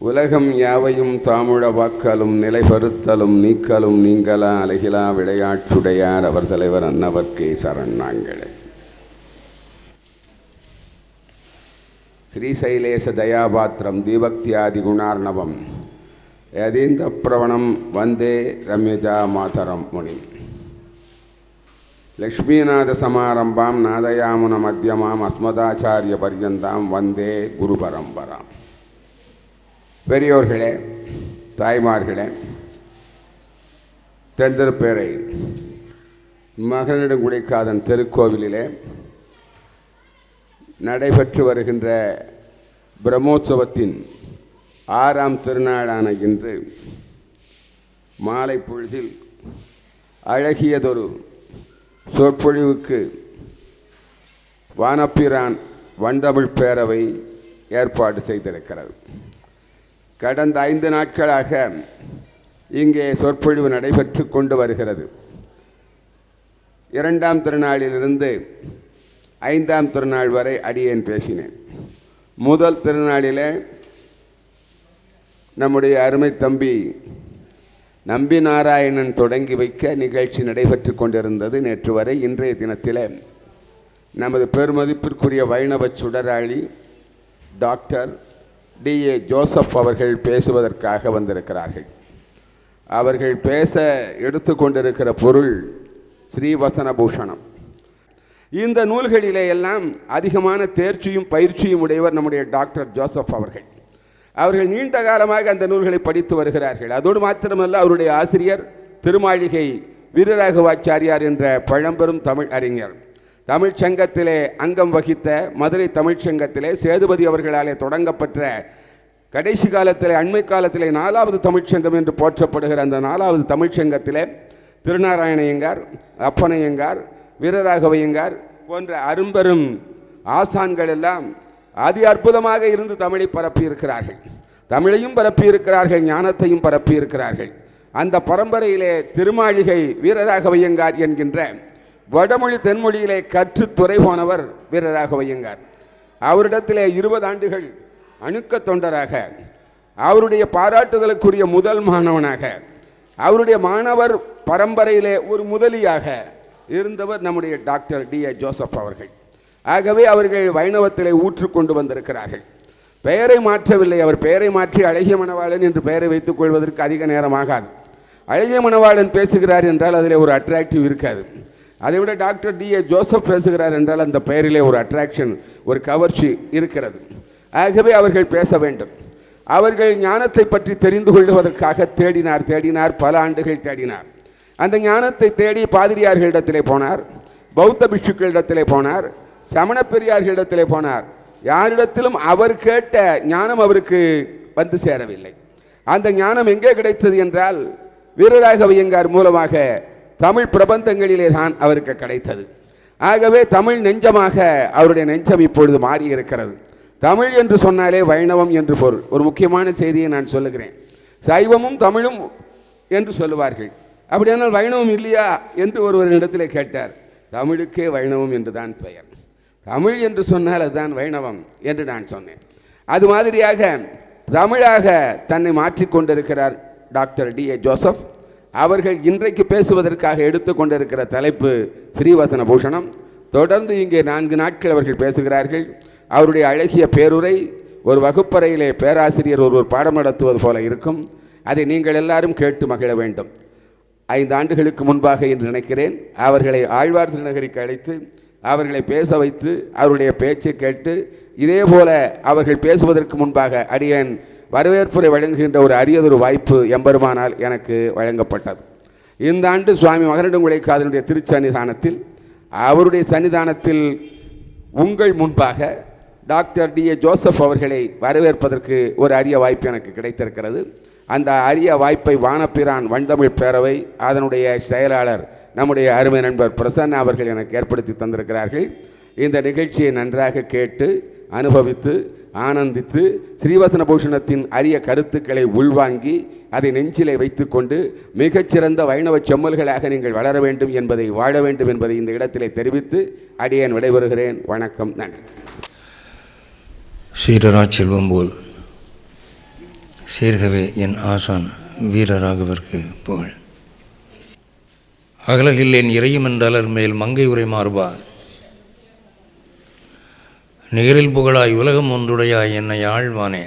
உலகம் யாவையும் தாமுழ வாக்கலும் நிலைபெறுத்தலும் நீக்கலும் நீங்களா அழகிலா விளையாட்டுடையார் அவர் தலைவர் அன்னவர்க்கே சரண் நாங்களே. ஸ்ரீசைலேச தயாபாத்திரம் தீபக்தியாதி குணார்ணவம் யதீந்த பிரவணம் வந்தே ரம்யஜா மாதரம் முனி. லக்ஷ்மீநாத சமாரம்பாம் நாதயாமுன மத்தியமாம் அஸ்மதாச்சாரிய பர்யந்தாம் வந்தே குரு பரம்பராம். பெரியோர்களே, தாய்மார்களே, தென்திருப்பேரை மகனிடங்குடிக்காதன் திருக்கோவிலிலே நடைபெற்று வருகின்ற பிரம்மோற்சவத்தின் 6ஆம் திருநாளான இன்று மாலை பொழுதில் அழகியதொரு சொற்பொழிவுக்கு வானப்பிரான் வண்டமிழ் பேரவை ஏற்பாடு செய்திருக்கிறது. கடந்த 5 நாட்களாக இங்கே சொற்பொழிவு நடைபெற்று கொண்டு வருகிறது. 2ஆம் திருநாளிலிருந்து 5ஆம் திருநாள் வரை அடியேன் பேசினேன். முதல் திருநாளிலே நம்முடைய அருமை தம்பி நம்பி நாராயணன் தொடங்கி வைக்க நிகழ்ச்சி நடைபெற்று கொண்டிருந்தது நேற்று வரை. இன்றைய தினத்தில் நமது பெருமதிப்பிற்குரிய வைணவ சுடராளி டாக்டர் D.A. ஜோசப் அவர்கள் பேசுவதற்காக வந்திருக்கிறார்கள். அவர்கள் பேச எடுத்துக்கொண்டிருக்கிற பொருள் ஸ்ரீவசன பூஷணம். இந்த நூல்களிலே எல்லாம் அதிகமான தேர்ச்சியும் பயிற்சியும் உடையவர் நம்முடைய டாக்டர் ஜோசப் அவர்கள். அவர்கள் நீண்ட காலமாக அந்த நூல்களை படித்து வருகிறார்கள். அதோடு மாத்திரமல்ல, அவருடைய ஆசிரியர் திருமாளிகை வீரராகவாச்சாரியார் என்ற பழம்பெரும் தமிழ் அறிஞர். தமிழ்ச் சங்கத்திலே அங்கம் வகித்த மதுரை தமிழ்ச் சங்கத்திலே சேதுபதி அவர்களாலே தொடங்கப்பட்ட கடைசி காலத்திலே அண்மை காலத்திலே 4வது தமிழ்ச்சங்கம் என்று போற்றப்படுகிற அந்த 4வது தமிழ்ச்சங்கத்திலே திருநாராயணையங்கார், அப்பனையங்கார், வீரராகவையங்கார் போன்ற அரும்பெரும் ஆசான்கள் எல்லாம் அதி அற்புதமாக இருந்து தமிழை பரப்பியிருக்கிறார்கள். தமிழையும் பரப்பியிருக்கிறார்கள், ஞானத்தையும் பரப்பியிருக்கிறார்கள். அந்த பரம்பரையிலே திருமாளிகை வீரராகவையங்கார் என்கின்ற வடமொழி தென்மொழியிலே கற்று துறை போனவர் வீரராகவையங்கார். அவரிடத்திலே 20 ஆண்டுகள் அணுக்க தொண்டராக, அவருடைய பாராட்டுதலுக்குரிய முதல் மாணவனாக, அவருடைய மாணவர் பரம்பரையிலே ஒரு முதலியாக இருந்தவர் நம்முடைய டாக்டர் D.A. ஜோசப் அவர்கள். ஆகவே அவர்கள் வைணவத்திலே ஊற்று கொண்டு வந்திருக்கிறார்கள். பெயரை மாற்றவில்லை. அவர் பெயரை மாற்றி அழகிய மணவாளன் என்று பெயரை வைத்துக் கொள்வதற்கு அதிக நேரமாகாது. அழகிய மணவாளன் பேசுகிறார் என்றால் அதில் ஒரு அட்ராக்டிவ் இருக்காது. அதைவிட டாக்டர் D.A. ஜோசப் பேசுகிறார் என்றால் அந்த பெயரிலே ஒரு அட்ராக்ஷன், ஒரு கவர்ச்சி இருக்கிறது. ஆகவே அவர்கள் பேச வேண்டும். அவர்கள் ஞானத்தை பற்றி தெரிந்து கொள்வதற்காக தேடினார், பல ஆண்டுகள் தேடினார். அந்த ஞானத்தை தேடி பாதிரியார்களிடத்திலே போனார், பௌத்த பிட்சுக்களிடத்திலே போனார், சமண பெரியார்களிடத்திலே போனார். யாரிடத்திலும் அவர் கேட்ட ஞானம் அவருக்கு வந்து சேரவில்லை. அந்த ஞானம் எங்கே கிடைத்தது என்றால் வீரராகவையங்கார் மூலமாக தமிழ் பிரபந்தங்களிலே தான் அவருக்கு கிடைத்தது. ஆகவே தமிழ் நெஞ்சமாக அவருடைய நெஞ்சம் இப்பொழுது மாறி இருக்கிறது. தமிழ் என்று சொன்னாலே வைணவம் என்று பொருள். ஒரு முக்கியமான செய்தியை நான் சொல்லுகிறேன். சைவமும் தமிழும் என்று சொல்லுவார்கள். அப்படியானால் வைணவம் இல்லையா என்று ஒருவரிடத்திலே கேட்டார். தமிழுக்கே வைணவம் என்று தான் பெயர். தமிழ் என்று சொன்னால் அதுதான் வைணவம் என்று நான் சொன்னேன். அது மாதிரியாக தமிழாக தன்னை மாற்றிக்கொண்டிருக்கிறார் டாக்டர் D.A. ஜோசப் அவர்கள். இன்றைக்கு பேசுவதற்காக எடுத்துக்கொண்டிருக்கிற தலைப்பு ஸ்ரீவசன பூஷணம். தொடர்ந்து இங்கே 4 நாட்கள் அவர்கள் பேசுகிறார்கள். அவருடைய அழகிய பேருரை ஒரு வகுப்பறையிலே பேராசிரியர் ஒருவர் பாடம் நடத்துவது போல இருக்கும். அதை நீங்கள் எல்லாரும் கேட்டு மகிழ வேண்டும். 5 ஆண்டுகளுக்கு முன்பாக என்று நினைக்கிறேன் அவர்களை ஆழ்வார் திருநகரிக்கு அழைத்து அவர்களை பேச வைத்து அவருடைய பேச்சை கேட்டு இதே போல அவர்கள் பேசுவதற்கு முன்பாக அடியேன் வரவேற்புரை வழங்குகின்ற ஒரு அரியதொரு வாய்ப்பு எம்பெருமானால் எனக்கு வழங்கப்பட்டது. இந்த ஆண்டு சுவாமி மகனிடங்குடிக்காதனுடைய திருச்சன்னிதானத்தில், அவருடைய சன்னிதானத்தில் உங்கள் முன்பாக டாக்டர் D.A. ஜோசப் அவர்களை வரவேற்பதற்கு ஒரு அரிய வாய்ப்பு எனக்கு கிடைத்திருக்கிறது. அந்த அரிய வாய்ப்பை வானப்பிரான் வண்டமிழ் பேரவை அதனுடைய செயலாளர் நம்முடைய அருமை நண்பர் பிரசன்னா அவர்கள் எனக்கு ஏற்படுத்தி தந்திருக்கிறார்கள். இந்த நிகழ்ச்சியை நன்றாக கேட்டு அனுபவித்து ஆனந்தித்து ஸ்ரீவசன பூஷணத்தின் அரிய கருத்துக்களை உள்வாங்கி அதை நெஞ்சிலே வைத்துக்கொண்டு மிகச்சிறந்த வைணவ செம்மல்களாக நீங்கள் வளர வேண்டும் என்பதை, வாழ வேண்டும் என்பதை இந்த இடத்திலே தெரிவித்து அடியேன் விடைபெறுகிறேன். வணக்கம், நன்றி. சீரரா செல்வம் போல் சேர்கவே என் ஆசான் வீரராகவர்க்கு புகழ். அகலகில்லேன் இறையும் என்றாலர் மேல் மங்கை உரை மார்பா, நிகரில் புகழாய் உலகம் ஒன்றுடையாய் என்னை ஆழ்வானே,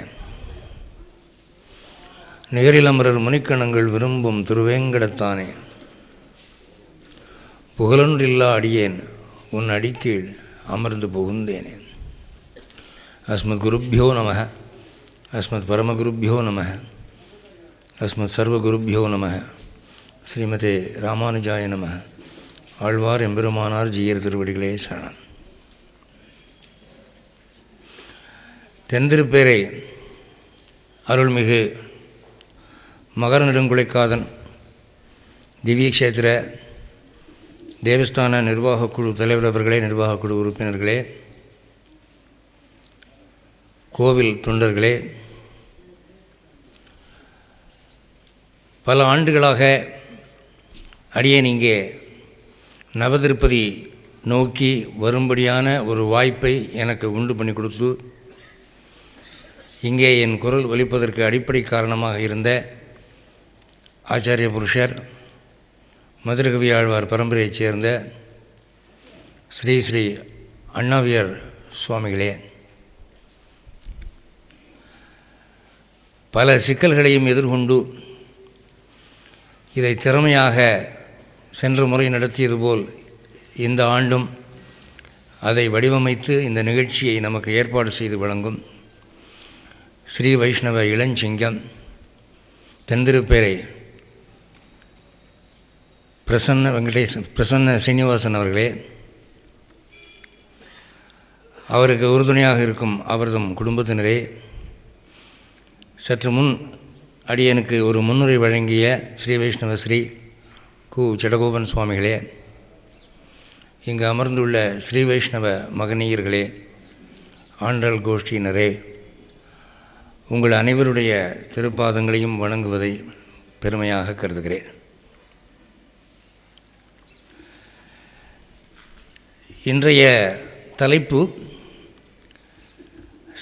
நிகரில் அமரர் முனிக்கணங்கள் விரும்பும் திருவேங்கடத்தானே, புகழொன்றில்லா அடியேன் உன் அடிக்கீழ் அமர்ந்து புகுந்தேனே. அஸ்மத் குருப்பியோ நமः, அஸ்மத் பரமகுருப்பியோ நமः, அஸ்மத் சர்வகுருப்பியோ நமः. ஸ்ரீமதே ராமானுஜாய நமः. ஆழ்வார் எம்பெருமானார் ஜீயர் திருவடிகளே சரணம். தென்திருப்பேரை அருள்மிகு மகர நெடுங்குழைக்காதன் திவ்ய கஷேத்திர தேவஸ்தான நிர்வாகக்குழு தலைவர் அவர்களே, நிர்வாகக்குழு உறுப்பினர்களே, கோவில் தொண்டர்களே, பல ஆண்டுகளாக அடியேன் இங்கே நவதிருப்பதி நோக்கி வரும்படியான ஒரு வாய்ப்பை எனக்கு உண்டு பண்ணி கொடுத்து இங்கே என் குரல் ஒலிப்பதற்கு அடிப்படை காரணமாக இருந்த ஆச்சாரிய புருஷர் மதுரகவி ஆழ்வார் பரம்பரையைச் சேர்ந்த ஸ்ரீ ஸ்ரீ அண்ணாவியர் சுவாமிகளே, பல சிக்கல்களையும் எதிர்கொண்டு இதை திறமையாக சென்ற முறை நடத்தியது போல் இந்த ஆண்டும் அதை வடிவமைத்து இந்த நிகழ்ச்சியை நமக்கு ஏற்பாடு செய்து வழங்கும் ஸ்ரீ வைஷ்ணவ இளஞ்சிங்கம் தென்திருப்பேரை பிரசன்ன ஸ்ரீனிவாசன் அவர்களே, அவருக்கு உறுதுணையாக இருக்கும் அவரதும் குடும்பத்தினரே, சற்று முன் அடியனுக்கு ஒரு முன்னுரை வழங்கிய ஸ்ரீ வைஷ்ணவ ஸ்ரீ கு சடகோபன் சுவாமிகளே, இங்கு அமர்ந்துள்ள ஸ்ரீ வைஷ்ணவ மகனீயர்களே, ஆண்டாள் கோஷ்டியினரே, உங்கள் அனைவருடைய திருப்பாதங்களையும் வணங்குவதை பெருமையாக கருதுகிறேன். இன்றைய தலைப்பு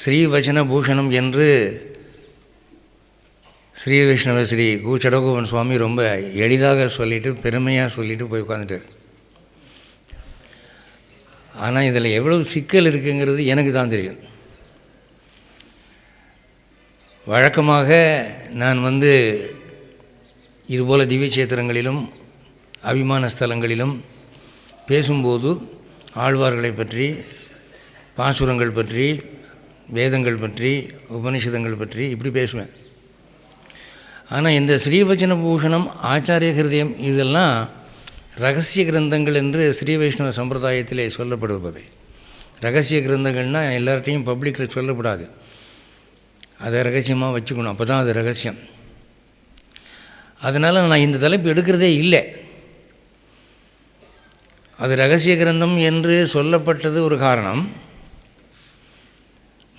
ஸ்ரீ வச்சன பூஷணம் என்று ஸ்ரீ வைஷ்ணவ ஸ்ரீ கு சடகோபன் சுவாமி ரொம்ப எளிதாக சொல்லிவிட்டு பெருமையாக சொல்லிவிட்டு போய் உட்காந்துட்டார். ஆனால் இதில் எவ்வளவு சிக்கல் இருக்குங்கிறது எனக்கு தான் தெரியும். வழக்கமாக நான் இதுபோல் திவ்ய சேத்திரங்களிலும் அபிமான ஸ்தலங்களிலும் பேசும்போது ஆழ்வார்களை பற்றி, பாசுரங்கள் பற்றி, வேதங்கள் பற்றி, உபனிஷதங்கள் பற்றி இப்படி பேசுவேன். ஆனால் இந்த ஸ்ரீவச்சன பூஷணம், ஆச்சாரிய ஹிருதயம் இதெல்லாம் ரகசிய கிரந்தங்கள் என்று ஸ்ரீ வைஷ்ணவ சம்பிரதாயத்திலே சொல்லப்படுபவை. ரகசிய கிரந்தங்கள்னால் எல்லார்ட்டையும் பப்ளிக்கில் சொல்லப்படாது, அதை ரகசியமாக வச்சுக்கணும், அப்போ தான் அது ரகசியம். அதனால் நான் இந்த தலைப்பு எடுக்கிறதே இல்லை. அது ரகசிய கிரந்தம் என்று சொல்லப்பட்டது ஒரு காரணம்.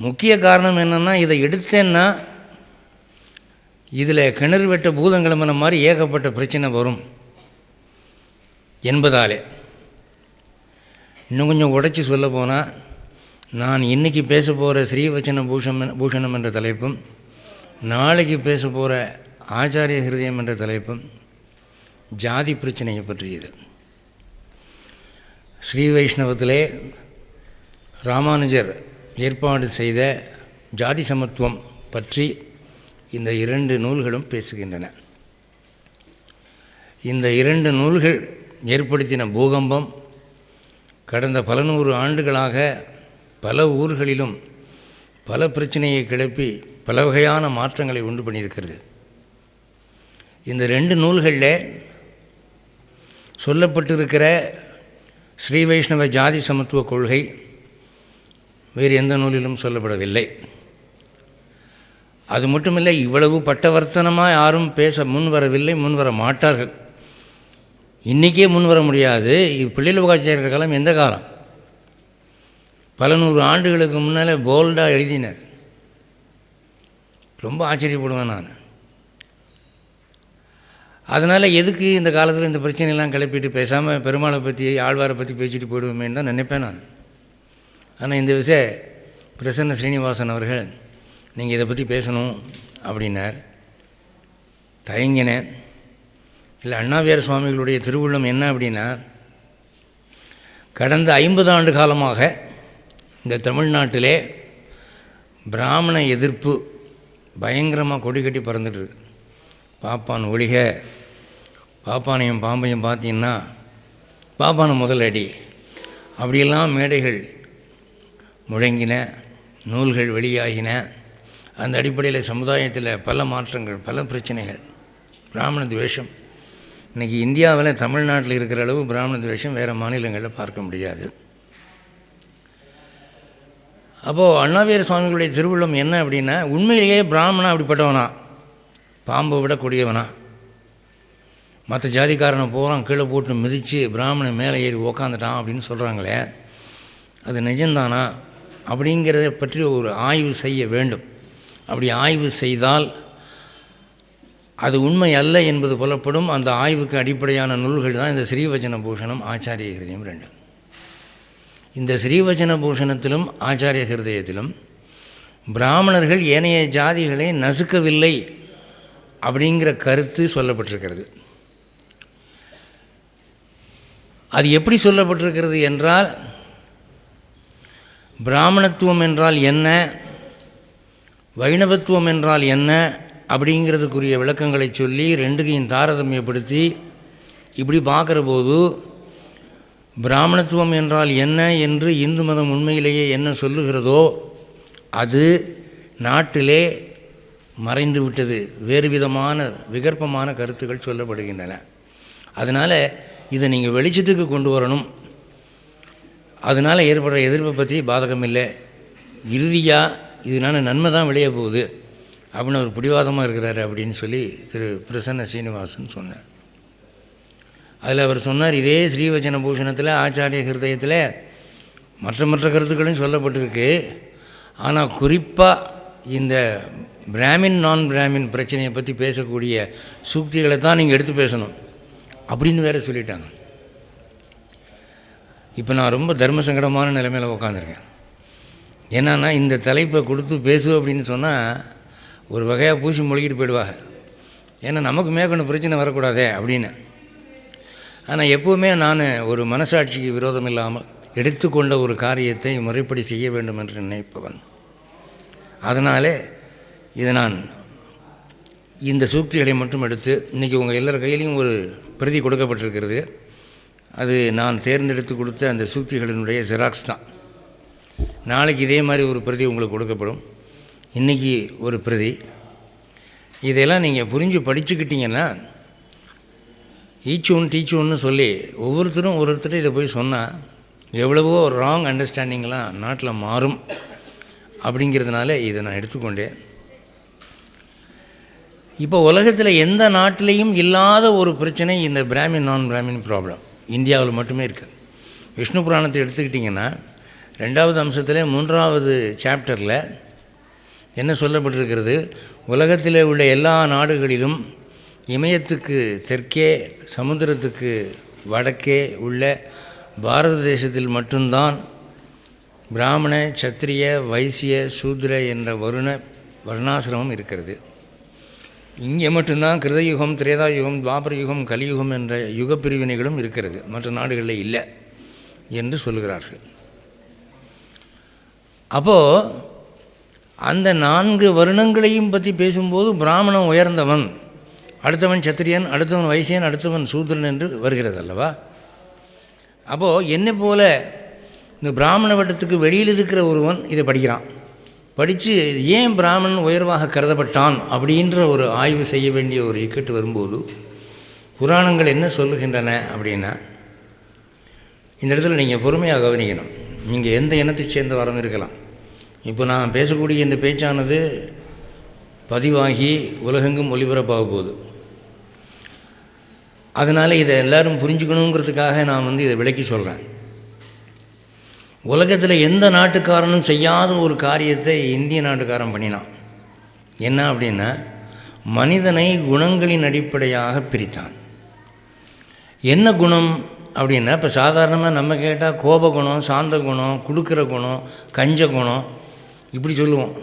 முக்கிய காரணம் என்னென்னா, இதை எடுத்தேன்னா இதில் கிணறு வெட்ட பூதங்கிழமன மாதிரி ஏகப்பட்ட பிரச்சனை வரும் என்பதாலே. இன்னும் கொஞ்சம் உடைச்சி சொல்ல போனால், நான் இன்றைக்கி பேச போகிற ஸ்ரீவச்சன பூஷணம் என்ற தலைப்பும், நாளைக்கு பேச போகிற ஆச்சாரிய ஹிருதயம் என்ற தலைப்பும் ஜாதி பிரச்சனையை பற்றியது. ஸ்ரீ வைஷ்ணவத்திலே ராமானுஜர் ஏற்பாடு செய்த ஜாதி சமத்துவம் பற்றி இந்த 2 நூல்களும் பேசுகின்றன. இந்த 2 நூல்கள் ஏற்படுத்தின பூகம்பம் கடந்த பல 100 ஆண்டுகளாக பல ஊர்களிலும் பல பிரச்சனையை கிளப்பி பல வகையான மாற்றங்களை உண்டு பண்ணியிருக்கிறது. இந்த 2 நூல்களில் சொல்லப்பட்டிருக்கிற ஸ்ரீ வைஷ்ணவ ஜாதி சமத்துவ கொள்கை வேறு எந்த நூலிலும் சொல்லப்படவில்லை. அது மட்டுமில்லை, இவ்வளவு பட்டவர்த்தனமாக யாரும் பேச முன்வரவில்லை, முன்வர மாட்டார்கள். இன்றைக்கே முன்வர முடியாது. பிள்ளைலோகாச்சாரியர் காலம் எந்த காலம்? பல 100 ஆண்டுகளுக்கு முன்னால் போல்டாக எழுதினார். ரொம்ப ஆச்சரியப்படுவேன் நான். அதனால் எதுக்கு இந்த காலத்தில் இந்த பிரச்சனையெல்லாம் கிளப்பிட்டு பேசாமல் பெருமாளை பற்றி, ஆழ்வாரை பற்றி பேசிட்டு போயிடுவோமேன்னு தான் நினைப்பேன் நான். ஆனால் இந்த பிரசன்ன ஸ்ரீனிவாசன் அவர்கள், நீங்கள் இதை பற்றி பேசணும் அப்படின்னார். தயங்கினேன். இல்லை, அண்ணாவியார் சுவாமிகளுடைய திருவுள்ளம் என்ன அப்படின்னா, கடந்த 50 ஆண்டு காலமாக இந்த தமிழ்நாட்டிலே பிராமண எதிர்ப்பு பயங்கரமாக கொடி கட்டி பறந்துட்டுருக்கு. பாப்பான் ஒழிக, பாப்பானையும் பாம்பையும் பார்த்தீங்கன்னா பாப்பானை முதல் அடி, அப்படியெல்லாம் மேடைகள் முழங்கின, நூல்கள் வெளியாகின. அந்த அடிப்படையில் சமுதாயத்தில் பல மாற்றங்கள், பல பிரச்சனைகள். பிராமண துவேஷம் இன்றைக்கி இந்தியாவில் தமிழ்நாட்டில் இருக்கிற அளவு பிராமண துவேஷம் வேறு மாநிலங்களில் பார்க்க முடியாது. அப்போது அண்ணாவியார் சுவாமிகளுடைய திருவுள்ளம் என்ன அப்படின்னா, உண்மையிலேயே பிராமணன் அப்படிப்பட்டவனா, பாம்பை விட கொடியவனா, மற்ற ஜாதிக்காரனை போகிறான் கீழே போட்டு மிதித்து பிராமணன் மேலே ஏறி உக்காந்துட்டான் அப்படின்னு சொல்கிறாங்களே, அது நிஜம்தானா அப்படிங்கிறத பற்றி ஒரு ஆய்வு செய்ய வேண்டும். அப்படி ஆய்வு செய்தால் அது உண்மை அல்ல என்பது புலப்படும். அந்த ஆய்வுக்கு அடிப்படையான நூல்கள் தான் இந்த ஸ்ரீவச்சன பூஷணம், ஆச்சாரிய ஹிருதயம் 2. இந்த ஸ்ரீவச்சன பூஷணத்திலும் ஆச்சாரிய ஹிருதயத்திலும் பிராமணர்கள் ஏனைய ஜாதிகளை நசுக்கவில்லை அப்படிங்கிற கருத்து சொல்லப்பட்டிருக்கிறது. அது எப்படி சொல்லப்பட்டிருக்கிறது என்றால், பிராமணத்துவம் என்றால் என்ன, வைணவத்துவம் என்றால் என்ன அப்படிங்கிறதுக்குரிய விளக்கங்களை சொல்லி ரெண்டுக்கையும் தாரதமியப்படுத்தி இப்படி பார்க்குற போது, பிராமணத்துவம் என்றால் என்ன என்று இந்து மதம் உண்மையிலேயே என்ன சொல்லுகிறதோ அது நாட்டிலே மறைந்து விட்டது. வேறு விதமான விகற்பமான கருத்துக்கள் சொல்லப்படுகின்றன. அதனால் இதை நீங்கள் வெளிச்சத்துக்கு கொண்டு வரணும். அதனால் ஏற்படுற எதிர்ப்பை பற்றி பாதகம் இல்லை, இறுதியாக இதனால் நன்மை தான் விளைய போகுது அப்படின்னு ஒரு பிடிவாதமாக இருக்கிறாரு அப்படின்னு சொல்லி திரு பிரசன்ன சீனிவாசன் சொன்னார். அதில் அவர் சொன்னார், இதே ஸ்ரீவச்சன பூஷணத்தில் ஆச்சாரிய ஹிருதயத்தில் மற்ற கருத்துக்களும் சொல்லப்பட்டிருக்கு. ஆனால் குறிப்பாக இந்த பிராமின் நான் பிராமின் பிரச்சனையை பற்றி பேசக்கூடிய சூக்திகளை தான் நீங்கள் எடுத்து பேசணும் அப்படின்னு வேறு சொல்லிட்டாங்க. இப்போ நான் ரொம்ப தர்ம சங்கடமான நிலைமையில் உட்காந்துருக்கேன். என்னன்னா, இந்த தலைப்பை கொடுத்து பேசு அப்படின்னு சொன்னால் ஒரு வகையாக பூசி மொழிகிட்டு போயிடுவாங்க. ஏன்னா நமக்கு மேற்கொண்டு பிரச்சனை வரக்கூடாதே அப்படின்னு. ஆனால் எப்போவுமே நான் ஒரு மனசாட்சிக்கு விரோதம் இல்லாமல் எடுத்துக்கொண்ட ஒரு காரியத்தை முறைப்படி செய்ய வேண்டும் என்று நினைப்பவன். அதனாலே இதை நான் இந்த சூக்திகளை மட்டும் எடுத்து, இன்றைக்கி உங்கள் எல்லார் கையிலையும் ஒரு பிரதி கொடுக்கப்பட்டிருக்கிறது. அது நான் தேர்ந்தெடுத்து கொடுத்த அந்த சூக்திகளினுடைய ஜெராக்ஸ் தான். நாளைக்கு இதே மாதிரி ஒரு பிரதி உங்களுக்கு கொடுக்கப்படும். இன்றைக்கி ஒரு பிரதி. இதெல்லாம் நீங்கள் புரிஞ்சு படிச்சுக்கிட்டிங்கன்னா, ஈச் ஒன் டீச் ஒன்னு சொல்லி ஒவ்வொருத்தரும் இதை போய் சொன்னால் எவ்வளவோ ராங் அண்டர்ஸ்டாண்டிங்லாம் நாட்டில் மாறும். அப்படிங்கிறதுனால இதை நான் எடுத்துக்கொண்டேன். இப்போ உலகத்தில் எந்த நாட்டிலையும் இல்லாத ஒரு பிரச்சனை இந்த பிராமின் நான் பிராமின் ப்ராப்ளம் இந்தியாவில் மட்டுமே இருக்குது. விஷ்ணு புராணத்தை எடுத்துக்கிட்டிங்கன்னா 2வது அம்சத்தில் 3வது சாப்டரில் என்ன சொல்லப்பட்டிருக்கிறது, உலகத்தில் உள்ள எல்லா நாடுகளிலும் இமயத்துக்கு தெற்கே சமுத்திரத்துக்கு வடக்கே உள்ள பாரத தேசத்தில் மட்டும்தான் பிராமண, சத்திரிய, வைசிய, சூத்ர என்ற வர்ணாசிரமம் இருக்கிறது. இங்கே மட்டும்தான் கிருதயுகம், திரேதாயுகம், துவாபர யுகம், கலியுகம் என்ற யுக பிரிவினைகளும் இருக்கிறது. மற்ற நாடுகளில் இல்லை என்று சொல்கிறார்கள். அப்போது அந்த 4 வருணங்களையும் பற்றி பேசும்போது பிராமணன் உயர்ந்தவன், அடுத்தவன் சத்திரியன், அடுத்தவன் வைசியன், அடுத்தவன் சூத்ரன் என்று வருகிறது அல்லவா. அப்போது என்னை போல இந்த பிராமண வட்டத்துக்கு வெளியில் இருக்கிற ஒருவன் இதை படிக்கிறான். படித்து ஏன் பிராமணன் உயர்வாக கருதப்பட்டான் அப்படின்ற ஒரு ஆய்வு செய்ய வேண்டிய ஒரு இக்கட்டு வரும்போது புராணங்கள் என்ன சொல்லுகின்றன அப்படின்னா, இந்த இடத்துல நீங்கள் பொறுமையாக கவனிக்கணும். நீங்கள் எந்த இனத்தை சேர்ந்த வரம் இருக்கலாம். இப்போ நான் பேசக்கூடிய இந்த பேச்சானது பதிவாகி உலகெங்கும் ஒலிபரப்பாக போகுது. அதனால் இதை எல்லோரும் புரிஞ்சுக்கணுங்கிறதுக்காக நான் இதை விளக்கி சொல்கிறேன். உலகத்தில் எந்த நாட்டுக்காரனும் செய்யாத ஒரு காரியத்தை இந்திய நாட்டுக்காரன் பண்ணினான். என்ன அப்படின்னா, மனிதனை குணங்களின் அடிப்படையாக பிரித்தான். என்ன குணம் அப்படின்னா, இப்போ சாதாரணமாக நம்ம கேட்டால் கோப குணம், சாந்த குணம், கொடுக்குற குணம், கஞ்ச குணம் இப்படி சொல்லுவோம்.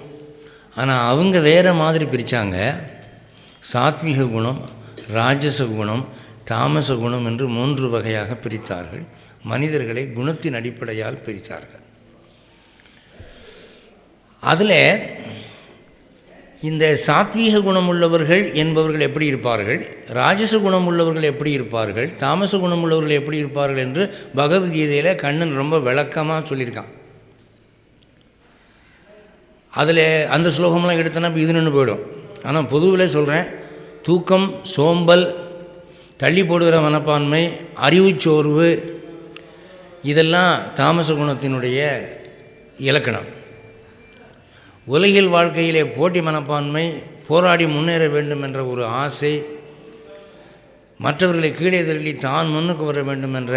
ஆனால் அவங்க வேறு மாதிரி பிரித்தாங்க. சாத்விக குணம், ராஜச குணம், தாமச குணம் என்று 3 வகையாக பிரித்தார்கள். மனிதர்களை குணத்தின் அடிப்படையால் பிரித்தார்கள். அதில் இந்த சாத்வீக குணம் உள்ளவர்கள் என்பவர்கள் எப்படி இருப்பார்கள், ராஜச குணம் உள்ளவர்கள் எப்படி இருப்பார்கள், தாமச குணம் உள்ளவர்கள் எப்படி இருப்பார்கள் என்று பகவத்கீதையில் கண்ணன் ரொம்ப விளக்கமாக சொல்லியிருக்கான். அதில் அந்த ஸ்லோகம்லாம் எடுத்தோன்னா இப்போ இது நின்று போயிடும். ஆனால் பொதுவில் சொல்கிறேன், தூக்கம், சோம்பல், தள்ளி போடுகிற மனப்பான்மை, அறிவுச்சோர்வு, இதெல்லாம் தாமச குணத்தினுடைய இலக்கணம். உலகில் வாழ்க்கையிலே போட்டி மனப்பான்மை, போராடி முன்னேற வேண்டும் என்ற ஒரு ஆசை, மற்றவர்களை கீழே தள்ளி தான் முன்னுக்கு வர வேண்டும் என்ற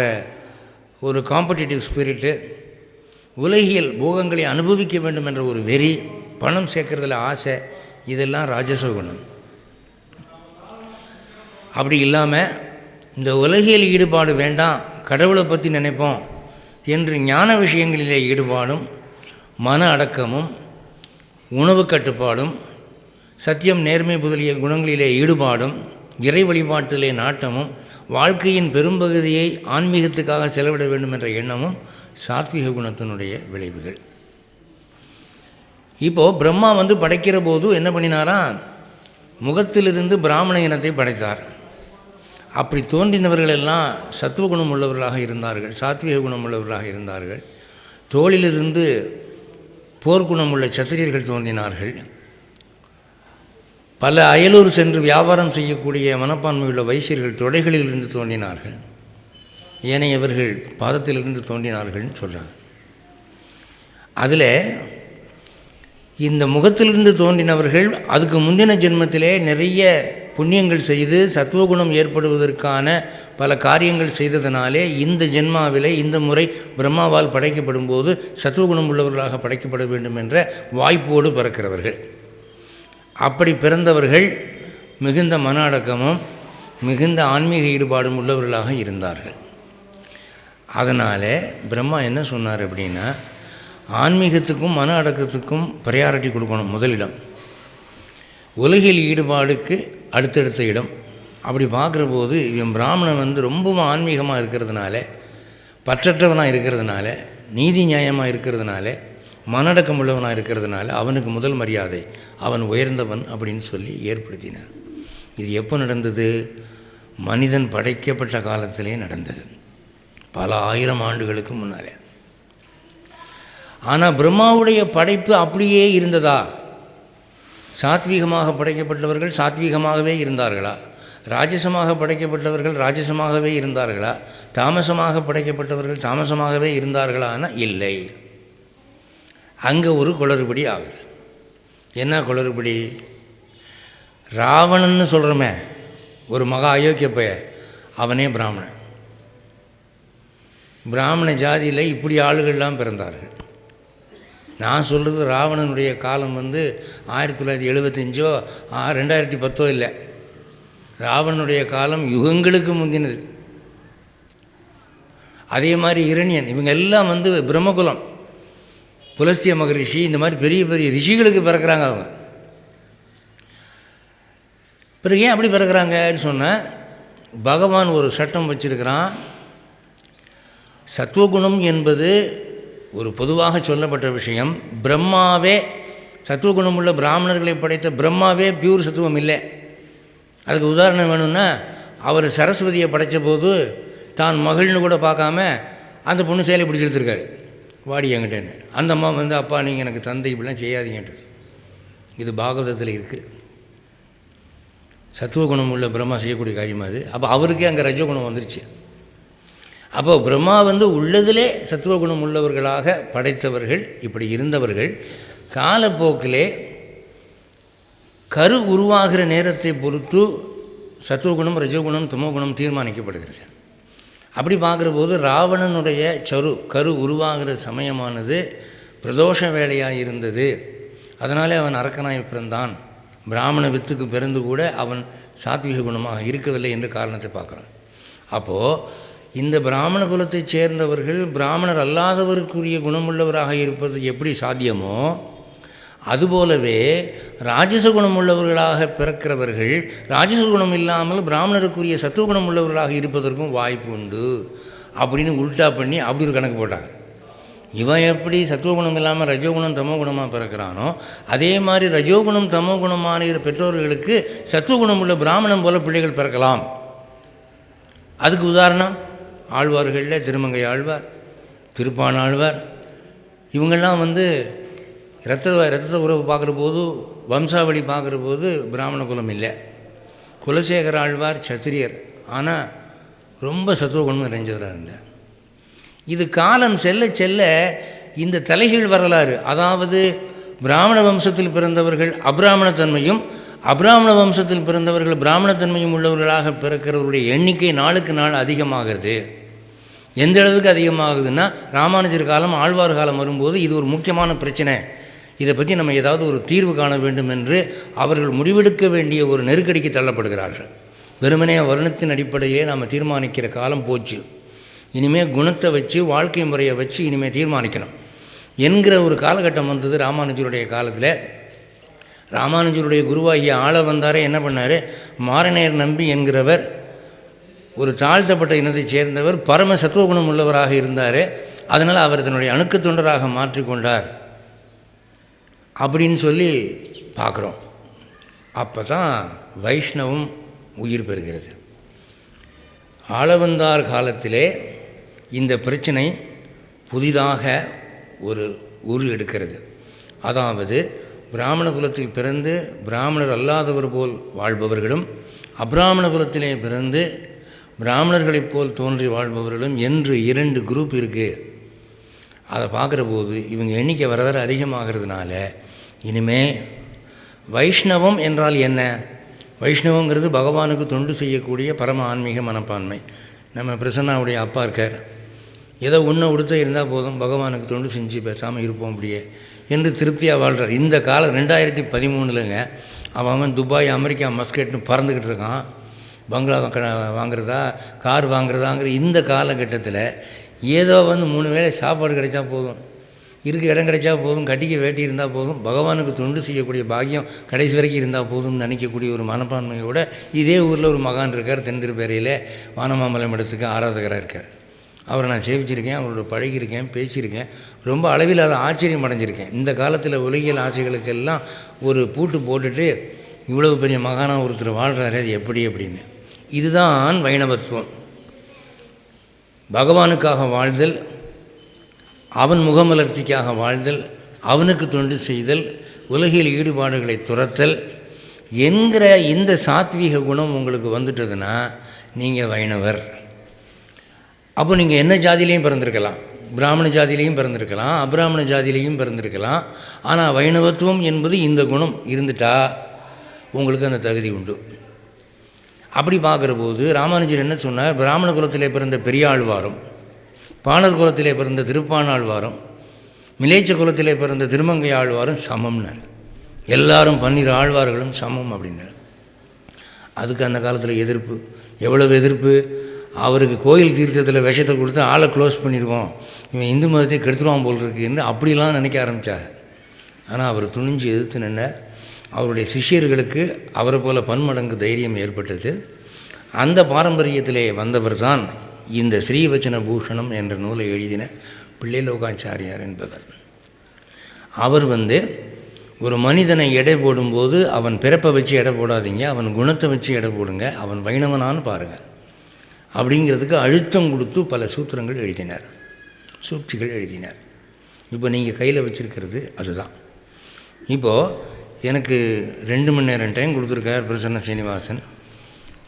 ஒரு காம்படிட்டிவ் ஸ்பிரிட்டு, உலகியல் போகங்களை அனுபவிக்க வேண்டும் என்ற ஒரு வெறி, பணம் சேர்க்கறதில் ஆசை, இதெல்லாம் ராஜச குணம். அப்படி இல்லாமல் இந்த உலகியல் ஈடுபாடு வேண்டாம், கடவுளை பற்றி நினைப்போம் என்று ஞான விஷயங்களிலே ஈடுபாடும், மன அடக்கமும், உணவு கட்டுப்பாடும், சத்தியம், நேர்மை முதலிய குணங்களிலே ஈடுபாடும், இறை வழிபாட்டிலே நாட்டமும், வாழ்க்கையின் பெரும்பகுதியை ஆன்மீகத்துக்காக செலவிட வேண்டும் என்ற எண்ணமும் சாத்விக குணத்தினுடைய விளைவுகள். இப்போது பிரம்மா படைக்கிற போது என்ன பண்ணினாராம், முகத்திலிருந்து பிராமண இனத்தை படைத்தார். அப்படி தோன்றினவர்கள் எல்லாம் சத்துவகுணம் உள்ளவர்களாக இருந்தார்கள், சாத்விக குணம் உள்ளவர்களாக இருந்தார்கள். தோளிலிருந்து போர்க்குணம் உள்ள சத்திரியர்கள் தோன்றினார்கள். பல அயலூர் சென்று வியாபாரம் செய்யக்கூடிய மனப்பான்மையுள்ள வைசியர்கள் தொடைகளிலிருந்து தோன்றினார்கள். ஏனையவர்கள் பாதத்திலிருந்து தோன்றினார்கள்னு சொல்கிறாங்க. அதில் இந்த முகத்திலிருந்து தோன்றினவர்கள் அதுக்கு முந்தின ஜென்மத்திலே நிறைய புண்ணியங்கள் செய்து சத்துவகுணம் ஏற்படுவதற்கான பல காரியங்கள் செய்ததினாலே இந்த ஜென்மாவிலே இந்த முறை பிரம்மாவால் படைக்கப்படும் போது சத்துவகுணம் உள்ளவர்களாக படைக்கப்பட வேண்டும் என்ற வாய்ப்போடு பிறக்கிறவர்கள். அப்படி பிறந்தவர்கள் மிகுந்த மன அடக்கமும் மிகுந்த ஆன்மீக ஈடுபாடும் உள்ளவர்களாக இருந்தார்கள். அதனால் பிரம்மா என்ன சொன்னார் அப்படின்னா, ஆன்மீகத்துக்கும் மன அடக்கத்துக்கும் ப்ரையாரிட்டி கொடுக்கணும், முதலிடம். உலகில் ஈடுபாடுக்கு அடுத்தடுத்த இடம். அப்படி பார்க்குற போது இவன் பிராமணன் ரொம்பவும் ஆன்மீகமாக இருக்கிறதுனால, பற்றற்றவனாக இருக்கிறதுனால, நீதி நியாயமாக இருக்கிறதுனால, மனடக்கம் உள்ளவனாக இருக்கிறதுனால அவனுக்கு முதல் மரியாதை, அவன் உயர்ந்தவன் அப்படின்னு சொல்லி ஏற்படுத்தினார். இது எப்போ நடந்தது? மனிதன் படைக்கப்பட்ட காலத்திலே நடந்தது, பல ஆயிரம் ஆண்டுகளுக்கு முன்னாலே. ஆனால் பிரம்மாவுடைய படைப்பு அப்படியே இருந்ததா? சாத்வீகமாக படைக்கப்பட்டவர்கள் சாத்வீகமாகவே இருந்தார்களா? ராஜசமாக படைக்கப்பட்டவர்கள் ராஜசமாகவே இருந்தார்களா? தாமசமாக படைக்கப்பட்டவர்கள் தாமசமாகவே இருந்தார்களான்னா இல்லை. அங்கே ஒரு குளறுபடி ஆகுது. என்ன குளறுபடி? ராவணன்னு சொல்கிறோமே, ஒரு மகா அயோக்கிய பைய, அவனே பிராமணன். பிராமண ஜாதியில் இப்படி ஆளுகள்லாம் பிறந்தார்கள். நான் சொல்கிறது ராவணனுடைய காலம் 1975 2010 இல்லை. ராவணனுடைய காலம் யுகங்களுக்கு முந்தினது. அதே மாதிரி இரணியன், இவங்க எல்லாம் பிரம்மகுலம், புலஸ்திய மகரிஷி, இந்த மாதிரி பெரிய பெரிய ரிஷிகளுக்கு பிறக்கிறாங்க. அவங்க பிறகு ஏன் அப்படி பிறக்கிறாங்கன்னு சொன்னால், பகவான் ஒரு சட்டம் வச்சிருக்கிறான். சத்துவகுணம் என்பது ஒரு பொதுவாக சொல்லப்பட்ட விஷயம். பிரம்மாவே, சத்துவகுணம் உள்ள பிராமணர்களை படைத்த பிரம்மாவே பியூர் சத்துவம் இல்லை. அதுக்கு உதாரணம் வேணும்னா, அவர் சரஸ்வதியை படைத்த போது தான் மகள்னு கூட பார்க்காம அந்த பொண்ணு சேலை பிடிச்சி எடுத்துருக்காரு, வாடி என்கிட்டேன்னு. அந்த அம்மா அப்பா நீங்கள் எனக்கு தந்தை இப்படிலாம் செய்யாதீங்கன்ட்டு. இது பாகவதத்தில் இருக்குது. சத்துவகுணம் உள்ள பிரம்மா செய்யக்கூடிய காரியம் அது. அப்போ அவருக்கே அங்கே ரஜகுணம் வந்துருச்சு. அப்போது பிரம்மா உள்ளதிலே சத்துவகுணம் உள்ளவர்களாக படைத்தவர்கள், இப்படி இருந்தவர்கள் காலப்போக்கிலே கரு உருவாகிற நேரத்தை பொறுத்து சத்துவகுணம் ரஜகுணம் தமோகுணம் தீர்மானிக்கப்படுகிறது. அப்படி பார்க்குற போது ராவணனுடைய கரு உருவாகிற சமயமானது பிரதோஷ வேலையாக இருந்தது. அதனாலே அவன் அரக்கனாய் பிறந்தான். பிராமண வித்துக்கு பிறந்து கூட அவன் சாத்விக குணமாக இருக்கவில்லை என்ற காரணத்தை பார்க்குறான். அப்போது இந்த பிராமண குலத்தைச் சேர்ந்தவர்கள் பிராமணர் அல்லாதவருக்குரிய குணமுள்ளவராக இருப்பது எப்படி சாத்தியமோ, அதுபோலவே ராஜசகுணம் உள்ளவர்களாக பிறக்கிறவர்கள் ராஜசகுணம் இல்லாமல் பிராமணருக்குரிய சத்துவகுணம் உள்ளவர்களாக இருப்பதற்கும் வாய்ப்பு உண்டு அப்படின்னு உல்டா பண்ணி அப்படி ஒரு கணக்கு போட்டாங்க. இவன் எப்படி சத்துவகுணம் இல்லாமல் ரஜோகுணம் தமோகுணமாக பிறக்கிறானோ அதே மாதிரி ரஜோகுணம் தமோகுணமான பெற்றோர்களுக்கு சத்துவகுணம் உள்ள பிராமணம் போல பிள்ளைகள் பிறக்கலாம். அதுக்கு உதாரணம் ஆழ்வார்களில் திருமங்கை ஆழ்வார், திருப்பான் ஆழ்வார், இவங்கெல்லாம் ரத்த உறவு பார்க்குற போது வம்சாவளி பார்க்குற போது பிராமண குலம் இல்லை. குலசேகர ஆழ்வார் சத்திரியர், ஆனால் ரொம்ப சத்துவகுணம் நிறைஞ்சவராக இருந்தார். இது காலம் செல்ல செல்ல இந்த தலைகீழ் வரலாறு, அதாவது பிராமண வம்சத்தில் பிறந்தவர்கள் அபிராமணத்தன்மையும் அபிராமண வம்சத்தில் பிறந்தவர்கள் பிராமணத்தன்மையும் உள்ளவர்களாக பிறக்கிறவருடைய எண்ணிக்கை நாளுக்கு நாள் அதிகமாகிறது. எந்த அளவுக்கு அதிகமாகுதுன்னா ராமானுஜர் காலம் ஆழ்வார் காலம் வரும்போது இது ஒரு முக்கியமான பிரச்சனை, இதை பற்றி நம்ம ஏதாவது ஒரு தீர்வு காண வேண்டும் என்று அவர்கள் முடிவெடுக்க வேண்டிய ஒரு நெருக்கடிக்கு தள்ளப்படுகிறார்கள். வெறுமனே வருணத்தின் அடிப்படையிலே நாம் தீர்மானிக்கிற காலம் போச்சு, இனிமேல் குணத்தை வச்சு வாழ்க்கை முறையை வச்சு இனிமேல் தீர்மானிக்கணும் என்கிற ஒரு காலகட்டம் வந்தது ராமானுஜருடைய காலத்தில். ராமானுஜருடைய குருவாகிய ஆள வந்தாரே என்ன பண்ணார், மாரநேர் நம்பி என்கிறவர் ஒரு தாழ்த்தப்பட்ட இனத்தைச் சேர்ந்தவர், பரம சத்துவகுணம் உள்ளவராக இருந்தார். அதனால் அவர் தன்னுடைய அணுக்க தொண்டராக மாற்றிக்கொண்டார் அப்படின்னு சொல்லி பார்க்குறோம். அப்போ தான் வைஷ்ணவம் உயிர் பெறுகிறது. ஆளவந்தார் காலத்திலே இந்த பிரச்சனை புதிதாக ஒரு உரு எடுக்கிறது. அதாவது பிராமண குலத்தில் பிறந்து பிராமணர் அல்லாதவர் போல் வாழ்பவர்களும் அபிராமண குலத்திலே பிறந்து பிராமணர்களைப் போல் தோன்றி வாழ்பவர்களும் என்று 2 குரூப் இருக்குது. அதை பார்க்குற போது இவங்க எண்ணிக்கை வர வர அதிகமாகிறதுனால இனிமே வைஷ்ணவம் என்றால் என்ன, வைஷ்ணவங்கிறது பகவானுக்கு தொண்டு செய்யக்கூடிய பரம ஆன்மீக மனப்பான்மை. நம்ம பிரசன்னாவுடைய அப்பா இருக்கார், ஏதோ ஒன்று உடுத்த இருந்தால் போதும் பகவானுக்கு தொண்டு செஞ்சு பேசாமல் இருப்போம் அப்படியே என்று திருப்தியாக வாழ்கிறார். இந்த காலம் 2013ங்க அவன் துபாய் அமெரிக்கா மஸ்கட்னு பறந்துக்கிட்டு இருக்கான். பங்களா வாங்குறதா கார் வாங்குறதாங்கிற இந்த காலகட்டத்தில் ஏதோ 3 வேளை சாப்பாடு கிடைச்சா போதும், இருக்க இடம் கிடைச்சா போதும், கட்டிக்க வேட்டி இருந்தால் போதும், பகவானுக்கு தொண்டு செய்யக்கூடிய பாக்கியம் கடைசி வரைக்கும் இருந்தால் போதும்னு நினைக்கக்கூடிய ஒரு மனப்பான்மையோடு இதே ஊரில் ஒரு மகான் இருக்கார், தென்திருப்பேரையில் வானமாமலை மடத்துக்கு ஆராதகராக இருக்கார். அவரை நான் சேவிச்சிருக்கேன், அவரோட பழகியிருக்கேன், பேசியிருக்கேன், ரொம்ப அளவில்லாத ஆச்சரியம் அடைஞ்சிருக்கேன். இந்த காலத்தில் உலகியல் ஆசைகளுக்கெல்லாம் ஒரு பூட்டு போட்டுட்டு இவ்வளவு பெரிய மகானாக ஒருத்தர் வாழ்கிறாரு, அது எப்படி அப்படின்னு. இதுதான் வைணவத்துவம். பகவானுக்காக வாழ்தல், அவன் முகமலர்ச்சிக்காக வாழ்தல், அவனுக்கு தொண்டு செய்தல், உலகில் ஈடுபாடுகளை துரத்தல் என்கிற இந்த சாத்வீக குணம் உங்களுக்கு வந்துட்டதுன்னா நீங்கள் வைணவர். அப்போ நீங்கள் என்ன ஜாதியிலையும் பிறந்திருக்கலாம், பிராமண ஜாதியிலையும் பிறந்திருக்கலாம், அபிராமண ஜாதியிலையும் பிறந்திருக்கலாம். ஆனால் வைணவத்துவம் என்பது இந்த குணம் இருந்துட்டால் உங்களுக்கு அந்த தகுதி உண்டு. அப்படி பார்க்குற போது ராமானுஜர் என்ன சொன்னார், பிராமண குலத்திலே பிறந்த பெரியாழ்வாரும் பாணர் குலத்திலே பிறந்த திருப்பாணாழ்வாரும் மிலேச்ச குலத்திலே பிறந்த திருமங்கை ஆழ்வாரும் சமம்னார். எல்லாரும் 12 ஆழ்வார்களும் சமம் அப்படின்னார். அதுக்கு அந்த காலத்தில் எதிர்ப்பு, எவ்வளவு எதிர்ப்பு. அவருக்கு கோயில் தீர்த்தத்தில் விஷத்தை கொடுத்து ஆளை க்ளோஸ் பண்ணிடுவோம், இவன் இந்து மதத்தை கெடுத்துருவான் போல் இருக்குன்னு அப்படிலாம் நினைக்க ஆரம்பித்தார். ஆனால் அவர் துணிஞ்சு எதிர்த்து நின்றார். அவருடைய சிஷ்யர்களுக்கு அவரை போல பன்மடங்கு தைரியம் ஏற்பட்டது. அந்த பாரம்பரியத்திலே வந்தவர் தான் இந்த ஸ்ரீவச்சன பூஷணம் என்ற நூலை எழுதின பிள்ளைலோகாச்சாரியார் என்பவர். அவர் ஒரு மனிதனை எடை போடும்போது அவன் பிறப்பை வச்சு எடை போடாதீங்க, அவன் குணத்தை வச்சு எடை போடுங்க, அவன் வைணவனான்னு பாருங்கள் அப்படிங்கிறதுக்கு அழுத்தம் கொடுத்து பல சூத்திரங்கள் எழுதினார், சூழ்ச்சிகள் எழுதினார். இப்போ நீங்கள் கையில் வச்சுருக்கிறது அதுதான். இப்போது எனக்கு 2 மணி நேரம் டைம் கொடுத்துருக்கார் பிரசன்ன சீனிவாசன்.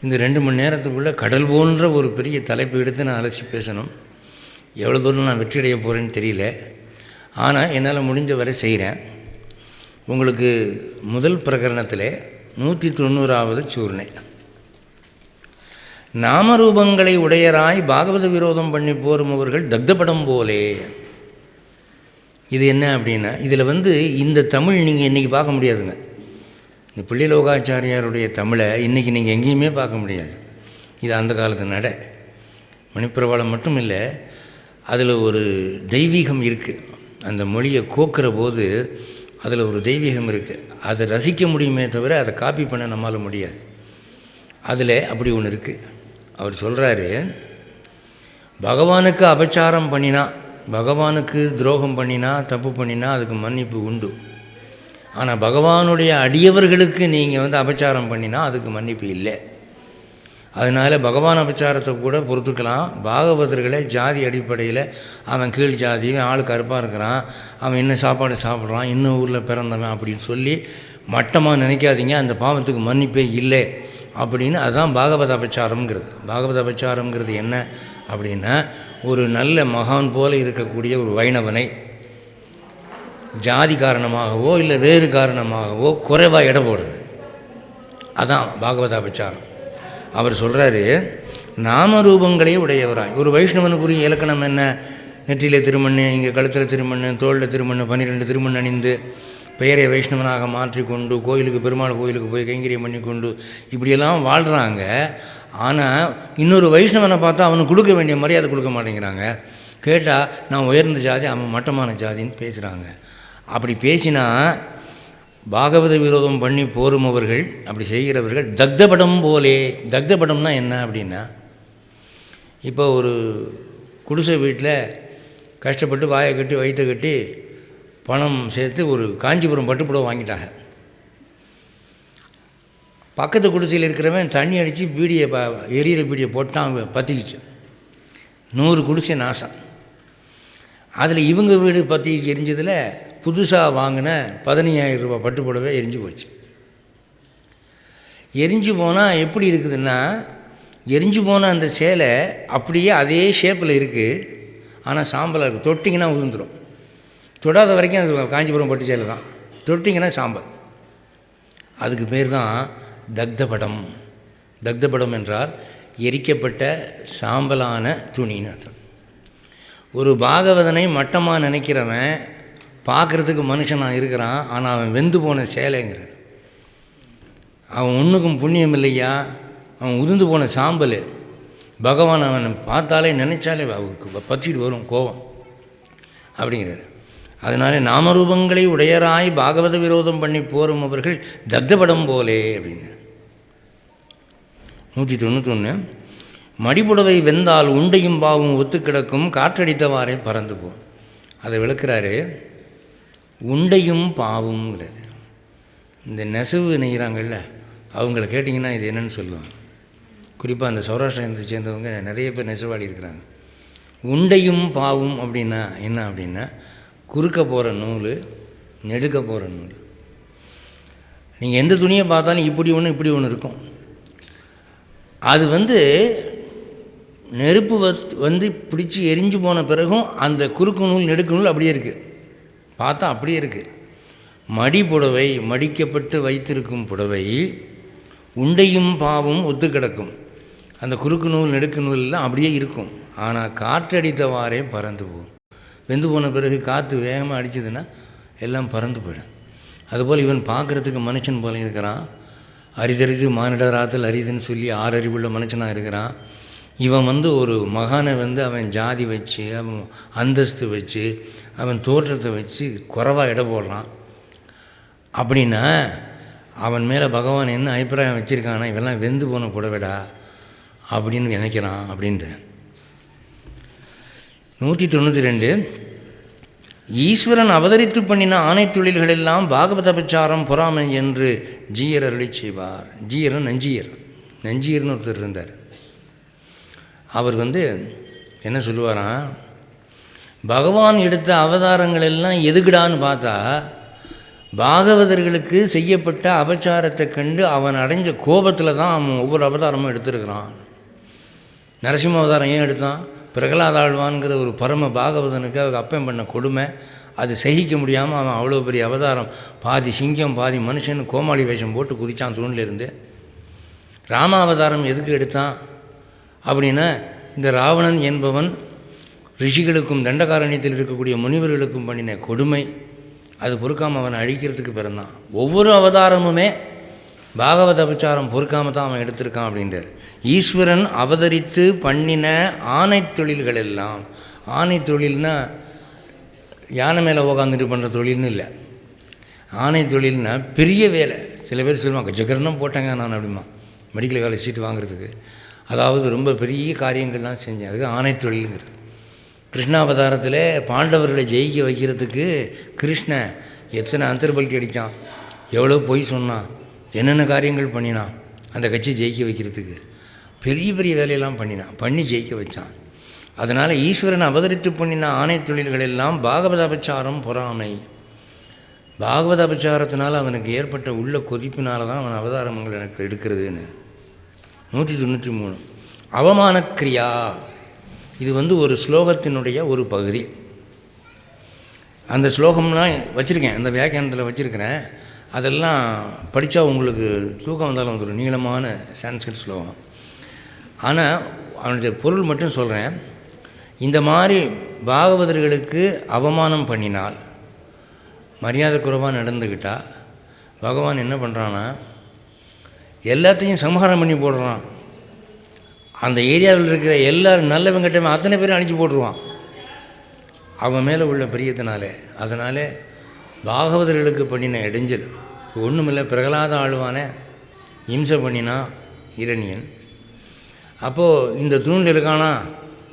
இந்த 2 மணி நேரத்துக்குள்ளே கடல் போன்ற ஒரு பெரிய தலைப்பு எடுத்து நான் அலசி பேசணும். எவ்வளோ தூரம் நான் வெற்றியடைய போகிறேன்னு தெரியல, ஆனால் என்னால் முடிஞ்ச வரை செய்கிறேன். உங்களுக்கு முதல் பிரகரணத்தில் 190வது சூர்ணை. நாமரூபங்களை உடையராய் பாகவத விரோதம் பண்ணி போரும் அவர்கள் தக்தப்படம் போலே. இது என்ன அப்படின்னா, இதில் இந்த தமிழ் நீங்கள் இன்றைக்கி பார்க்க முடியாதுங்க. இந்த பிள்ளைலோகாச்சாரியாருடைய தமிழை இன்றைக்கி நீங்கள் எங்கேயுமே பார்க்க முடியாது. இது அந்த காலத்து நடை. மணிப்பிரவாளம் மட்டும் இல்லை, அதில் ஒரு தெய்வீகம் இருக்குது. அந்த மொழியை கோக்கிற போது அதில் ஒரு தெய்வீகம் இருக்குது. அதை ரசிக்க முடியுமே தவிர அதை காப்பி பண்ண நம்மளால் முடியாது. அதில் அப்படி ஒன்று இருக்குது. அவர் சொல்கிறாரு, பகவானுக்கு அபச்சாரம் பண்ணினா, பகவானுக்கு துரோகம் பண்ணினா, தப்பு பண்ணினா அதுக்கு மன்னிப்பு உண்டு. ஆனால் பகவானுடைய அடியவர்களுக்கு நீங்கள் அபச்சாரம் பண்ணினா அதுக்கு மன்னிப்பு இல்லை. அதனால் பகவான் அபச்சாரத்தை கூட பொறுத்துக்கலாம். பாகவதர்களை ஜாதி அடிப்படையில் அவன் கீழ் ஜாதி, ஆள் கருப்பாக இருக்கிறான், அவன் என்ன சாப்பாடு சாப்பிட்றான், இன்னும் ஊரில் பிறந்தவன் அப்படின்னு சொல்லி மட்டமாக நினைக்காதீங்க. அந்த பாவத்துக்கு மன்னிப்பே இல்லை அப்படின்னு. அதுதான் பாகவத அபச்சாரம்ங்கிறது. பாகவத அபச்சாரம்ங்கிறது என்ன அப்படின்னா, ஒரு நல்ல மகான் போல இருக்கக்கூடிய ஒரு வைணவனை ஜாதி காரணமாகவோ இல்லை வேறு காரணமாகவோ குறைவாக எடை போடுறது, அதான் பாகவத அபச்சாரம். அவர் சொல்கிறாரு, நாமரூபங்களே உடையவராய். ஒரு வைஷ்ணவனுக்குரிய இலக்கணம் என்ன? நெற்றியில் திருமண், இங்கே கழுத்தில் திருமண், தோளில் திருமண், 12 திருமண் அணிந்து பெயரை வைஷ்ணவனாக மாற்றிக்கொண்டு கோயிலுக்கு, பெருமாள் கோயிலுக்கு போய் கைங்கரியம் பண்ணி கொண்டு இப்படியெல்லாம் வாழ்கிறாங்க. ஆனால் இன்னொரு வைஷ்ணவனை பார்த்தா அவனுக்கு கொடுக்க வேண்டிய மரியாதை கொடுக்க மாட்டேங்கிறாங்க. கேட்டால் நான் உயர்ந்த ஜாதி, அவன் மட்டமான ஜாதின்னு பேசுகிறாங்க. அப்படி பேசினா பாகவத விரோதம் பண்ணி போருமவர்கள், அப்படி செய்கிறவர்கள் தக்தபடம் போலே. தக்தபடம்னா என்ன அப்படின்னா, இப்போ ஒரு குடிசை வீட்டில் கஷ்டப்பட்டு வாயை கட்டி வயிற்றை கட்டி பணம் சேர்த்து ஒரு காஞ்சிபுரம் பட்டுப்புடவை வாங்கிட்டாங்க. பக்கத்து குடிசையில் இருக்கிறவன் தண்ணி அடித்து பீடியை எரியிற பீடியை போட்டான், பற்றிக்கிச்சு. 100 குடிசை நாசம். அதில் இவங்க வீடு பற்றி எரிஞ்சதில் புதுசாக வாங்கின 15,000 ரூபா பட்டுப்புடவை எரிஞ்சு போச்சு. எரிஞ்சு போனால் எப்படி இருக்குதுன்னா, எரிஞ்சு போன அந்த சேலை அப்படியே அதே ஷேப்பில் இருக்குது, ஆனால் சாம்பலாக இருக்குது. தொட்டிங்கன்னா உதிர்ந்துடும். தொடாத வரைக்கும் அது காஞ்சிபுரம் பட்டு சேலை தான், தொட்டிங்கன்னா சாம்பல். அதுக்கு பேர் தான் தக்தபடம். தக்தபடம் என்றால் எரிக்கப்பட்ட சாம்பலான துணின்னு அர்த்தம். ஒரு பாகவதனை மட்டமாக நினைக்கிறவன் பார்க்குறதுக்கு மனுஷனாக இருக்கிறான், ஆனால் அவன் வெந்து போன சேலைங்கிறான். அவன் ஒன்றுக்கும் புண்ணியம் இல்லையா, அவன் உதிர்ந்து போன சாம்பல். பகவான் அவனை பார்த்தாலே நினைச்சாலே அவருக்கு பற்றிட்டு வரும் கோபம் அப்படிங்கிறார். அதனால நாமரூபங்களை உடையராய் பாகவத விரோதம் பண்ணி போரும் அவர்கள் தக்தபடம் போலே அப்படின்னு. 191. மடிப்புடவை வெந்தால் உண்டையும் பாவும் ஒத்து கிடக்கும், காற்றடித்தவாறே பறந்து போ. அதை விளக்குறாரு. உண்டையும் பாவுங்கிறார். இந்த நெசவு நெய்கிறாங்கல்ல, அவங்கள கேட்டிங்கன்னா இது என்னென்னு சொல்லுவாங்க. குறிப்பாக அந்த சௌராஷ்டிரத்தை சேர்ந்தவங்க நிறைய பேர் நெசவாளி இருக்கிறாங்க. உண்டையும் பாவும் அப்படின்னா என்ன அப்படின்னா, குறுக்க போகிற நூல், நெடுக்க போகிற நூல். நீங்கள் எந்த துணியை பார்த்தாலும் இப்படி ஒன்று இப்படி ஒன்று இருக்கும். அது நெருப்பு பிடிச்சி எரிஞ்சு போன பிறகும் அந்த குறுக்கு நூல் நெடுக்கு நூல் அப்படியே இருக்குது, பார்த்தா அப்படியே இருக்குது. மடி புடவை, மடிக்கப்பட்டு வைத்திருக்கும் புடவை உண்டையும் பாவும் ஒத்து கிடக்கும். அந்த குறுக்கு நூல் நெடுக்கு நூலெலாம் அப்படியே இருக்கும், ஆனால் காற்றடித்தவாறே பறந்து போகும். வெந்து போன பிறகு காற்று வேகமாக அடிச்சதுன்னா எல்லாம் பறந்து போயிடும். அதுபோல் இவன் பார்க்குறதுக்கு மனுஷன் போல இருக்கிறான். அரிதறிது மானிடராத்தல் அரிதுன்னு சொல்லி 6 அறிவுள்ள மனுஷனாக இருக்கிறான். இவன் ஒரு மகானை அவன் ஜாதி வச்சு, அவன் அந்தஸ்து வச்சு, அவன் தோற்றத்தை வச்சு குறைவாக எடை போடுறான். அப்படின்னா அவன் மேலே பகவான் என்ன அபிப்பிராயம் வச்சுருக்கானா, இவெல்லாம் வெந்து போன புடவைடா அப்படின்னு நினைக்கிறான் அப்படின்ற. 192. ஈஸ்வரன் அவதரித்து பண்ணின ஆணை தொழில்களெல்லாம் பாகவத அபச்சாரம் பொறாமை என்று ஜீயர் அருளி செய்வார். ஜீயரன் நஞ்சியர்னு ஒருத்தர் இருந்தார். அவர் என்ன சொல்லுவாராம், பகவான் எடுத்த அவதாரங்கள் எல்லாம் எதுக்குடான்னு பார்த்தா, பாகவதர்களுக்கு செய்யப்பட்ட அபச்சாரத்தை கண்டு அவன் அடைஞ்ச கோபத்தில் தான் அவன் ஒவ்வொரு அவதாரமும் எடுத்திருக்கிறான். நரசிம்ம அவதாரம் ஏன் எடுத்தான்? பிரகலாத ஆழ்வான்கிற ஒரு பரம பாகவதனுக்கு அவங்க அப்பன் பண்ண கொடுமை, அது சகிக்க முடியாமல் அவன் அவ்வளோ பெரிய அவதாரம், பாதி சிங்கம் பாதி மனுஷன் கோமாளி வேஷம் போட்டு குதித்தான் தூணிலிருந்து. ராமாவதாரம் எதுக்கு எடுத்தான் அப்படின்னா, இந்த ராவணன் என்பவன் ரிஷிகளுக்கும் தண்டகாரண்யத்தில் இருக்கக்கூடிய முனிவர்களுக்கும் பண்ணின கொடுமை, அது பொறுக்காமல் அவனை அழிக்கிறதுக்கு பிறந்தான். ஒவ்வொரு அவதாரமுமே பாகவத அபச்சாரம் பொறுக்காமல் தான் அவன் எடுத்திருக்கான் அப்படின்றார். ஈஸ்வரன் அவதரித்து பண்ணின ஆணை தொழில்கள் எல்லாம், ஆணை தொழில்னால் யானை மேலே உக்காந்துட்டு பண்ணுற தொழில்னு இல்லை, ஆணை தொழில்னா பெரிய வேலை. சில பேர் சொல்லுவாங்க ஜகர்ணம் போட்டாங்க நான் அப்படிமா மெடிக்கல் காலேஜ் சீட்டு வாங்குறதுக்கு. அதாவது ரொம்ப பெரிய காரியங்கள்லாம் செஞ்சேன். அதுக்கு ஆணை தொழிலுங்கிறது. கிருஷ்ணாவதாரத்தில் பாண்டவர்களை ஜெயிக்க வைக்கிறதுக்கு கிருஷ்ணன் எத்தனை அந்தர்பல்ட்டி அடித்தான், எவ்வளோ பொய் சொன்னான், என்னென்ன காரியங்கள் பண்ணினான் அந்த கட்சி ஜெயிக்க வைக்கிறதுக்கு. பெரிய பெரிய வேலையெல்லாம் பண்ணி ஜெயிக்க வச்சான். அதனால் ஈஸ்வரன் அவதரித்து பண்ணின ஆணை தொழில்கள் எல்லாம் பாகவத அபச்சாரம், பொறாமை. பாகவத அபச்சாரத்தினால் அவனுக்கு ஏற்பட்ட உள்ள கொதிப்பினால தான் அவன் அவதாரங்கள் எனக்கு எடுக்கிறதுன்னு. 193 அவமானக்கிரியா. இது ஒரு ஸ்லோகத்தினுடைய ஒரு பகுதி. அந்த ஸ்லோகம்லாம் வச்சுருக்கேன், அந்த வியாக்கியானத்தில் வச்சுருக்கிறேன். அதெல்லாம் படித்தா உங்களுக்கு தூக்கம் வந்தாலும் ஒரு நீளமான சான்ஸ்கிரிட் ஸ்லோகம். ஆனால் அவனுடைய பொருள் மட்டும் சொல்கிறேன். இந்த மாதிரி பாகவதர்களுக்கு அவமானம் பண்ணினால், மரியாதை குறைவாக நடந்துக்கிட்டால் பகவான் என்ன பண்ணுறான்னா எல்லாத்தையும் சம்ஹாரம் பண்ணி போடுறான். அந்த ஏரியாவில் இருக்கிற எல்லாரும் நல்ல வெங்கட்டமே அத்தனை பேரும் அழிச்சு போட்டுருவான் அவன் மேலே உள்ள பிரியத்தினாலே. அதனால் பாகவதர்களுக்கு பண்ணின இடைஞ்சல் ஒன்றுமில்லை. பிரகலாத ஆழ்வான இம்சை பண்ணினா இரணியன். அப்போது இந்த தூணில் இருக்கானா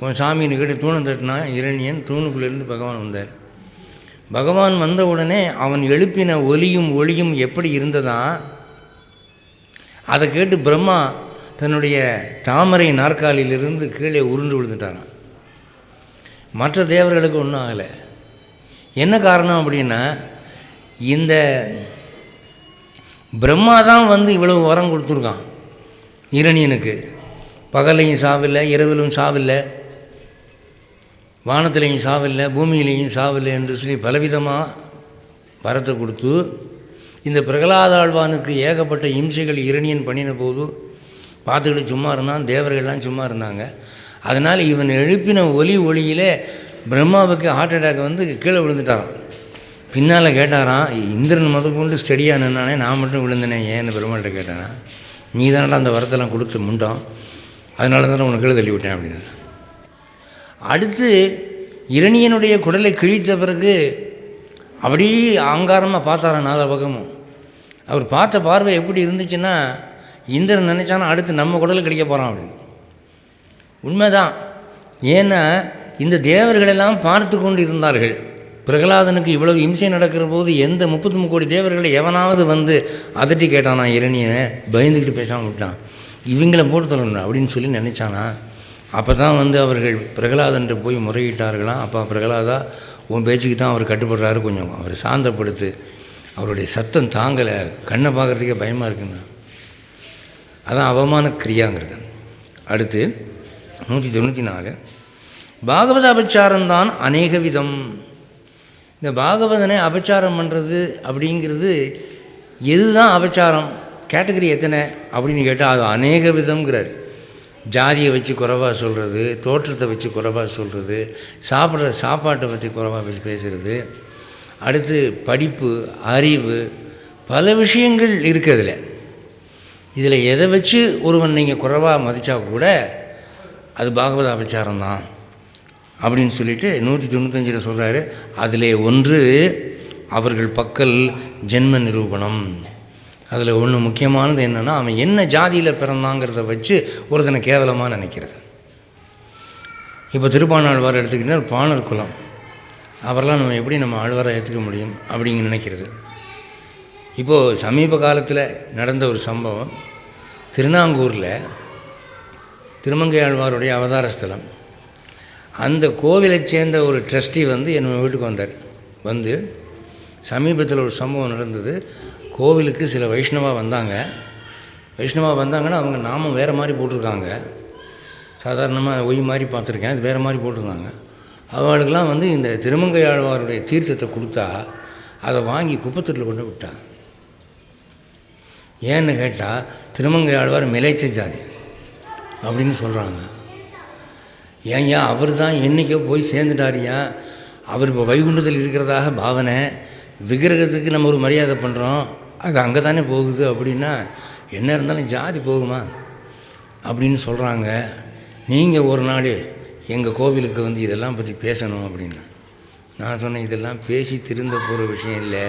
உன் சாமின்னு கேட்டு தூணை தட்டினா இரணியன். தூணுக்குள்ளேருந்து பகவான் வந்தார். பகவான் வந்த உடனே அவன் எழுப்பின ஒலியும் ஒளியும் எப்படி இருந்ததா அதை கேட்டு பிரம்மா தன்னுடைய தாமரை நாற்காலியிலிருந்து கீழே உருண்டு விழுந்துட்டாரான். மற்ற தேவர்களுக்கு ஒன்றும் ஆகலை. என்ன காரணம் அப்படின்னா, இந்த பிரம்மா தான் இவ்வளவு வரம் கொடுத்துருக்கான் இரணியனுக்கு. பகலையும் சாவில்லை, இரவிலும் சாவில்லை, வானத்திலையும் சாவில்லை, பூமியிலையும் சாவில்லை என்று சொல்லி பலவிதமாக வரத்தை கொடுத்து இந்த பிரகலாதாழ்வானுக்கு ஏகப்பட்ட இம்சைகள் இரணியன் பண்ணின போது பார்த்துக்கிட்டு சும்மா இருந்தான். தேவர்கள்லாம் சும்மா இருந்தாங்க. அதனால் இவன் எழுப்பின ஒளியிலே பிரம்மாவுக்கு ஹார்ட் அட்டாக் கீழே விழுந்துட்டாரான். பின்னால் கேட்டாரான், இந்திரன் முதற்கொண்டு ஸ்டடியாக நின்னானே, நான் மட்டும் விழுந்தனே ஏன்னு பெருமாள்கிட்ட கேட்டானா, நீ தானடா அந்த வரத்தெல்லாம் கொடுத்து முண்டோம், அதனால தானே உனக்கு கீழே தள்ளி விட்டேன் அப்படின்னு. அடுத்து இரணியனுடைய குடலை கிழித்த பிறகு அப்படியே ஆங்காரமாக பார்த்தாரான் நாலா பக்கமும். அவர் பார்த்த பார்வை எப்படி இருந்துச்சுன்னா, இந்திரன் நினச்சானா அடுத்து நம்ம குடலை கிழிக்க போகிறான் அப்படின்னு. உண்மைதான். ஏன்னா இந்த தேவர்களெல்லாம் பார்த்து கொண்டு இருந்தார்கள். பிரகலாதனுக்கு இவ்வளவு இம்சை நடக்கிற போது எந்த 33 கோடி தேவர்களை எவனாவது அதட்டி கேட்டானா இரணியனை, பயந்துக்கிட்டு பேசாமல் விட்டான். இவங்களை போட்டு தரணும் அப்படின்னு சொல்லி நினச்சானா. அப்போ தான் அவர்கள் பிரகலாதன்ட்டு போய் முறையிட்டார்களாம். அப்பா பிரகலாதா, உன் பேச்சுக்கு தான் அவர் கட்டுப்படுறாரு, கொஞ்சம் அவர் சாந்தப்படுத்து, அவருடைய சத்தம் தாங்கலை, கண்ணை பார்க்குறதுக்கே பயமாக இருக்குண்ணா. அதான் அவமான கிரியாங்கிறது. அடுத்து 194 பாகவத அபச்சாரம்தான் அநேக விதம். இந்த பாகவதனை அபச்சாரம் பண்ணுறது அப்படிங்கிறது எதுதான் அபச்சாரம், கேட்டகரி எத்தனை அப்படின்னு கேட்டால் அது அநேக விதம்ங்கிறார். ஜாதியை வச்சு குறைவாக சொல்கிறது, தோற்றத்தை வச்சு குறைவாக சொல்கிறது, சாப்பிட்ற சாப்பாட்டை பற்றி குறைவாக வச்சு பேசுகிறது, அடுத்து படிப்பு, அறிவு, பல விஷயங்கள் இருக்குது. இதில் எதை வச்சு ஒருவன் நீங்கள் குறைவாக மதித்தா கூட அது பாகவத அபச்சாரம்தான் அப்படின்னு சொல்லிட்டு 195 சொல்கிறாரு. அதில் ஒன்று அவர்கள் பக்கல் ஜென்ம நிரூபணம். அதில் ஒன்று முக்கியமானது என்னென்னா, அவன் என்ன ஜாதியில் பிறந்தாங்கிறத வச்சு ஒருத்தனை கேவலமாக நினைக்கிறது. இப்போ திருப்பாணாழ்வார் எடுத்துக்கிட்டால் பாணர் குலம், அவரெல்லாம் நம்ம ஆழ்வாரை ஏற்றுக்க முடியும் அப்படிங்க நினைக்கிறது. இப்போது சமீப காலத்தில் நடந்த ஒரு சம்பவம், திருநாங்கூரில் திருமங்கை ஆழ்வாருடைய அவதார ஸ்தலம், அந்த கோவிலை சேர்ந்த ஒரு ட்ரஸ்டி என் வீட்டுக்கு வந்தார். சமீபத்தில் ஒரு சம்பவம் நடந்தது. கோவிலுக்கு சில வைஷ்ணவா வந்தாங்கன்னா அவங்க நாமம் வேறு மாதிரி போட்டிருக்காங்க. சாதாரணமாக ஒய் மாதிரி பார்த்துருக்கேன், அது வேறு மாதிரி போட்டிருந்தாங்க. அவளுக்கெல்லாம் இந்த திருமங்கை ஆழ்வாருடைய தீர்த்தத்தை கொடுத்தா அதை வாங்கி குப்பத்தூரில் கொண்டு விட்டான். ஏன்னு கேட்டால் திருமங்கை ஆழ்வார் மிலைச்ச ஜாதி அப்படின்னு சொல்கிறாங்க. ஏன்யா அவர் தான் என்றைக்கோ போய் சேர்ந்துட்டாரியா, அவர் இப்போ வைகுண்டத்தில் இருக்கிறதாக பாவனை, விக்கிரகத்துக்கு நம்ம ஒரு மரியாதை பண்ணுறோம், அது அங்கே தானே போகுது அப்படின்னா என்ன இருந்தாலும் ஜாதி போகுமா அப்படின்னு சொல்கிறாங்க. நீங்கள் ஒரு நாள் எங்கள் கோவிலுக்கு இதெல்லாம் பற்றி பேசணும் அப்படின்னு. நான் சொன்னேன், இதெல்லாம் பேசி திருந்த போகிற விஷயம் இல்லை,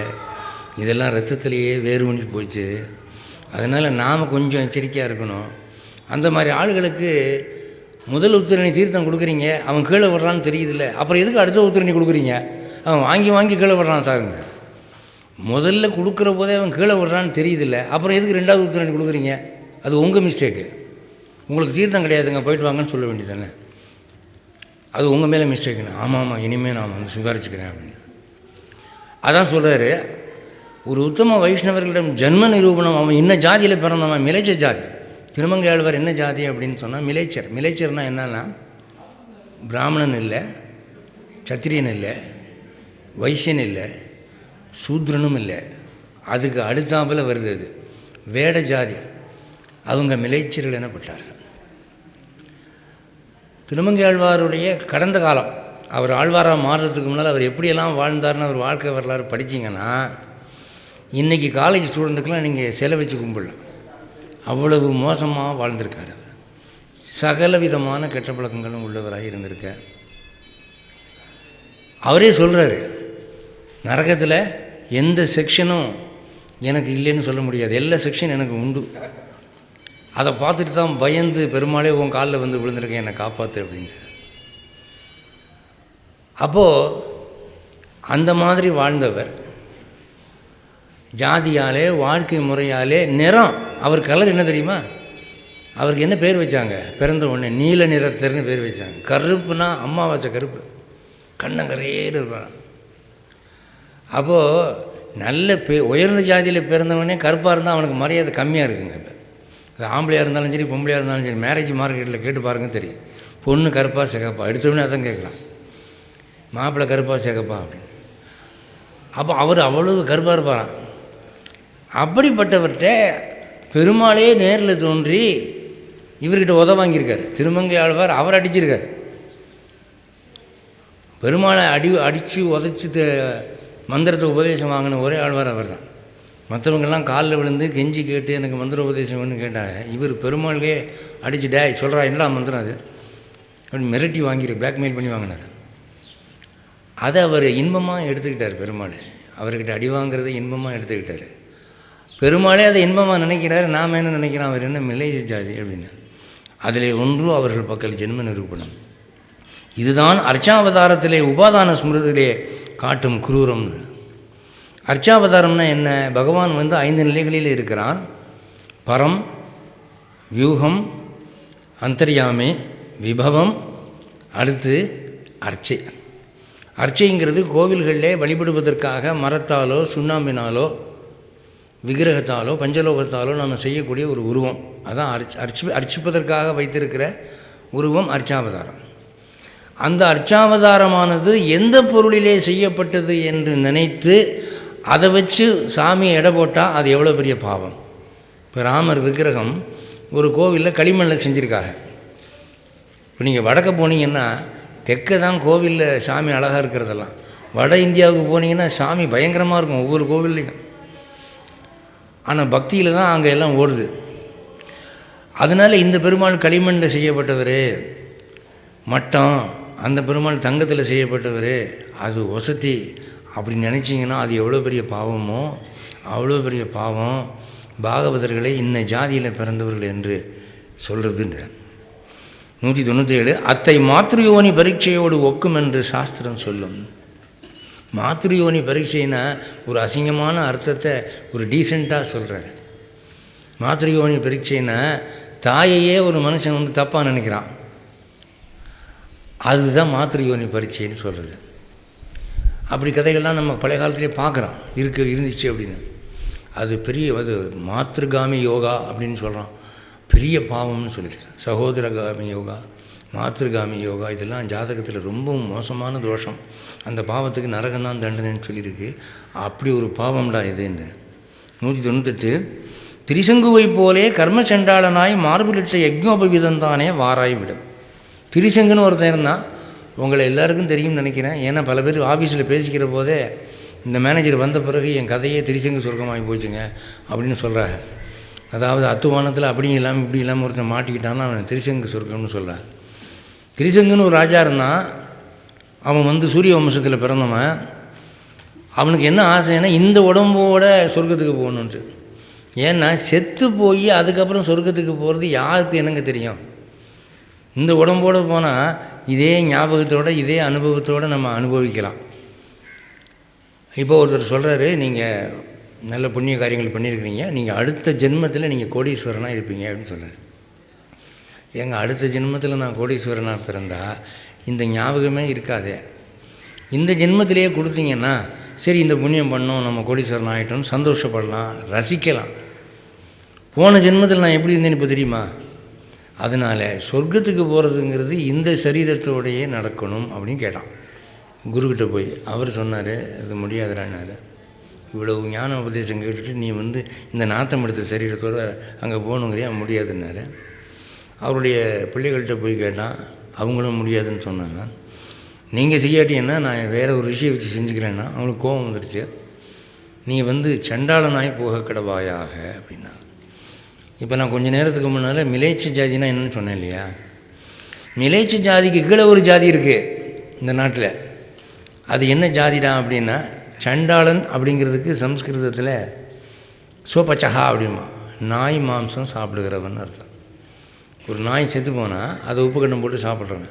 இதெல்லாம் ரத்தத்திலேயே வேறு பண்ணி போச்சு. அதனால் நாம் கொஞ்சம் எச்சரிக்கையாக இருக்கணும். அந்த மாதிரி ஆளுகளுக்கு முதல் உத்தரணி தீர்த்தம் கொடுக்குறீங்க, அவன் கீழே விடுறான்னு தெரியுதில்ல, அப்புறம் எதுக்கு அடுத்த உத்தரணி கொடுக்குறீங்க? அவன் வாங்கி வாங்கி கீழே விடுறான் சாருங்க. முதல்ல கொடுக்குற போதே அவன் கீழே விடுறான்னு தெரியுதில்ல, அப்புறம் எதுக்கு ரெண்டாவது உத்தரணி கொடுக்குறீங்க? அது உங்கள் மிஸ்டேக்கு. உங்களுக்கு தீர்த்தம் கிடையாதுங்க, போயிட்டு வாங்கன்னு சொல்ல வேண்டியதானே. அது உங்கள் மேலே மிஸ்டேக்குன்னு. ஆமாம் இனிமேல் நான் வந்து சுதாரிச்சுக்கிறேன் அப்படின்னு. அதான் சொல்கிறாரு, ஒரு உத்தம வைஷ்ணவர்களிடம் ஜன்ம நிரூபணம். அவன் இன்ன ஜாதியில் பிறந்தவன், மிளைச்ச ஜாதி. திருமங்கை ஆழ்வார் என்ன ஜாதி அப்படின்னு சொன்னால் மிளைச்சர். மிளைச்சர்னால் என்னன்னா, பிராமணன் இல்லை, சத்திரியன் இல்லை, வைசியன் இல்லை, சூத்ரனும் இல்லை, அதுக்கு அடுத்தாப்பில் வருது அது வேட ஜாதி. அவங்க மிளைச்சர்கள் எனப்பட்டார்கள். திருமங்கை ஆழ்வாருடைய கடந்த காலம், அவர் ஆழ்வாராக மாறுறதுக்கு முன்னால் அவர் எப்படியெல்லாம் வாழ்ந்தார்னு அவர் வாழ்க்கை வரலாறு படிச்சிங்கன்னா, இன்றைக்கி காலேஜ் ஸ்டூடெண்ட்டுக்கெலாம் நீங்கள் சிலை வச்சு கும்பிடலாம். அவ்வளவு மோசமாக வாழ்ந்திருக்கார். சகல விதமான கெட்ட பழக்கங்களும் உள்ளவராக இருந்திருக்கார். அவரே சொல்கிறாரு, நரகத்தில் எந்த செக்ஷனும் எனக்கு இல்லைன்னு சொல்ல முடியாது, எல்லா செக்ஷன் எனக்கு உண்டு. அதை பார்த்துட்டு தான் பயந்து பெருமாளே உன் காலில் வந்து விழுந்திருக்கேன், என்னை காப்பாற்று அப்படின்ட்டு. அப்போது அந்த மாதிரி வாழ்ந்தவர் ஜாதியாலே வாழ்க்கை முறையாலே நிறம், அவர் கலர் என்ன தெரியுமா? அவருக்கு என்ன பேர் வச்சாங்க? பிறந்த உடனே நீல நிறத்தர்னு பேர் வச்சாங்க. கருப்புனா அம்மாவாசை கருப்பு, கண்ணங்கரையேறு இருப்பான். அப்போது நல்ல உயர்ந்த ஜாதியில் பிறந்தவனே கருப்பாக இருந்தால் அவனுக்கு மரியாதை கம்மியாக இருக்குங்க. இப்போ அது ஆம்பளையாக இருந்தாலும் சரி பொம்பளையாக இருந்தாலும் சரி, மேரேஜ் மார்க்கெட்டில் கேட்டு பாருங்க தெரியும். பொண்ணு கருப்பா சிகப்பா, எடுத்தோடனே அதான் கேட்கலாம், மாப்பிள்ளை கருப்பா சிகப்பா அப்படின்னு. அப்போ அவர் அவ்வளவு கருப்பாக இருப்பாரான். அப்படிப்பட்டவர்கிட்ட பெருமாளே நேரில் தோன்றி இவர்கிட்ட வாங்கியிருக்கார். திருமங்கை ஆழ்வார் அவர் அடிச்சிருக்கார். பெருமாளை அடித்து உதச்சி மந்திரத்தை உபதேசம் வாங்கின ஒரே ஆழ்வார் அவர் தான். மற்றவங்கெல்லாம் காலில் விழுந்து கெஞ்சி கேட்டு எனக்கு மந்திர உபதேசம் வேணும்னு கேட்டாங்க. இவர் பெருமாளுக்கே அடிச்சு டேய் சொல்கிறா என்னடா மந்திரம் அது அப்படின்னு மிரட்டி வாங்கிரு, பிளாக்மெயில் பண்ணி வாங்கினார். அதை அவர் இன்பமாக எடுத்துக்கிட்டார். பெருமாள் அவர்கிட்ட அடி வாங்கிறத இன்பமாக எடுத்துக்கிட்டார். பெருமாளே அதை இன்பமாக நினைக்கிறார். நாம் என்ன நினைக்கிறோம், அவர் என்ன மிளைச்ச ஜாதி அப்படின்னு. அதில் ஒன்று அவர்கள் பக்கல் ஜென்ம நிரூபணம். இதுதான் அர்ச்சாவதாரத்திலே உபாதான ஸ்மிருதியிலே காட்டும் குரூரம்னு. அர்ச்சாவதாரம்னா என்ன? பகவான் வந்து 5 நிலைகளில் இருக்கிறான். பரம், வியூகம், அந்தர்யாமி, விபவம், அடுத்து அர்ச்சை. அர்ச்சைங்கிறது கோவில்களிலே வழிபடுவதற்காக மரத்தாலோ சுண்ணாம்பினாலோ விக்கிரகத்தாலோ பஞ்சலோகத்தாலோ நாம் செய்யக்கூடிய ஒரு உருவம். அதான் அர்ச்சிப்பதற்காக வைத்திருக்கிற உருவம் அர்ச்சாவதாரம். அந்த அர்ச்சாவதாரமானது எந்த பொருளிலே செய்யப்பட்டது என்று நினைத்து அதை வச்சு சாமியை எடை போட்டால் அது எவ்வளோ பெரிய பாவம். இப்போ ராமர் விக்கிரகம் ஒரு கோவிலில் களிமண்ணில் செஞ்சுருக்காங்க. இப்போ நீங்கள் வடக்க போனீங்கன்னா தெற்க தான் கோவிலில் சாமி அழகாக இருக்கிறதெல்லாம். வட இந்தியாவுக்கு போனீங்கன்னா சாமி பயங்கரமாக இருக்கும் ஒவ்வொரு கோவில்லையும். ஆனால் பக்தியில் தான் அங்கே எல்லாம் ஓடுது. அதனால் இந்த பெருமாள் களிமண்ணில் செய்யப்பட்டவர் மட்டம், அந்த பெருமாள் தங்கத்தில் செய்யப்பட்டவர் அது வசதி அப்படி நினச்சிங்கன்னா அது எவ்வளோ பெரிய பாவமோ அவ்வளோ பெரிய பாவம். பாகவதர்களை இன்ன ஜாதியில் பிறந்தவர்கள் என்று சொல்கிறதுன்ற 197 அத்தை மாத்ருயோனி பரீட்சையோடு ஒக்கும் என்று சாஸ்திரம் சொல்லும். மாத்ருயோனி பரீட்சைனா ஒரு அசிங்கமான அர்த்தத்தை ஒரு டீசெண்டாக சொல்கிறார். மாத்ருயோனி பரீட்சைனா தாயையே ஒரு மனுஷன் வந்து தப்பாக நினைக்கிறான், அதுதான் மாத்ருயோனி பரீட்சைன்னு சொல்கிறது. அப்படி கதைகள்லாம் நம்ம பழைய காலத்திலே பார்க்குறோம், இருந்துச்சு அப்படின்னு. அது பெரிய அது மாத்ருகாமி யோகா அப்படின்னு சொல்கிறான், பெரிய பாவம்னு சொல்லியிருக்கேன். சகோதரகாமி யோகா, மாத்ருகாமி யோகா இதெல்லாம் ஜாதகத்தில் ரொம்பவும் மோசமான தோஷம். அந்த பாவத்துக்கு நரகம்தான் தண்டனைன்னு சொல்லியிருக்கு. அப்படி ஒரு பாவம்டா இது. இந்த 198 திரிசங்குவை போலே கர்மச்சண்டாளனாய் மார்பிலிட்ட யஜ்ஞோபவிதந்தானே வாராய் விடும். திரிசங்குன்னு ஒருத்தன் இருந்தான், உங்களை எல்லாருக்கும் தெரியும்னு நினைக்கிறேன். ஏன்னா பல பேர் ஆஃபீஸில் பேசிக்கிற போதே இந்த மேனேஜர் வந்த பிறகு என் கதையே திரிசங்கு சொர்க்கமாகி போச்சுங்க அப்படின்னு சொல்கிறாங்க. அதாவது அத்துவானத்தில் அப்படியும் இல்லாமல் இப்படி இல்லாமல் ஒருத்தன் மாட்டிக்கிட்டான்னா அவன் திரிசங்கு சொர்க்கம்னு சொல்கிறான். திரிசங்குன்னு ஒரு ராஜா இருந்தான். அவன் வந்து சூரிய வம்சத்தில் பிறந்தவன். அவனுக்கு என்ன ஆசைன்னா இந்த உடம்போட சொர்க்கத்துக்கு போகணுன்ட்டு. ஏன்னா செத்து போய் அதுக்கப்புறம் சொர்க்கத்துக்கு போகிறது யாருக்கு என்னங்க தெரியும்? இந்த உடம்போடு போனால் இதே ஞாபகத்தோடு இதே அனுபவத்தோடு நம்ம அனுபவிக்கலாம். இப்போ ஒருத்தர் சொல்கிறாரு, நீங்கள் நல்ல புண்ணிய காரியங்கள் பண்ணியிருக்கிறீங்க, நீங்கள் அடுத்த ஜென்மத்தில் நீங்கள் கோடீஸ்வரனாக இருப்பீங்க அப்படின்னு சொல்கிறார். ஏங்க அடுத்த ஜென்மத்தில் நான் கோடீஸ்வரனாக பிறந்தால் இந்த ஞாபகமே இருக்காது. இந்த ஜென்மத்திலேயே கொடுத்தீங்கன்னா சரி இந்த புண்ணியம் பண்ணோம் நம்ம கோடீஸ்வரன் ஆகிட்டோம்னு சந்தோஷப்படலாம், ரசிக்கலாம். போன ஜென்மத்தில் நான் எப்படி இருந்தேன்னு இப்போ தெரியுமா? அதனால் சொர்க்கத்துக்கு போகிறதுங்கிறது இந்த சரீரத்தோடையே நடக்கணும் அப்படின்னு கேட்டான் குருக்கிட்ட போய். அவர் சொன்னார், அது முடியாதுறான்னாரு. இவ்வளவு ஞான உபதேசம் கேட்டுட்டு நீ இந்த நாத்தம் எடுத்த சரீரத்தோடு அங்கே போகணுங்கிறியா? முடியாதுன்னாரு. அவருடைய பிள்ளைகள்கிட்ட போய் கேட்டான், அவங்களும் முடியாதுன்னு சொன்னாங்க. நீங்கள் செய்யாட்டிங்கன்னா நான் வேறு ஒரு விஷயம் வச்சு செஞ்சுக்கிறேன்னா அவங்களுக்கு கோபம் வந்துடுச்சு. நீ சண்டாளனாய் போக கிடவாயாக அப்படின்னா. இப்போ நான் கொஞ்சம் நேரத்துக்கு முன்னால் மிலேச்ச ஜாதினா என்னென்னு சொன்னேன் இல்லையா? மிலேச்ச ஜாதிக்கு கீழே ஒரு ஜாதி இருக்குது இந்த நாட்டில். அது என்ன ஜாதிடா அப்படின்னா சண்டாளன் அப்படிங்கிறதுக்கு சம்ஸ்கிருதத்தில் சோபச்சஹா அப்படிமா, நாய் மாம்சம் சாப்பிடுகிறவன் அர்த்தம். ஒரு நாய் செத்து போனால் அதை உப்பு கண்டம் போட்டு சாப்பிட்றவன்.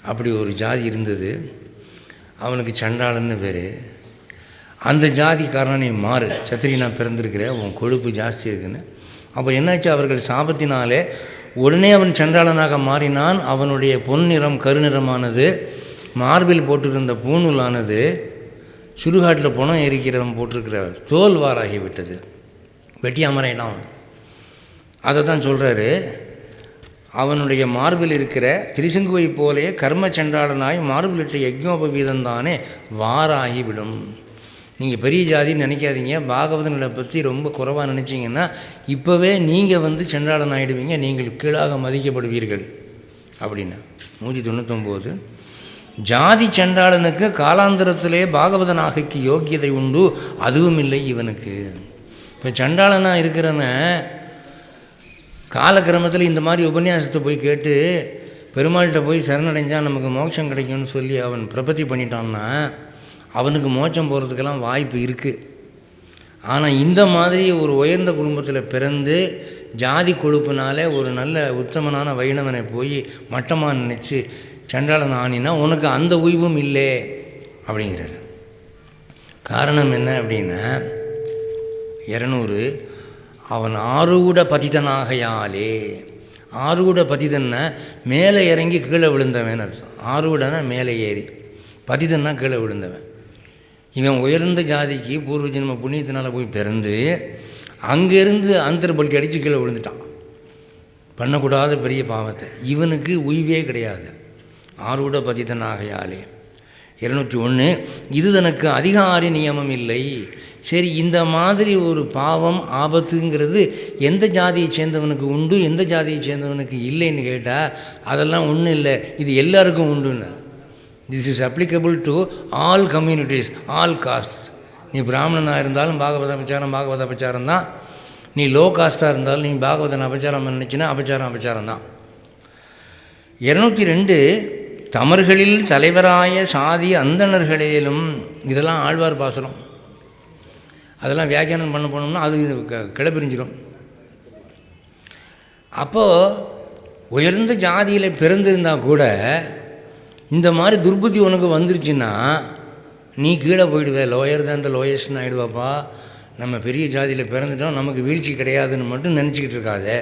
அப்படி ஒரு ஜாதி இருந்தது. அவனுக்கு சண்டாளன்னு பேர். அந்த ஜாதிக்காரன் நீ மாறு, சத்திரியனா பிறந்திருக்கிற, உன் கொழுப்பு ஜாஸ்தி இருக்குன்னு. அப்போ என்னாச்சு, அவர்கள் சாபத்தினாலே உடனே அவன் சண்டாளனாக மாறினான். அவனுடைய பொன்னிறம் கருநிறமானது, மார்பில் போட்டிருந்த பூணூலானது சுடுகாட்டில் பணம் எரிக்கிறவன் போட்டிருக்கிற தோல்வாராகிவிட்டது. வெட்டி அமரைனான். அதை தான் சொல்கிறாரு, அவனுடைய மார்பில் இருக்கிற திரிசங்குவை போலே கர்ம சண்டாளனாய் மார்பிலிட்ட யஜ்ஞோபவீதந்தானே வாராகிவிடும். நீங்கள் பெரிய ஜாதின்னு நினைக்காதீங்க. பாகவதங்களை பற்றி ரொம்ப குறைவாக நினச்சிங்கன்னா இப்போவே நீங்கள் சண்டாளன் ஆகிடுவீங்க, நீங்கள் கீழாக மதிக்கப்படுவீர்கள் அப்படின்னா. 199 ஜாதி சண்டாளனுக்கு காலாந்தரத்திலே பாகவதனாகைக்கு யோக்கியதை உண்டு, அதுவும் இல்லை இவனுக்கு. இப்போ சண்டாளனாக இருக்கிறவன் காலக்கிரமத்தில் இந்த மாதிரி உபன்யாசத்தை போய் கேட்டு பெருமாள்கிட்ட போய் சரணடைஞ்சால் நமக்கு மோட்சம் கிடைக்கும்னு சொல்லி அவன் பிரபத்தி பண்ணிட்டான்னா அவனுக்கு மோட்சம் போகிறதுக்கெல்லாம் வாய்ப்பு இருக்குது. ஆனால் இந்த மாதிரி ஒரு உயர்ந்த குடும்பத்தில் பிறந்து ஜாதி கொழுப்பினால ஒரு நல்ல உத்தமனான வைணவனை போய் மட்டமாக நினச்சி சண்டாளன் ஆனினா உனக்கு அந்த உய்வும் இல்லை அப்படிங்கிறார். காரணம் என்ன அப்படின்னா 200 அவன் ஆரூட பதிதனாகையாலே. ஆரூட பதிதன்னா மேலே இறங்கி கீழே விழுந்தவன் அர்த்தம். ஆரூடனா மேலே ஏறி, பதிதன்னா கீழே விழுந்தவன். இவன் உயர்ந்த ஜாதிக்கு பூர்வ ஜென்ம புண்ணியத்தினால் போய் பிறந்து அங்கேருந்து அந்தர்பல்ட்டி அடித்து கீழே விழுந்துட்டான். பண்ணக்கூடாத பெரிய பாவத்தை. இவனுக்கு உய்வே கிடையாது. ஆரூட பதிதனாகையாலே. 201 இது தனக்கு அதிகாரி நியமம் இல்லை. சரி, இந்த மாதிரி ஒரு பாவம் ஆபத்துங்கிறது எந்த ஜாதியை சேர்ந்தவனுக்கு உண்டு, எந்த ஜாதியை சேர்ந்தவனுக்கு இல்லைன்னு கேட்டால் அதெல்லாம் ஒன்றும் இல்லை, இது எல்லாருக்கும் உண்டுன்னு. This is applicable to all communities, all castes. நீ பிராமணனாக இருந்தாலும் பாகவத அபச்சாரம் தான். நீ லோ காஸ்ட்டாக இருந்தாலும் நீ பாகவதன் அபச்சாரம் நினச்சின்னா அபச்சாரம் தான். 202 தமர்களில் தலைவராய சாதி அந்தணர்களேலும். இதெல்லாம் ஆழ்வார் பாசுரம். அதெல்லாம் வியாக்கியானம் பண்ண போனோம்னா அது கிளப்பிரிஞ்சிடும். அப்போது உயர்ந்த ஜாதியில் பிறந்திருந்தால் கூட இந்த மாதிரி துர்புத்தி உனக்கு வந்துருச்சுன்னா நீ கீழே போயிடுவே, லோயர் தான் இந்த லோயஸ்ட்னு ஆகிடுவாப்பா. நம்ம பெரிய ஜாதியில் பிறந்துட்டோம், நமக்கு வீழ்ச்சி கிடையாதுன்னு மட்டும் நினச்சிக்கிட்டு இருக்காதே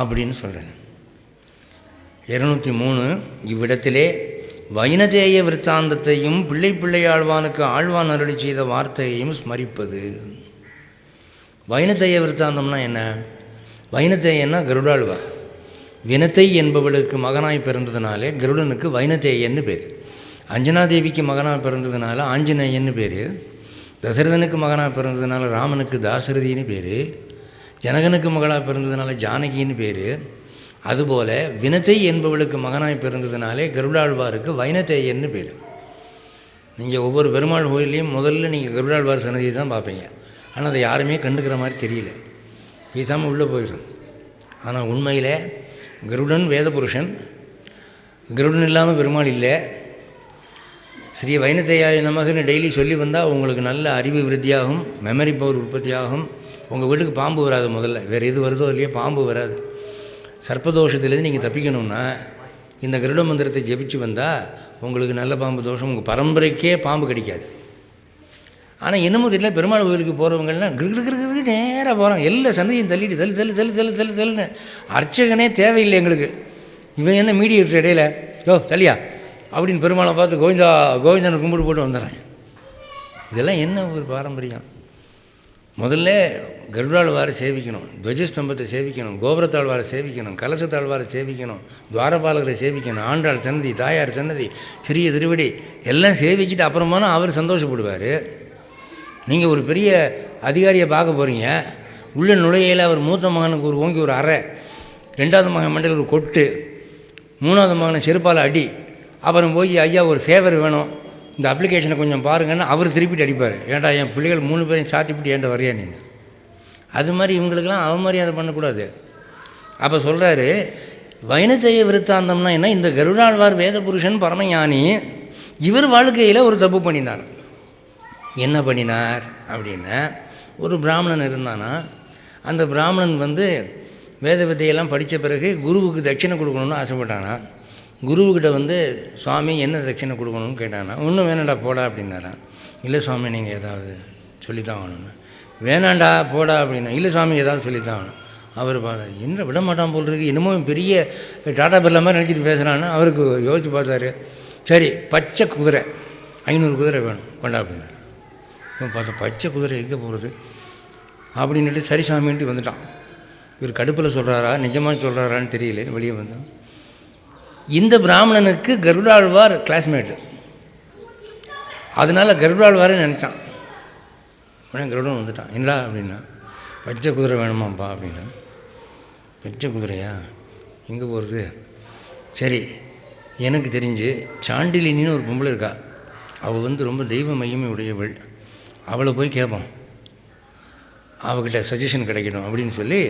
அப்படின்னு சொல்கிறேன். 203 இவ்விடத்திலே வைனதேய விற்த்தாந்தத்தையும் பிள்ளை ஆழ்வானுக்கு ஆழ்வான் அருளி செய்த வார்த்தையையும் ஸ்மரிப்பது. வைனதேய விற்த்தாந்தம்னா என்ன? வைனதேயன்னா கருடாழ்வார். வினத்தை என்பவளுக்கு மகனாய் பிறந்ததுனாலே கருடனுக்கு வைனதேயன்னு பேர். அஞ்சனாதேவிக்கு மகனாக பிறந்ததுனால ஆஞ்சநேயன்னு பேர். தசரதனுக்கு மகனாக பிறந்ததுனால ராமனுக்கு தாசரதின்னு பேர். ஜனகனுக்கு மகளாக பிறந்ததுனால ஜானகின்னு பேர். அதுபோல் வினத்தை என்பவளுக்கு மகனாய் பிறந்ததுனாலே கருடாழ்வாருக்கு வைனதேயன்னு பேர். நீங்கள் ஒவ்வொரு பெருமாள் கோயிலையும் முதல்ல நீங்கள் கருடாழ்வார் சன்னதியை தான் பார்ப்பீங்க. ஆனால் அதை யாருமே கண்டுக்கிற மாதிரி தெரியல, பேசாமல் உள்ளே போயிடும். ஆனால் உண்மையில் கருடன் வேத புருஷன். கருடன் இல்லாமல் பெருமாள் இல்லை. ஸ்ரீ வைணத்தையாய நமகன்னு டெய்லி சொல்லி வந்தால் உங்களுக்கு நல்ல அறிவு விருத்தியாகும், மெமரி பவர் உற்பத்தியாகும். உங்கள் வீட்டுக்கு பாம்பு வராது. முதல்ல வேறு எது வருதோ இல்லையோ பாம்பு வராது. சர்ப்பதோஷத்துலேருந்து நீங்கள் தப்பிக்கணும்னா இந்த கருட மந்திரத்தை ஜெபிச்சு வந்தால் உங்களுக்கு நல்ல பாம்பு தோஷம், உங்கள் பரம்பரைக்கே பாம்பு கிடைக்காது. ஆனால் என்னமோ தெரியல, பெருமாள் கோயிலுக்கு போகிறவங்கலாம் கிரு நேராக போகிறாங்க. எல்லா சந்தையும் தள்ளிட்டு தள்ளுன்னு அர்ச்சகனே தேவையில்லை எங்களுக்கு. இவன் என்ன மீடியேட்டர் இடையில தள்ளியா அப்படின்னு பெருமாளை பார்த்து கோவிந்தனை கும்பிட்டு போட்டு வந்துடுறேன். இதெல்லாம் என்ன ஒரு பாரம்பரியம்? முதல்ல கருடாழ்வாரை சேவிக்கணும், துவஜஸ்தம்பத்தை சேவிக்கணும், கோபுரத்தாழ்வாரை சேவிக்கணும், கலசத்தாழ்வாரை சேவிக்கணும், துவாரபாலகரை சேவிக்கணும், ஆண்டாள் சன்னதி, தாயார் சன்னதி, சிறிய திருவடி எல்லாம் சேவிச்சுட்டு அப்புறமானா அவர் சந்தோஷப்படுவார். நீங்கள் ஒரு பெரிய அதிகாரியை பார்க்க போகிறீங்க, உள்ள நுழையில அவர் மூத்த மகனுக்கு ஒரு ஓங்கி ஒரு அறை, ரெண்டாவது மகன் மண்டையில் ஒரு கொட்டு, மூணாவது மகனை செருப்பால் அடி, அப்புறம் போய் ஐயா ஒரு ஃபேவர் வேணும், இந்த அப்ளிகேஷனை கொஞ்சம் பாருங்கன்னா அவர் திருப்பிட்டு அடிப்பார். ஏன்டா என் பிள்ளைகள் 3 பேரையும் சாத்திப்பிட்டு ஏன்டா வரையா நீ? அது மாதிரி இவங்களுக்கெல்லாம் அவமரியாதை பண்ணக்கூடாது. அப்போ சொல்கிறாரு, வைணத்தைய விருத்தாந்தம்னா என்ன? இந்த கருடாழ்வார் வேத புருஷன் பரமஞானி, இவர் வாழ்க்கையில் ஒரு தப்பு பண்ணினார். என்ன பண்ணினார் அப்படின்னா, ஒரு பிராமணன் இருந்தானா, அந்த பிராமணன் வேத வித்தையெல்லாம் படித்த பிறகு குருவுக்கு தட்சிணை கொடுக்கணுன்னு ஆசைப்பட்டானா. குருவுக்கிட்ட சுவாமி என்ன தட்சிணை கொடுக்கணும்னு கேட்டானா. ஒன்றும் வேணாண்டா போடா அப்படின்னாரான். இல்லை சுவாமி நீங்கள் ஏதாவது சொல்லித்தான் வேணும்னு. வேணாண்டா போடா அப்படின்னா. இல்லை சுவாமி ஏதாவது சொல்லித்தான் வேணும். அவர் என்ன விட மாட்டான் போல் இருக்கு, என்னமோ பெரிய டாடா பிர்லா மாதிரி நினச்சிட்டு பேசுகிறான்னு அவருக்கு யோசிச்சு பார்த்தாரு. சரி, பச்சை குதிரை 500 குதிரை வேணும் கொண்டா அப்படின்னாரு. பார்த்தா பச்சை குதிரை எங்கே போகிறது அப்படின்னுட்டு சரி சாமின்ட்டு வந்துட்டான். இவர் கடுப்பில் சொல்கிறாரா நிஜமாக சொல்கிறாரான்னு தெரியல. வெளியே வந்தான். இந்த பிராமணனுக்கு கருடாழ்வார் கிளாஸ்மேட்டு, அதனால் கருடாழ்வாரே நினச்சான். உடனே கருடன் வந்துட்டான். என்னடா அப்படின்னா, பச்சை குதிரை வேணுமாப்பா அப்படின்னா. பச்சை குதிரையா, எங்கே போகிறது? சரி, எனக்கு தெரிஞ்சு சாண்டிலினின்னு ஒரு பொம்பளை இருக்கா, அவள் ரொம்ப தெய்வ மையமே உடையவள், அவளை போய் கேட்போம், அவகிட்ட சஜஷன் கிடைக்கணும் அப்படின்னு சொல்லி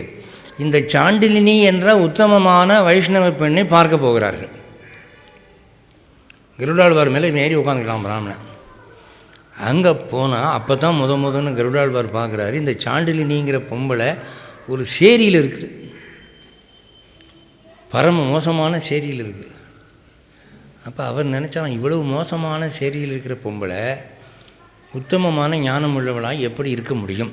இந்த சாண்டிலினி என்ற உத்தமமான வைஷ்ணவ பெண்ணை பார்க்க போகிறார்கள். கருடாழ்வார் மேலே ஏறி உட்காந்துக்கலாம் பிராமணன். அங்கே போனால் அப்போ தான் முதன்னு கருடாழ்வார் பார்க்குறாரு, இந்த சாண்டிலினிங்கிற பொம்பளை ஒரு சேரியில் இருக்குது, பரம மோசமான சேரியில் இருக்குது. அப்போ அவர் நினச்சாலும் இவ்வளவு மோசமான சேரியில் இருக்கிற பொம்பளை உத்தமமான ஞானம் உள்ளவளாக எப்படி இருக்க முடியும்?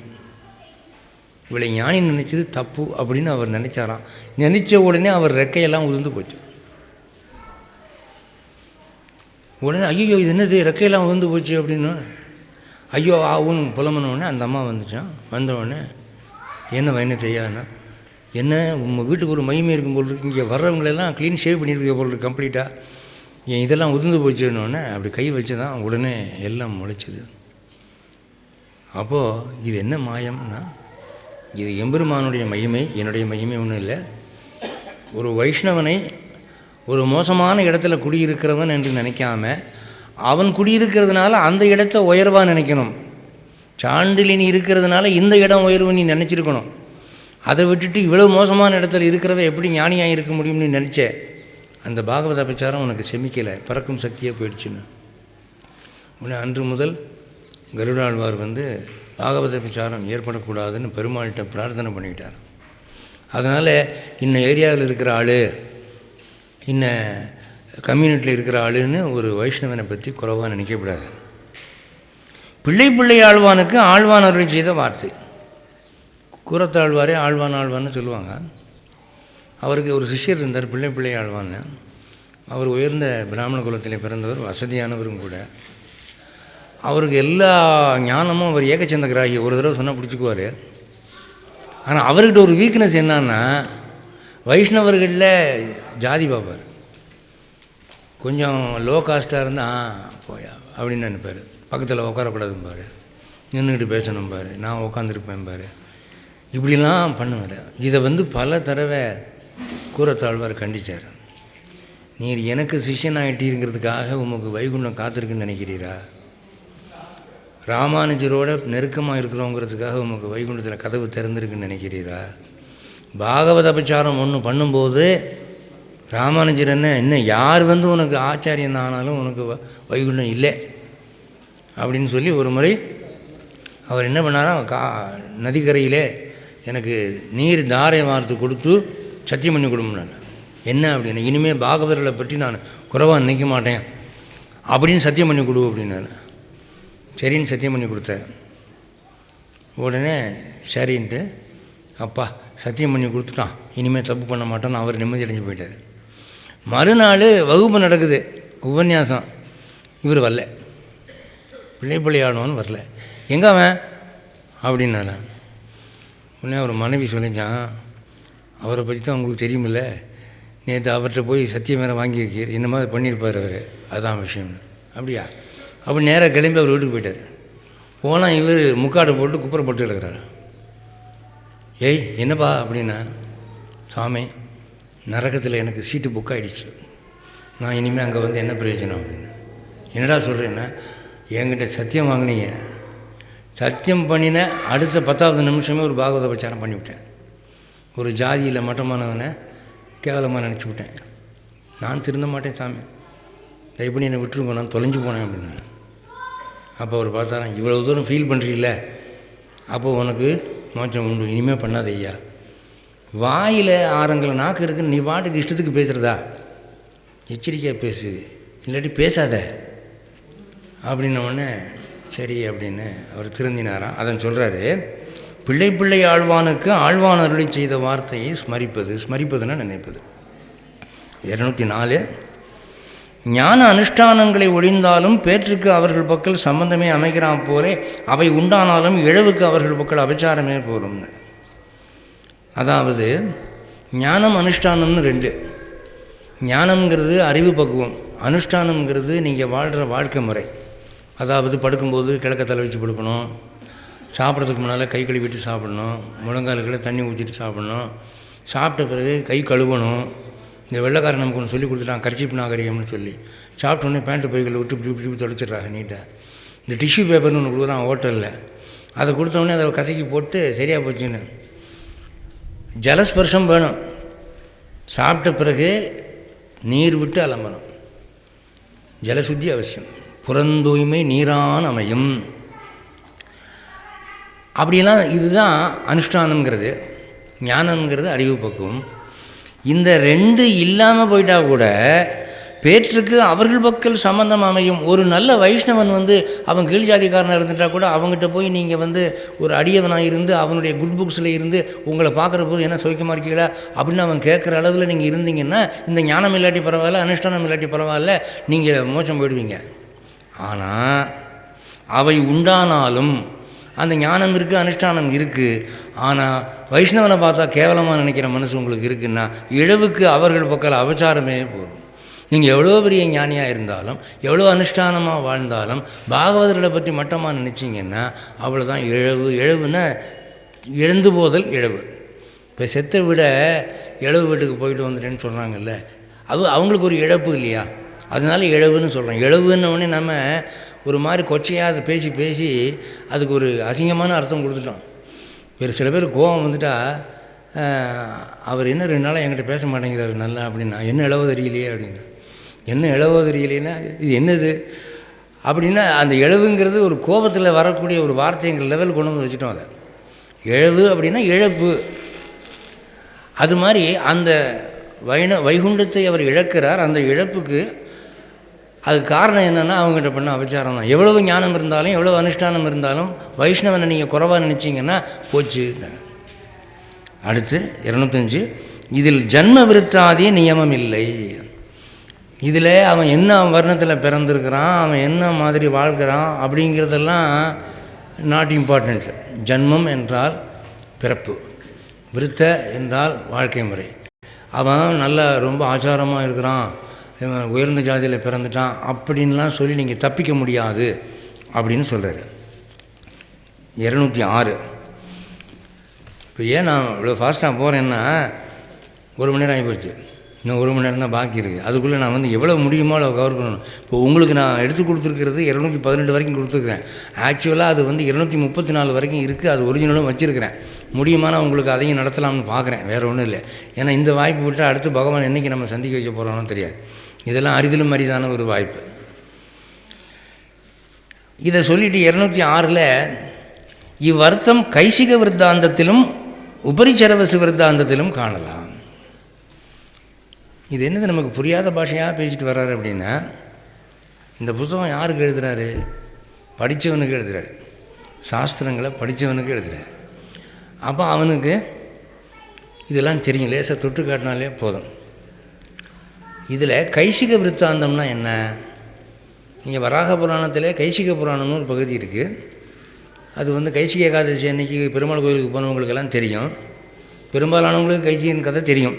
இவளை ஞானி நினச்சது தப்பு அப்படின்னு அவர் நினச்சாராம். நினச்ச உடனே அவர் ரெக்கையெல்லாம் உதிர்ந்து போச்சு. உடனே ஐயோ இது என்னது ரெக்கையெல்லாம் உதிர்ந்து போச்சு அப்படின்னு ஐயோ ஆவுன்னு புலம்புனோடனே அந்த அம்மா வந்துச்சான். வந்தவுடனே என்ன வைணத்தையான்னா, என்ன உங்கள் வீட்டுக்கு ஒரு மகிமை இருக்கும் போல் இருக்கு, இங்கே வர்றவங்களெல்லாம் க்ளீன் ஷேவ் பண்ணியிருக்க போல் இருக்கு கம்ப்ளீட்டாக, ஏன் இதெல்லாம் உதிர்ந்து போச்சுன்னொடனே அப்படி கை வச்சு தான் உடனே எல்லாம் முளைச்சிது. அப்போது இது என்ன மாயம்னா, இது எம்பெருமானுடைய மகிமை, என்னுடைய மகிமை ஒன்றும் இல்லை. ஒரு வைஷ்ணவனை ஒரு மோசமான இடத்துல குடியிருக்கிறவன் என்று நினைக்காம அவன் குடியிருக்கிறதுனால அந்த இடத்த உயர்வாக நினைக்கணும். சாண்டிலினி இருக்கிறதுனால இந்த இடம் உயர்வு நீ நினச்சிருக்கணும். அதை விட்டுட்டு இவ்வளோ மோசமான இடத்துல இருக்கிறவ எப்படி ஞானியாக இருக்க முடியும்னு நினச்சேன். அந்த பாகவத பிரச்சாரம் உனக்கு செமிக்கலை, பறக்கும் சக்தியாக போயிடுச்சுன்னு. உடனே அன்று முதல் கருடாழ்வார் பாகவத பிரச்சாரம் ஏற்படக்கூடாதுன்னு பெருமாள்கிட்ட பிரார்த்தனை பண்ணிக்கிட்டார். அதனால் இன்ன ஏரியாவில் இருக்கிற ஆள், இன்ன கம்யூனிட்டியில் இருக்கிற ஆளுன்னு ஒரு வைஷ்ணவனை பற்றி குறைவாக நினைக்கப்படாது. பிள்ளை ஆழ்வானுக்கு ஆழ்வான் அருளை செய்த வார்த்தை. கூரத்தாழ்வாரே ஆழ்வான்னு சொல்லுவாங்க. அவருக்கு ஒரு சிஷ்யர் இருந்தார், பிள்ளை ஆழ்வான்னு. அவர் உயர்ந்த பிராமண குலத்தில் பிறந்தவர், வசதியானவரும் கூட. அவருக்கு எல்லா ஞானமும் அவர் ஏகச்சந்தகிராகி, ஒரு தடவை சொன்னால் பிடிச்சிக்குவார். ஆனால் அவர்கிட்ட ஒரு வீக்னஸ் என்னன்னா, வைஷ்ணவர்களில் ஜாதி பார்ப்பார். கொஞ்சம் லோ காஸ்ட்டாக இருந்தால் போயா அப்படின்னு நினைப்பார். பக்கத்தில் உட்காரக்கூடாதும்பார், நின்றுக்கிட்டு பேசணும்பார், நான் உட்காந்துருப்பேன்பார், இப்படிலாம் பண்ணுவார். இதை பல தடவை கூரத்தாழ்வார் கண்டித்தார். நீர் எனக்கு சிஷ்யன் ஆகிட்டீங்கிறதுக்காக உமக்கு வைகுண்டம் காத்திருக்குன்னு நினைக்கிறீரா? ராமானுஜரோட நெருக்கமாக இருக்கிறோங்கிறதுக்காக உமக்கு வைகுண்டத்தில் கதவு திறந்திருக்குன்னு நினைக்கிறீரா? பாகவத பிரச்சாரம் ஒன்று பண்ணும்போது ராமானுஜர் இன்னும் யார் வந்து உனக்கு ஆச்சாரியன் ஆனாலும் உனக்கு வைகுண்டம் இல்லை அப்படின்னு சொல்லி ஒரு முறை அவர் என்ன பண்ணாராம், நதிக்கரையிலே எனக்கு நீர் தாரை வார்த்து கொடுத்து சத்தியம் பண்ணி கொடுமுன்னாரு. என்ன அப்படின்னு, இனிமேல் பாகவதர்களை பற்றி நான் குறைவாக நினைக்க மாட்டேன் அப்படின்னு சத்தியம் பண்ணி கொடு அப்படின்னாரு. சரின்னு சத்தியம் பண்ணி கொடுத்தாரு. உடனே சரின்ட்டு அப்பா சத்தியம் பண்ணி கொடுத்துட்டான், இனிமேல் தப்பு பண்ண மாட்டான்னு அவர் நிம்மதி அடைஞ்சு போயிட்டார். மறுநாள் வகுப்பு நடக்குது, உபன்யாசம். இவர் வரல, பிள்ளை ஆடுவான்னு வரல. எங்கே அவன் அப்படின்னால உடனே அவர் மனைவி சொல்லிச்சான், அவரை பற்றி தான் உங்களுக்கு தெரியுமில்ல, நேற்று அவர்கிட்ட போய் சத்தியம் வேறு வாங்கி வைக்கிற இந்த மாதிரி பண்ணியிருப்பார் அவர், அதுதான் விஷயம்னு. அப்படியா? அப்படி நேராக கிளம்பி அவர் வீட்டுக்கு போயிட்டார். போனால் இவர் முக்காடை போட்டு குப்பரை போட்டு இருக்கிறார். ஏய் என்னப்பா அப்படின்னா, சாமி நரகத்தில் எனக்கு சீட்டு புக் ஆகிடுச்சு, நான் இனிமேல் அங்கே வந்து என்ன பிரயோஜனம் அப்படின்னு. என்னடா சொல்கிறேன்னா, என்கிட்ட சத்தியம் வாங்கினீங்க, சத்தியம் பண்ணின அடுத்த 10வது நிமிஷமே ஒரு பாகவத பிரச்சாரம் பண்ணிவிட்டேன், ஒரு ஜாதியில் மட்டமானவனை கேவலமாக நினச்சி விட்டேன், நான் திருந்த மாட்டேன் சாமி, தயவுப்படி என்னை விட்டுருங்க, நான் தொலைஞ்சு போனேன் அப்படின்னு. அப்போ அவர் பார்த்தாராம், இவ்வளோ தூரம் ஃபீல் பண்ணுறீல்ல, அப்போ உனக்கு மோட்சம் உண்டு, இனிமேல் பண்ணாத ஐயா. வாயில் ஆரங்கில் நாக்கு இருக்குன்னு நீ பாட்டுக்கு இஷ்டத்துக்கு பேசுகிறதா, எச்சரிக்கையாக பேசு, இல்லாட்டி பேசாத அப்படின்ன உடனே சரி அப்படின்னு அவர் திருந்தினாராம். அதன் சொல்கிறாரு, பிள்ளை ஆழ்வானுக்கு ஆழ்வான் அருளி செய்த வார்த்தையை ஸ்மரிப்பது, ஸ்மரிப்பதுன்னா நினைப்பது. 204 ஞான அனுஷ்டானங்களை ஒழிந்தாலும் பேற்றுக்கு அவர்கள் பக்கல் சம்பந்தமே அமைகிறான் போலே அவை உண்டானாலும் இழவுக்கு அவர்கள் பக்கல் அபச்சாரமே போலும்னு. அதாவது ஞானம் அனுஷ்டானம்னு 2. ஞானம்ங்கிறது அறிவு பக்குவம், அனுஷ்டானம்ங்கிறது நீங்கள் வாழ்கிற வாழ்க்கை முறை. அதாவது படுக்கும்போது கிழக்க தலை வச்சு படுக்கணும், சாப்பிட்றதுக்கு முன்னால் கை கழுவிட்டு சாப்பிடணும், முழங்காலுக்குள்ள தண்ணி ஊற்றிட்டு சாப்பிடணும், சாப்பிட்ட பிறகு கை கழுவணும். இந்த வெள்ளைக்காரன் நமக்கு ஒன்று சொல்லி கொடுத்துட்டான், கர்ச்சிப் நாகரிகம்னு சொல்லி. சாப்பிட்டோன்னே பேண்ட்டு பைகளை விட்டு இப்படி தொலைச்சிட்றாங்க நீட்டாக. இந்த டிஷ்யூ பேப்பர்னு ஒன்று கொடுக்குறான் ஹோட்டலில், அதை கொடுத்தோடனே அதை கசக்கி போட்டு சரியாக போச்சுன்னு. ஜலஸ்பர்ஷம் வேணும், சாப்பிட்ட பிறகு நீர் விட்டு அலம்பணும், ஜலசுத்தி அவசியம், புறந்தூய்மை நீரான் அமையும். அப்படியெல்லாம் இதுதான் அனுஷ்டானங்கிறது. ஞானம்ங்கிறது அறிவு பக்குவம். இந்த 2 இல்லாமல் போயிட்டா கூட பேற்றுக்கு அவர்கள் பக்கல் சம்பந்தம் அமையும். ஒரு நல்ல வைஷ்ணவன் அவன் கீழ் ஜாதிக்காரனாக இருந்துட்டால் கூட அவங்ககிட்ட போய் நீங்கள் ஒரு அடியவனாக இருந்து அவனுடைய குட் புக்ஸில் இருந்து உங்களை பார்க்குற போது என்ன சௌக்கியமாக இருக்கீங்களா அப்படின்னு அவன் கேட்குற அளவில் நீங்கள் இருந்தீங்கன்னா இந்த ஞானம் இல்லாட்டி பரவாயில்ல, அனுஷ்டானம் இல்லாட்டி பரவாயில்ல, நீங்கள் மோட்சம் போயிடுவீங்க. ஆனால் அவை உண்டானாலும் அந்த ஞானம் இருக்குது, அனுஷ்டானம் இருக்குது. ஆனால் வைஷ்ணவனை பார்த்தா கேவலமாக நினைக்கிற மனசு உங்களுக்கு இருக்குன்னா இழவுக்கு அவர்கள் பக்கம் அபச்சாரமே போகும். நீங்கள் எவ்வளோ பெரிய ஞானியாக இருந்தாலும் எவ்வளோ அனுஷ்டானமாக வாழ்ந்தாலும் பாகவதர்களை பற்றி மட்டமாக நினச்சிங்கன்னா அவ்வளோதான் இழவு. இழவுன்னா இழந்து போதல் இழவு. இப்போ செத்தை விட இழவு வீட்டுக்கு போயிட்டு வந்துட்டேன்னு சொல்கிறாங்கல்ல, அது அவங்களுக்கு ஒரு இழப்பு இல்லையா, அதனால இழவுன்னு சொல்கிறோம். இழவுன்னொடனே நம்ம ஒரு மாதிரி கொச்சையாக அதை பேசி பேசி அதுக்கு ஒரு அசிங்கமான அர்த்தம் கொடுத்துட்டோம். சில பேர் கோபம் வந்துட்டால் அவர் என்ன 2 நாளாக என்கிட்ட பேச மாட்டேங்கிறாரு நல்லா அப்படின்னா, என்ன இழவு தெரியலையே அப்படின்னு. என்ன இழவு தெரியலைன்னா இது என்னது அப்படின்னா, அந்த இழவுங்கிறது ஒரு கோபத்தில் வரக்கூடிய ஒரு வார்த்தைங்கிற லெவல் கொண்டு வந்து வச்சுட்டோம். அதை இழவு அப்படின்னா இழப்பு. அது மாதிரி அந்த வைகுண்டத்தை அவர் இழக்கிறார். அந்த இழப்புக்கு அதுக்கு காரணம் என்னென்னா அவங்ககிட்ட பண்ண அபச்சாரம் தான். எவ்வளவு ஞானம் இருந்தாலும் எவ்வளோ அனுஷ்டானம் இருந்தாலும் வைஷ்ணவனை நீங்கள் குறைவாக நினச்சிங்கன்னா போச்சு. அடுத்து 205 இதில் ஜன்ம விருத்தாதி நியமம் இல்லை. இதில் அவன் என்ன வர்ணத்தில் பிறந்திருக்கிறான், அவன் என்ன மாதிரி வாழ்கிறான் அப்படிங்கிறதெல்லாம் நாட் இம்பார்ட்டண்ட். ஜன்மம் என்றால் பிறப்பு, விருத்த என்றால் வாழ்க்கை முறை. அவன் நல்லா ரொம்ப ஆச்சாரமாக இருக்கிறான், உயர்ந்த ஜாதியில் பிறந்துட்டான் அப்படின்லாம் சொல்லி நீங்கள் தப்பிக்க முடியாது அப்படின்னு சொல்கிறாரு. 206 இப்போ ஏன் நான் இவ்வளோ ஃபாஸ்ட்டாக போகிறேன்னா 1 மணி நேரம் ஆகி போச்சு, இன்னும் 1 மணி நேரம் தான் பாக்கி இருக்குது. அதுக்குள்ளே நான் எவ்வளோ முடியுமோ அவ்வளோ கவர் பண்ணணும். இப்போ உங்களுக்கு நான் எடுத்து கொடுத்துருக்கிறது 212 வரைக்கும் கொடுத்துருக்குறேன். ஆக்சுவலாக அது 234 வரைக்கும் இருக்குது, அது ஒரிஜினலும் வச்சுருக்கிறேன். முடியுமானா உங்களுக்கு அதையும் நடத்தலாம்னு பார்க்குறேன், வேறு ஒன்றும் இல்லை. ஏன்னா இந்த வாய்ப்பு விட்டால் அடுத்து பகவான் என்றைக்கு நம்ம சந்திக்க வைக்க போகிறோன்னு தெரியாது. இதெல்லாம் அரிதிலும் அரிதான ஒரு வாய்ப்பு. இதை சொல்லிட்டு 206 இவ்வர்த்தம் கைசிக விருத்தாந்தத்திலும் உபரிச்சரவசு விருத்தாந்தத்திலும் காணலாம். இது என்னது நமக்கு புரியாத பாஷையாக பேசிட்டு வர்றாரு அப்படின்னா, இந்த புத்தகம் யாருக்கு எழுதுகிறாரு? படித்தவனுக்கு எழுதுகிறாரு, சாஸ்திரங்களை படித்தவனுக்கு எழுதுகிறார். அப்போ அவனுக்கு இதெல்லாம் தெரியும், லேசாக தொட்டு காட்டினாலே போதும். இதில் கைசிக விருத்தாந்தம்னா என்ன? இங்கே வராக புராணத்தில் கைசிக புராணம்னு ஒரு பகுதி இருக்குது. அது வந்து கைசிக ஏகாதசி அன்னைக்கு பெருமாள் கோயிலுக்கு போனவங்களுக்கெல்லாம் தெரியும். பெரும்பாலானவங்களுக்கு கைசிகன் கதை தெரியும்.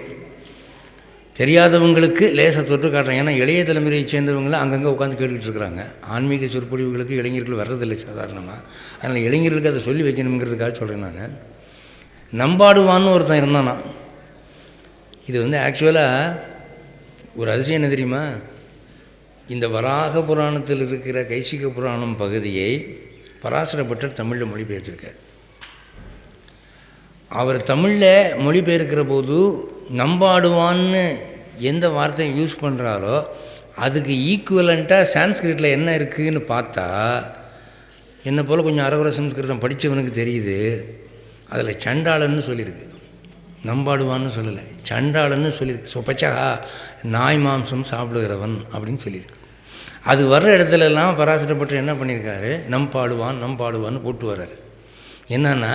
தெரியாதவங்களுக்கு லேசாக தொட்டு காட்டுறேன். ஏன்னா இளைய தலைமுறையை சேர்ந்தவங்களை அங்கங்கே உட்காந்து கேட்டுக்கிட்டு இருக்கிறாங்க. ஆன்மீக சொற்பொழிவுகளுக்கு இளைஞர்கள் வர்றதில்லை சாதாரணமாக. அதனால் இளைஞர்களுக்கு அதை சொல்லி வைக்கணுங்கிறதுக்காக சொல்கிறேன். நான் நம்பாடுவான்னு ஒருத்தன் இருந்தானா. இது வந்து ஆக்சுவலாக ஒரு அதிசயம் என்ன தெரியுமா? இந்த வராக புராணத்தில் இருக்கிற கைசிக புராணம் பகுதியை பராசர பட்டர் தமிழில் மொழிபெயர்த்திருக்கார். அவர் தமிழில் மொழிபெயர்க்கிற போது நம்பாடுவான்னு எந்த வார்த்தையை யூஸ் பண்ணுறாரோ அதுக்கு ஈக்குவலண்ட்டாக சான்ஸ்கிரிட்டில் என்ன இருக்குதுன்னு பார்த்தா, என்னை போல் கொஞ்சம் அரகுர சம்ஸ்கிருதம் படித்தவனுக்கு தெரியுது, அதில் சண்டாளன்னு சொல்லியிருக்கு. நம்பாடுவான்னு சொல்லலை, சண்டாளன்னு சொல்லியிருக்கு. சொப்பச்சகா நாய் மாம்சம் சாப்பிடுகிறவன் அப்படின்னு சொல்லியிருக்கு. அது வர்ற இடத்துலலாம் பராசரப்பட்டு என்ன பண்ணியிருக்காரு? நம்பாடுவான்னு போட்டு வர்றாரு. என்னன்னா,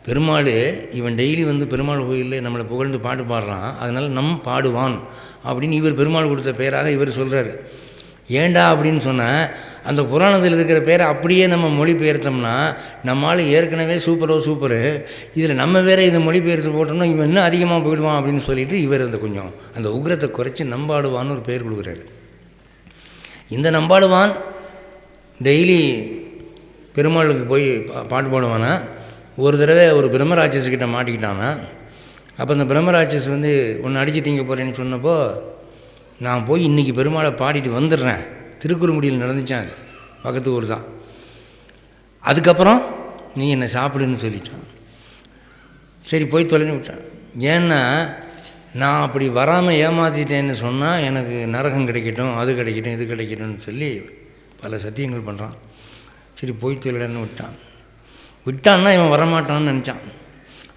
பெருமாள் இவன் டெய்லி வந்து பெருமாள் கோயிலில் நம்மளை புகழ்ந்து பாட்டு பாடுறான், அதனால் நம் பாடுவான் அப்படின்னு இவர் பெருமாள் கொடுத்த பேராக இவர் சொல்கிறார். ஏண்டா அப்படின்னு சொன்னால், அந்த புராணத்தில் இருக்கிற பேரை அப்படியே நம்ம மொழிபெயர்த்தோம்னா நம்மளால் ஏற்கனவே சூப்பரு, இதில் நம்ம வேறு இதை மொழிபெயர்த்து போட்டோம்னா இவன் இன்னும் அதிகமாக போயிடுவான் அப்படின்னு சொல்லிட்டு இவர் அந்த உக்ரத்தை குறைச்சி நம்பாடுவான்னு ஒரு பேர் கொடுக்குறாரு. இந்த நம்பாடுவான் டெய்லி பெருமாளுக்கு போய் பாட்டு பாடுவானா. ஒரு தடவை ஒரு பிரம்மராட்சஸ்கிட்ட மாட்டிக்கிட்டானா. அப்போ அந்த பிரம்மராட்சஸ் வந்து ஒன்று அடிச்சுட்டீங்க போகிறேன்னு சொன்னப்போ, நான் போய் இன்றைக்கி பெருமாளை பாடிட்டு வந்துடுறேன், திருக்குறுங்குடியில் நடந்துச்சான், பக்கத்து ஊர் தான். அதுக்கப்புறம் நீ என்னை சாப்பிடுன்னு சொல்லிட்டான். சரி போய் தொலைன்னு விட்டான். ஏன்னா நான் அப்படி வராமல் ஏமாற்றிட்டேன்னு சொன்னால் எனக்கு நரகம் கிடைக்கட்டும், அது கிடைக்கட்டும், இது கிடைக்கட்டும்னு சொல்லி பல சத்தியங்கள் பண்ணுறான். சரி போய் தொலைன்னு விட்டான்னா இவன் வரமாட்டான்னு நினச்சான்.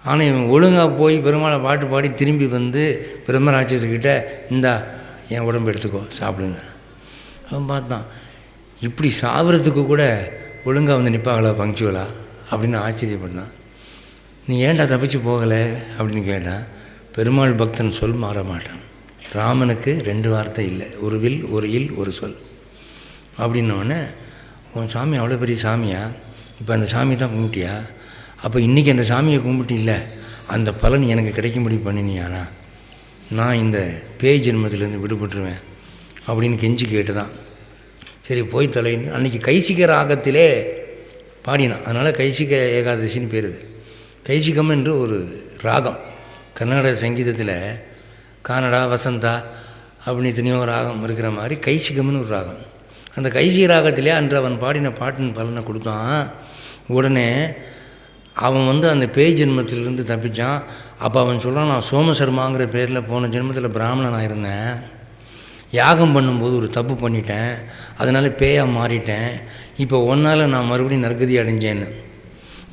ஆனால் இவன் ஒழுங்காக போய் பெருமாளை பாட்டு பாடி திரும்பி வந்து பிரம்மராட்சஸ்கிட்ட இந்தா என் உடம்பு எடுத்துக்கோ சாப்பிடுங்க. அவன் பார்த்தான், இப்படி சாப்பிட்றதுக்கு கூட ஒழுங்காக வந்து நிற்பாங்களா பங்க்சுவலா அப்படின்னு ஆச்சரியப்பட்டான். நீ ஏன்டா தப்பிச்சு போகலை அப்படின்னு கேட்டான். பெருமாள் பக்தன் சொல் மாற மாட்டான். ராமனுக்கு 2 வார்த்தை இல்லை, ஒரு வில், ஒரு இல், ஒரு சொல் அப்படின்னோடனே, உன் சாமி அவ்வளோ பெரிய சாமியா, இப்போ அந்த சாமி தான் கும்பிட்டியா, அப்போ இன்றைக்கி அந்த சாமியை கும்பிட்டு இல்லை, அந்த பலன் எனக்கு கிடைக்கும்படி பண்ணினியானா, நான் இந்த பேய் ஜென்மத்திலேருந்து விடுபட்டுருவேன் அப்படின்னு கெஞ்சி கேட்டு தான். சரி போய் தொலைன்னு அன்றைக்கி கைசிக ராகத்திலே பாடினான். அதனால் கைசிக ஏகாதசின்னு பேர். கைசிகம் என்று ஒரு ராகம் கர்நாடக சங்கீதத்தில் கானடா, வசந்தா அப்படின்னு எத்தனையோ ராகம் இருக்கிற மாதிரி கைசிகம்னு ஒரு ராகம். அந்த கைசிக ராகத்திலே அன்று அவன் பாடின பாட்டின் பலனை கொடுத்தான். உடனே அவன் வந்து அந்த பேய் ஜென்மத்திலிருந்து தப்பிச்சான். அப்போ அவன் சொல்கிறான், நான் சோமசர்மாங்கிற பேரில் போன ஜென்மத்தில் பிராமணனாக இருந்தேன், யாகம் பண்ணும்போது ஒரு தப்பு பண்ணிட்டேன், அதனால் பேயாக மாறிட்டேன், இப்போ ஒன்றால் நான் மறுபடியும் நற்கதி அடைஞ்சேன்னு.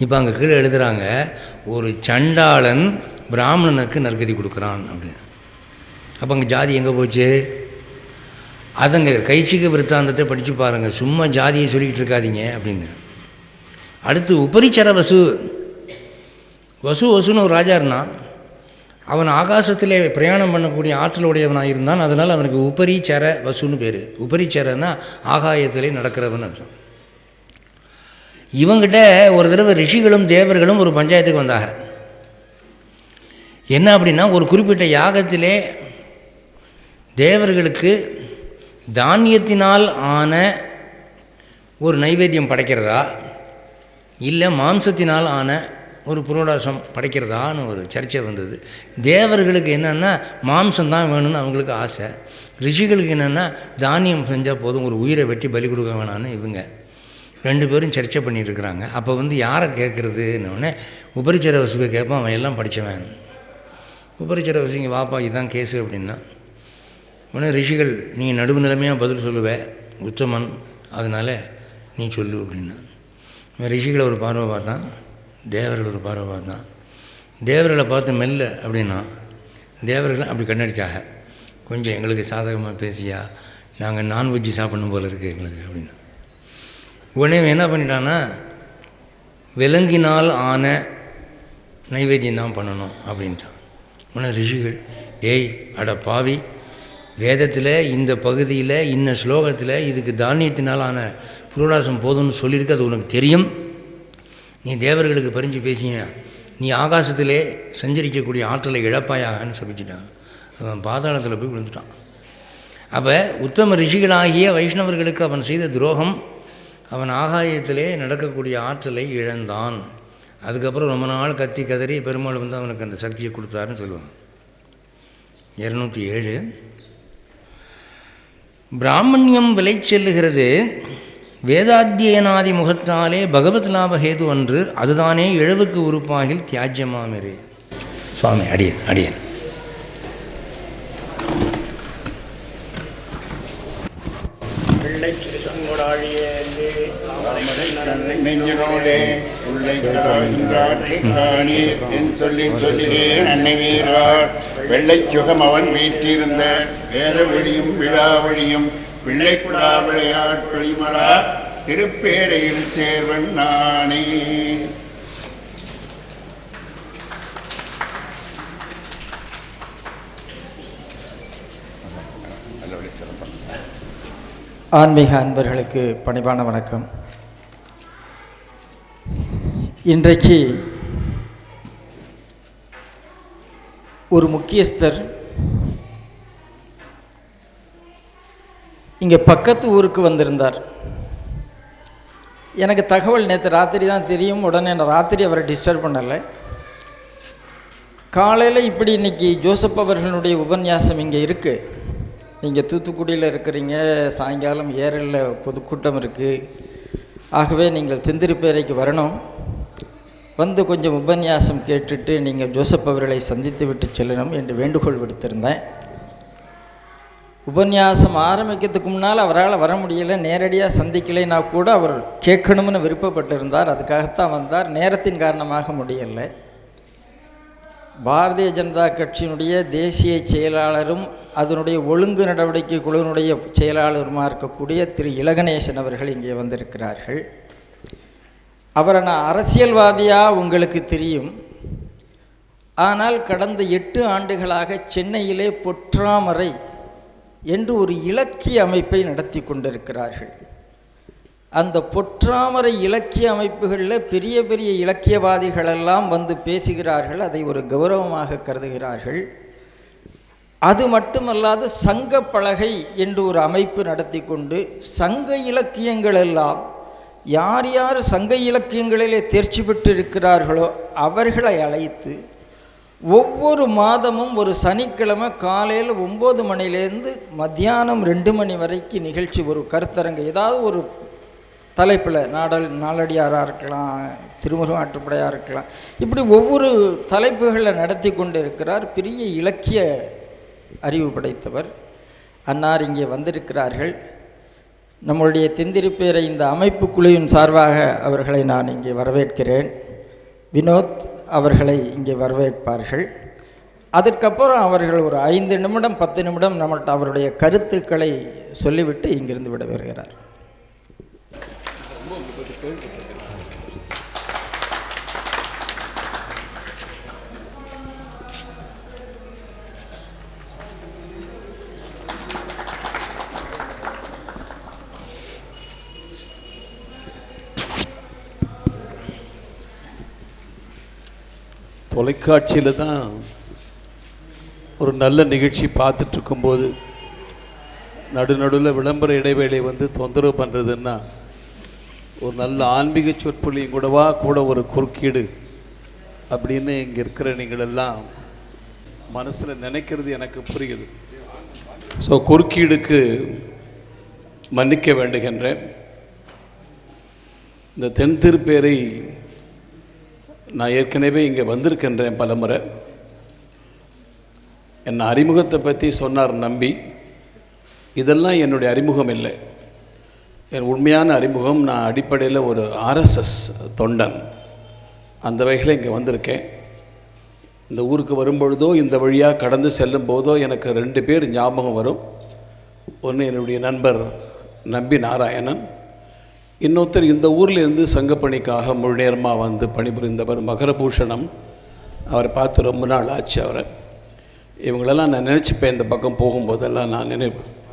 இப்போ அங்கே கீழே எழுதுகிறாங்க, ஒரு சண்டாளன் பிராமணனுக்கு நற்கதி கொடுக்குறான் அப்படின்னு. அப்போ அங்கே ஜாதி எங்கே போச்சு? அதங்க கைசிக விருத்தாந்தத்தை படித்து பாருங்கள், சும்மா ஜாதியை சொல்லிக்கிட்டு இருக்காதீங்க அப்படின்னு. அடுத்து உபரிச்சர வசுன்னு ஒரு ராஜா இருந்தான். அவன் ஆகாசத்திலே பிரயாணம் பண்ணக்கூடிய ஆற்றல் உடையவனாக இருந்தான். அதனால் அவனுக்கு உபரிச்சர வசுன்னு பேர். உபரிச்சரன்னா ஆகாயத்திலே நடக்கிறவன் அர்த்தம். இவங்கிட்ட ஒரு தடவை ரிஷிகளும் தேவர்களும் ஒரு பஞ்சாயத்துக்கு வந்தாங்க. என்ன அப்படின்னா, ஒரு குறிப்பிட்ட யாகத்திலே தேவர்களுக்கு தானியத்தினால் ஆன ஒரு நைவேத்தியம் படைக்கிறதா, இல்லை மாம்சத்தினால் ஆன ஒரு புரோடாசம் படைக்கிறதான்னு ஒரு சர்ச்சை வந்தது. தேவர்களுக்கு என்னென்னா மாம்சம்தான் வேணும்னு அவங்களுக்கு ஆசை. ரிஷிகளுக்கு என்னென்னா தானியம் செஞ்சால் போதும், ஒரு உயிரை வெட்டி பலி கொடுக்க வேணான்னு இவங்க. 2 பேரும் சர்ச்சை பண்ணிட்டுருக்குறாங்க. அப்போ வந்து யாரை கேட்குறதுன்னு உபரிச்சர வசுவை கேட்பான். அவன் எல்லாம் படித்தவன். உபரிச்சர வசுங்க வாப்பா இதுதான் கேஸு அப்படின்னா உடனே ரிஷிகள் நீ நடுவு நிலைமையாக பதில் சொல்லுவேன் உத்தமன், அதனால் நீ சொல்லு அப்படின்னா இவன் ரிஷிகளை ஒரு பார்வை பார்த்தான், தேவர்கள் ஒரு பார்வை பார்த்தான். தேவர்களை பார்த்து மெல்ல அப்படின்னா தேவர்கள் அப்படி கண்ணடிச்சாக, கொஞ்சம் எங்களுக்கு சாதகமாக பேசியா, நாங்கள் நான்வெஜ்ஜு சாப்பிடணும் போல இருக்குது எங்களுக்கு அப்படின்னா. உடனே என்ன பண்ணிட்டான்னா விலங்கினால் ஆன நைவேத்தியம் தான் பண்ணணும் அப்படின்ட்டான். உடனே ரிஷிகள் ஏய் அட பாவி, வேதத்தில் இந்த பகுதியில் இன்ன ஸ்லோகத்தில் இதுக்கு தானியத்தினாலான புரோடாசம் போதும்னு சொல்லியிருக்கு, அது உனக்கு தெரியும். நீ தேவர்களுக்கு பறிஞ்சு பேசின நீ ஆகாசத்திலே சஞ்சரிக்கக்கூடிய ஆற்றலை இழப்பாயாகன்னு சொல்லிச்சிட்டாங்க. அவன் பாதாளத்தில் போய் விழுந்துட்டான். அப்போ உத்தம ரிஷிகளாகிய வைஷ்ணவர்களுக்கு அவன் செய்த துரோகம், அவன் ஆகாயத்திலே நடக்கக்கூடிய ஆற்றலை இழந்தான். அதுக்கப்புறம் ரொம்ப நாள் கத்தி கதறி பெருமாள் வந்து அவனுக்கு அந்த சக்தியை கொடுத்தாருன்னு சொல்லுவாங்க. 207 பிராமணியம் விலை செல்லுகிறது வேதாத்தியனாதி முகத்தாலே பகவத் லாப ஹேது அன்று, அதுதானே இழவுக்கு உறுப்பாகில் தியாஜ்யமாமெரு. சுவாமி அடியன் அடியன். நெஞ்சனோடே உள்ளை காணி என் சொல்லி சொல்லியே நன்னை வீரார் வெள்ளை சுகம் அவன் வீட்டிருந்த வேத வழியும் விழா வழியும் பிள்ளைக்குழா விளையாட்பொழிமலா திருப்பேரையில் சேர்வன் நானே. ஆன்மீக அன்பர்களுக்கு பணிவான வணக்கம். இன்றைக்கு ஒரு முக்கியஸ்தர் இங்கே பக்கத்து ஊருக்கு வந்திருந்தார். எனக்கு தகவல் நேற்று ராத்திரி தான் தெரியும். உடனே நான் ராத்திரி அவரை டிஸ்டர்ப் பண்ணலை. காலையில் இப்படி இன்றைக்கி ஜோசப் அவர்களுடைய உபன்யாசம் இங்கே இருக்குது, நீங்கள் தூத்துக்குடியில் இருக்கிறீங்க, சாயங்காலம் ஏரலில் பொதுக்கூட்டம் இருக்குது, ஆகவே நீங்கள் திந்திரிப்பேரைக்கு வரணும், வந்து கொஞ்சம் உபன்யாசம் கேட்டுட்டு நீங்கள் ஜோசப் அவர்களை சந்தித்து விட்டு செல்லணும் என்று வேண்டுகோள் விடுத்திருந்தேன். உபன்யாசம் ஆரம்பிக்கிறதுக்கு முன்னால் அவரால் வர முடியலை, நேரடியாக சந்திக்கலைன்னா கூட அவர் கேட்கணும்னு விருப்பப்பட்டிருந்தார், அதுக்காகத்தான் வந்தார். நேரத்தின் காரணமாக முடியலை. பாரதிய ஜனதா கட்சியினுடைய தேசிய செயலாளரும் அதனுடைய ஒழுங்கு நடவடிக்கை குழுவினுடைய செயலாளருமாக இருக்கக்கூடிய திரு இலகணேசன் அவர்கள் இங்கே வந்திருக்கிறார்கள். அவரை நான் அரசியல்வாதியாக உங்களுக்கு தெரியும், ஆனால் கடந்த 8 ஆண்டுகளாக சென்னையிலே பொற்றாமரை என்று ஒரு இலக்கிய அமைப்பை நடத்தி கொண்டிருக்கிறார்கள். அந்த பொற்றாமரை இலக்கிய அமைப்புகளில் பெரிய பெரிய இலக்கியவாதிகளெல்லாம் வந்து பேசுகிறார்கள், அதை ஒரு கௌரவமாக கருதுகிறார்கள். அது மட்டுமல்லாது சங்க பலகை என்று ஒரு அமைப்பு நடத்தி கொண்டு சங்க இலக்கியங்கள் எல்லாம் யார் யார் சங்க இலக்கியங்களிலே தேர்ச்சி பெற்று இருக்கிறார்களோ அவர்களை அழைத்து ஒவ்வொரு மாதமும் ஒரு சனிக்கிழமை காலையில் 9 மணிலேருந்து மத்தியானம் 2 மணி வரைக்கும் நிகழ்ச்சி, ஒரு கருத்தரங்கு, ஏதாவது ஒரு தலைப்பில், நாலடியாராக இருக்கலாம், திருமுருகன் ஆற்றுப்படையாக இருக்கலாம், இப்படி ஒவ்வொரு தலைப்புகளில் நடத்தி கொண்டு இருக்கிறார். பெரிய இலக்கிய அறிவு படைத்தவர். அன்னார் இங்கே வந்திருக்கிறார்கள். நம்முடைய தெந்திரிப்பேரை இந்த அமைப்பு குழுவின் சார்பாக அவர்களை நான் இங்கே வரவேற்கிறேன். வினோத் அவர்களை இங்கே வரவேற்பார்கள். அதற்கப்புறம் அவர்கள் ஒரு 5 நிமிடம் 10 நிமிடம் நம்மள்ட்ட அவருடைய கருத்துக்களை சொல்லிவிட்டு இங்கிருந்து விட வருகிறார். தொலைக்காட்சியில் தான் ஒரு நல்ல நிகழ்ச்சி பார்த்துட்டு இருக்கும்போது நடுநடுவில் விளம்பர இடைவேளை வந்து தொந்தரவு பண்ணுறதுன்னா, ஒரு நல்ல ஆன்மீக சொற்பொழியும் கூட ஒரு குறுக்கீடு அப்படின்னு இங்கே இருக்கிற நீங்களெல்லாம் மனசில் நினைக்கிறது எனக்கு புரியுது. ஸோ குறுக்கீடுக்கு மன்னிக்க வேண்டுகின்றேன். இந்த தென் திருப்பேரை நான் ஏற்கனவே இங்கே வந்திருக்கின்றேன் பல முறை. என் அறிமுகத்தை பற்றி சொன்னார் நம்பி. இதெல்லாம் என்னுடைய அறிமுகம் இல்லை. என் உண்மையான அறிமுகம், நான் அடிப்படையில் ஒரு ஆர்எஸ்எஸ் தொண்டன். அந்த வகையில் இங்கே வந்திருக்கேன். இந்த ஊருக்கு வரும்பொழுதோ இந்த வழியாக கடந்து செல்லும் போதோ எனக்கு 2 பேர் ஞாபகம் வரும். ஒன்று என்னுடைய நண்பர் நம்பி நாராயணன், இன்னொருத்தர் இந்த ஊர்லேருந்து சங்கப்பணிக்காக முழு நேரமாக வந்து பணிபுரிந்தவர் மகரபூஷணம். அவரை பார்த்து ரொம்ப நாள் ஆச்சு. அவரை இவங்களெல்லாம் நான் நினச்சிப்பேன். இந்த பக்கம் போகும்போதெல்லாம் நான்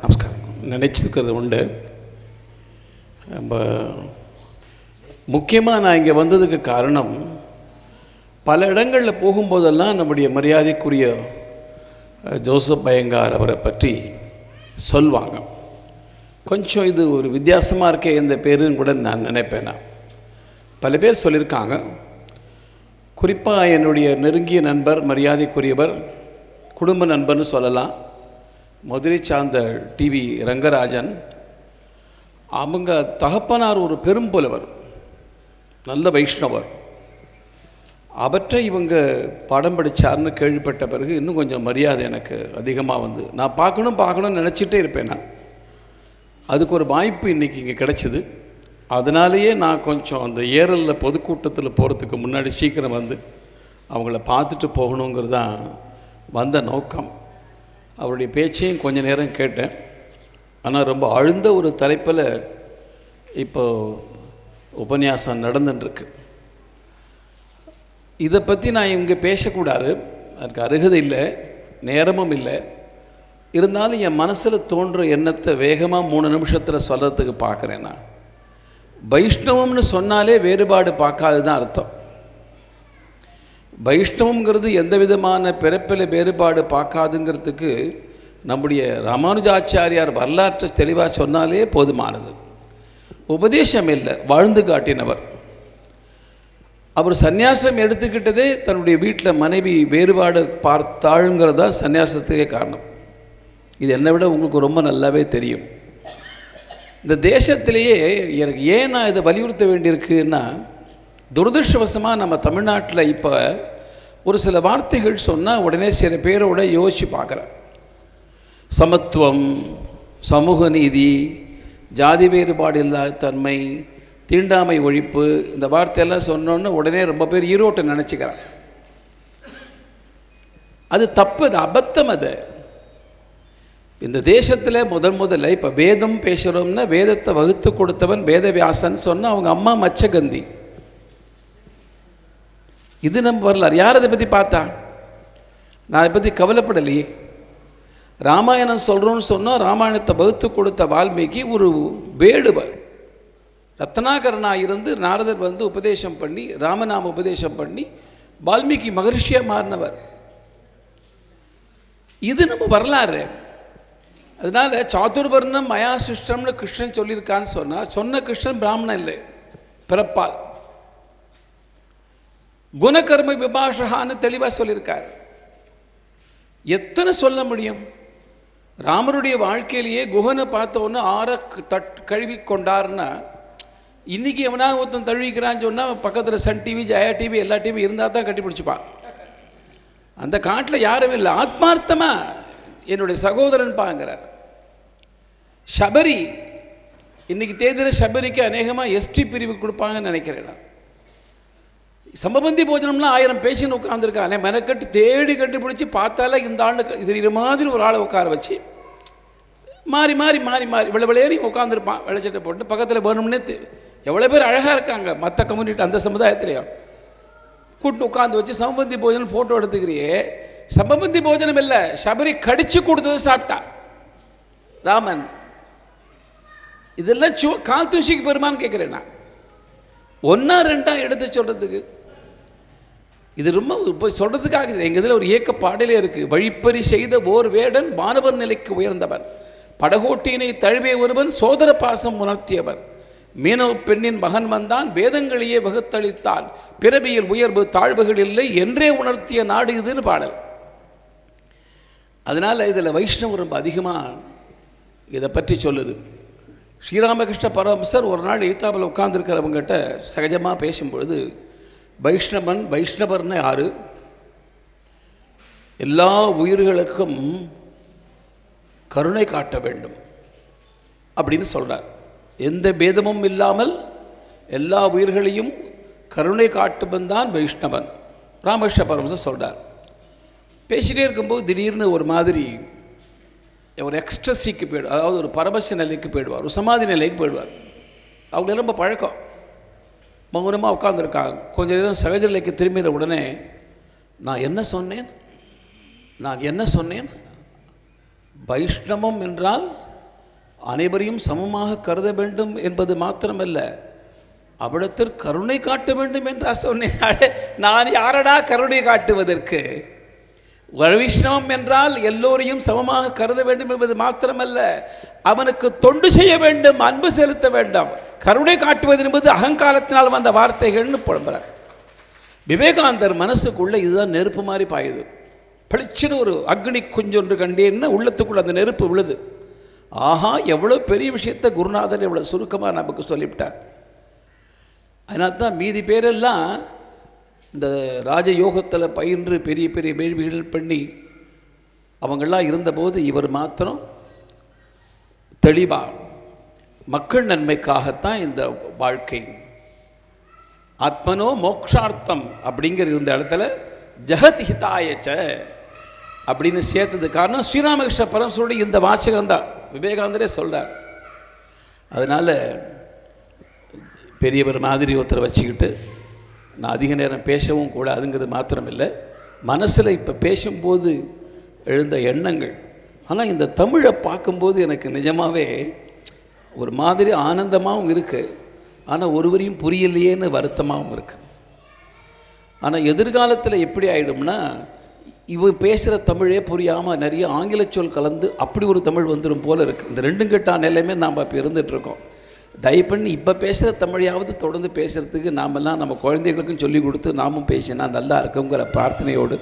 நமஸ்காரம் நினச்சிருக்கிறது உண்டு. முக்கியமாக நான் இங்கே வந்ததுக்கு காரணம், பல இடங்களில் போகும்போதெல்லாம் நம்முடைய மரியாதைக்குரிய ஜோசப் ஐயங்கார் அவரை பற்றி சொல்வாங்க. கொஞ்சம் இது ஒரு வித்தியாசமாக இருக்கே இந்த பேருன்னு கூட நான் நினைப்பேன். நான் பல பேர் சொல்லியிருக்காங்க. குறிப்பாக என்னுடைய நெருங்கிய நண்பர், மரியாதைக்குரியவர், குடும்ப நண்பர்னு சொல்லலாம், மதுரை சார்ந்த டிவி ரங்கராஜன். அவங்க தகப்பனார் ஒரு பெரும்புலவர், நல்ல வைஷ்ணவர். அவற்றை இவங்க பாடம் படித்தார்னு கேள்விப்பட்ட பிறகு இன்னும் கொஞ்சம் மரியாதை எனக்கு அதிகமாக வந்து நான் பார்க்கணும்னு நினச்சிட்டே இருப்பேன். நான் அதுக்கு ஒரு வாய்ப்பு இன்றைக்கி இங்கே கிடச்சிது. அதனாலேயே நான் கொஞ்சம் அந்த ஏரலில் பொதுக்கூட்டத்தில் போகிறதுக்கு முன்னாடி சீக்கிரம் வந்து அவங்கள பார்த்துட்டு போகணுங்கிறது தான் வந்த நோக்கம். அவருடைய பேச்சையும் கொஞ்ச நேரம் கேட்டேன். ஆனால் ரொம்ப ஆழ்ந்த ஒரு தலைப்பில் இப்போ உபன்யாசம் நடந்துட்டுருக்கு. இதை பற்றி நான் இங்கே பேசக்கூடாது, அதுக்கு அருகதை இல்லை, நேரமும் இல்லை. இருந்தாலும் என் மனசில் தோன்ற எண்ணத்தை வேகமாக 3 நிமிஷத்தில் சொல்கிறதுக்கு பார்க்குறேன். நான் வைஷ்ணவம்னு சொன்னாலே வேறுபாடு பார்க்காது தான் அர்த்தம். வைஷ்ணவங்கிறது எந்த விதமான பிறப்பில் வேறுபாடு பார்க்காதுங்கிறதுக்கு நம்முடைய ராமானுஜாச்சாரியார் வரலாற்றை தெளிவாக சொன்னாலே போதுமானது. உபதேசம் இல்லை, வாழ்ந்து காட்டினவர். அவர் சந்நியாசம் எடுத்துக்கிட்டதே தன்னுடைய வீட்டில் மனைவி வேறுபாடு பார்த்தாளுங்கிறது தான் சந்நியாசத்துக்கே காரணம். இது என்னை விட உங்களுக்கு ரொம்ப நல்லாவே தெரியும். இந்த தேசத்திலேயே எனக்கு ஏன் நான் இதை வலியுறுத்த வேண்டியிருக்குன்னா, துரதிருஷ்டவசமாக நம்ம தமிழ்நாட்டில் இப்போ ஒரு சில வார்த்தைகள் சொன்னால் உடனே சில பேரோட யோசித்து பார்க்குறேன். சமத்துவம், சமூக நீதி, ஜாதி வேறுபாடு இல்லாத தன்மை, தீண்டாமை ஒழிப்பு, இந்த வார்த்தையெல்லாம் சொன்னோன்னு உடனே ரொம்ப பேர் ஈரோட்டை நினச்சிக்கிறான். அது தப்பு, அது அபத்தம். அது இந்த தேசத்தில் முதல்ல இப்போ வேதம் பேசுகிறோம்னா வேதத்தை வகுத்து கொடுத்தவன் வேதவியாசன் சொன்ன அவங்க அம்மா மச்சகந்தி. இது நம்ம வரலாறு. யார் அதை பற்றி பார்த்தா? நான் அதை பற்றி கவலைப்படலையே. ராமாயணம் சொல்கிறோன்னு சொன்னால் ராமாயணத்தை வகுத்து கொடுத்த வால்மீகி ஒரு வேடுவர், ரத்னாகரனாக இருந்து நாரதர் வந்து உபதேசம் பண்ணி ராமநாம உபதேசம் பண்ணி வால்மீகி மகரிஷியாக மாறினவர். இது நம்ம வரலாறு. அதனால் சாதுர்வர்ணம் மயா சிருஷ்டம்னு கிருஷ்ணன் சொல்லியிருக்கான்னு சொன்ன கிருஷ்ணன் பிராமணன் இல்லை பிறப்பால். குணகர்ம விபாஷகான்னு தெளிவாக சொல்லியிருக்கார். எத்தனை சொல்ல முடியும்? ராமருடைய வாழ்க்கையிலேயே குகனை பார்த்த ஒன்று கழுவி கொண்டார்னா, இன்றைக்கி எவனா ஒருத்தன் தழுவிக்கிறான்னு சொன்னால் பக்கத்தில் சன் டிவி, ஜெயா டிவி, எல்லா டிவி இருந்தால் தான் கட்டிப்பிடிச்சிப்பான். அந்த காட்டில் யாரும் இல்லை. ஆத்மார்த்தமாக என்னுடைய சகோதரன் பாங்கிறார். சபரி, இன்றைக்கி தேதியில் சபரிக்கு அநேகமாக எஸ்டி பிரிவு கொடுப்பாங்கன்னு நினைக்கிறேன். சமபந்தி போஜனம்லாம் 1000 பேஷண்ட் உட்காந்துருக்கானே, மெனக்கட்டு தேடி கண்டுபிடிச்சி பார்த்தால இந்த ஆண்டு இது மாதிரி ஒரு ஆளை உட்கார வச்சு மாறி மாறி மாறி மாறி விளையாடி உட்காந்துருப்பான். வெள்ளச்சட்டை போட்டு பக்கத்தில் வேணும்னே எவ்வளோ பேர் அழகாக இருக்காங்க மற்ற கம்யூனிட்டி அந்த சமுதாயத்திலையும் கூட்டு உட்காந்து வச்சு சமபந்தி போஜனம் ஃபோட்டோ எடுத்துக்கிறியே. சமபந்தி போஜனம் இல்லை, சபரி கடிச்சு கொடுத்தது சாப்பிட்டா ராமன். இதெல்லாம் கால் தூசிக்கு பெருமான்னு கேட்குறேன் நான். 1 2 எடுத்து சொல்கிறதுக்கு இது ரொம்ப இப்போ சொல்கிறதுக்காக எங்கள் இதில் ஒரு இயக்க பாடலே இருக்குது. வழிப்பறி செய்த ஓர் வேடன் வானவர் நிலைக்கு உயர்ந்தவர், படகோட்டியினை தழுவிய ஒருவன் சோதர பாசம் உணர்த்தியவர், மீனவ பெண்ணின் மகன் வந்தான் வேதங்களையே வகுத்தளித்தான், பிறவியில் உயர்வு தாழ்வுகள் இல்லை என்றே உணர்த்திய நாடு இதுன்னு பாடல். அதனால் இதில் வைஷ்ணவம் ரொம்ப அதிகமாக இதை பற்றி சொல்லுது. ஸ்ரீராமகிருஷ்ண பரமஹம்சர் ஒரு நாள் எய்த்தாப்பில் உட்கார்ந்துருக்கிறவங்ககிட்ட சகஜமாக பேசும்பொழுது, வைஷ்ணவர்னு யாரு? எல்லா உயிர்களுக்கும் கருணை காட்ட வேண்டும் அப்படின்னு சொல்கிறார். எந்த பேதமும் இல்லாமல் எல்லா உயிர்களையும் கருணை காட்டுவன் தான் வைஷ்ணவன், ராமகிருஷ்ண பரமஹம்சர் சொல்கிறார். பேசிகிட்டே இருக்கும்போது திடீர்னு ஒரு மாதிரி ஒரு எக்ஸ்ட்ரஸிக்கு போயிடுவார், அதாவது ஒரு பரமச நிலைக்கு போயிடுவார், ஒரு சமாதி நிலைக்கு போயிடுவார். அவங்களுக்கு ரொம்ப பழக்கம், மௌனமாக உட்காந்துருக்காங்க. கொஞ்ச நேரம் சகஜ நிலைக்கு திரும்பின உடனே, நான் என்ன சொன்னேன்? வைஷ்ணவம் என்றால் அனைவரையும் சமமாக கருத வேண்டும் என்பது மாத்திரமல்ல, அவ்விடத்தில் கருணை காட்ட வேண்டும் என்றா சொன்னேன். நான் யாரடா கருணை காட்டுவதற்கு? வைஷ்ணவம் என்றால் எல்லோரையும் சமமாக கருத வேண்டும் என்பது மாத்திரமல்ல, அவனுக்கு தொண்டு செய்ய வேண்டும், அன்பு செலுத்த வேண்டும். கருணை காட்டுவது என்பது அகங்காரத்தினால் வந்த வார்த்தைகள்னு புலம்புறார். விவேகானந்தர் மனசுக்குள்ளே இதுதான் நெருப்பு மாதிரி பாயுது. பளிச்சுன்னு ஒரு அக்னி குஞ்சொன்று கண்டேன்னு உள்ளத்துக்குள்ள அந்த நெருப்பு விழுது. ஆஹா, எவ்வளோ பெரிய விஷயத்தை குருநாதர் எவ்வளோ சுருக்கமாக நமக்கு சொல்லிவிட்டார். அதனால தான் மீதி பேரெல்லாம் இந்த ராஜயோகத்தில் பயின்று பெரிய பெரிய வேள்விகள் பண்ணி அவங்கெல்லாம் இருந்தபோது, இவர் மாத்திரம் தெளிவாக மக்கள் நன்மைக்காகத்தான் இந்த வாழ்க்கை, ஆத்மனோ மோக்ஷார்த்தம் அப்படிங்கிற இருந்த இடத்துல ஜெகத் ஹிதாயச்ச அப்படின்னு சேர்த்தது காரணம் ஸ்ரீராமகிருஷ்ண பரமஹம்சருடைய இந்த வாசகம்தான். விவேகானந்தரே சொல்கிறார். அதனால் பெரியவர் மாதிரி ஒருத்தரை வச்சுக்கிட்டு நான் அதிக நேரம் பேசவும் கூடாதுங்கிறது மாத்திரமில்லை, மனசில் இப்போ பேசும்போது எழுந்த எண்ணங்கள். ஆனால் இந்த தமிழை பார்க்கும்போது எனக்கு நிஜமாகவே ஒரு மாதிரி ஆனந்தமாகவும் இருக்குது, ஆனால் ஒருவரையும் புரியலையேன்னு வருத்தமாகவும் இருக்குது. ஆனால் எதிர்காலத்தில் எப்படி ஆகிடும்னா, இவன் பேசுகிற தமிழே புரியாமல் நிறைய ஆங்கில சொல் கலந்து அப்படி ஒரு தமிழ் வந்துடும் போல் இருக்குது. இந்த ரெண்டும் கெட்டான நிலையுமே நாம் இப்போ இருந்துகிட்ருக்கோம். தயவு பண்ணி இப்போ பேசுகிற தமிழையாவது தொடர்ந்து பேசுகிறதுக்கு நாமெல்லாம் நம்ம குழந்தைகளுக்கும் சொல்லிக் கொடுத்து நாமும் பேசினா நல்லா இருக்குங்கிற பிரார்த்தனையோடு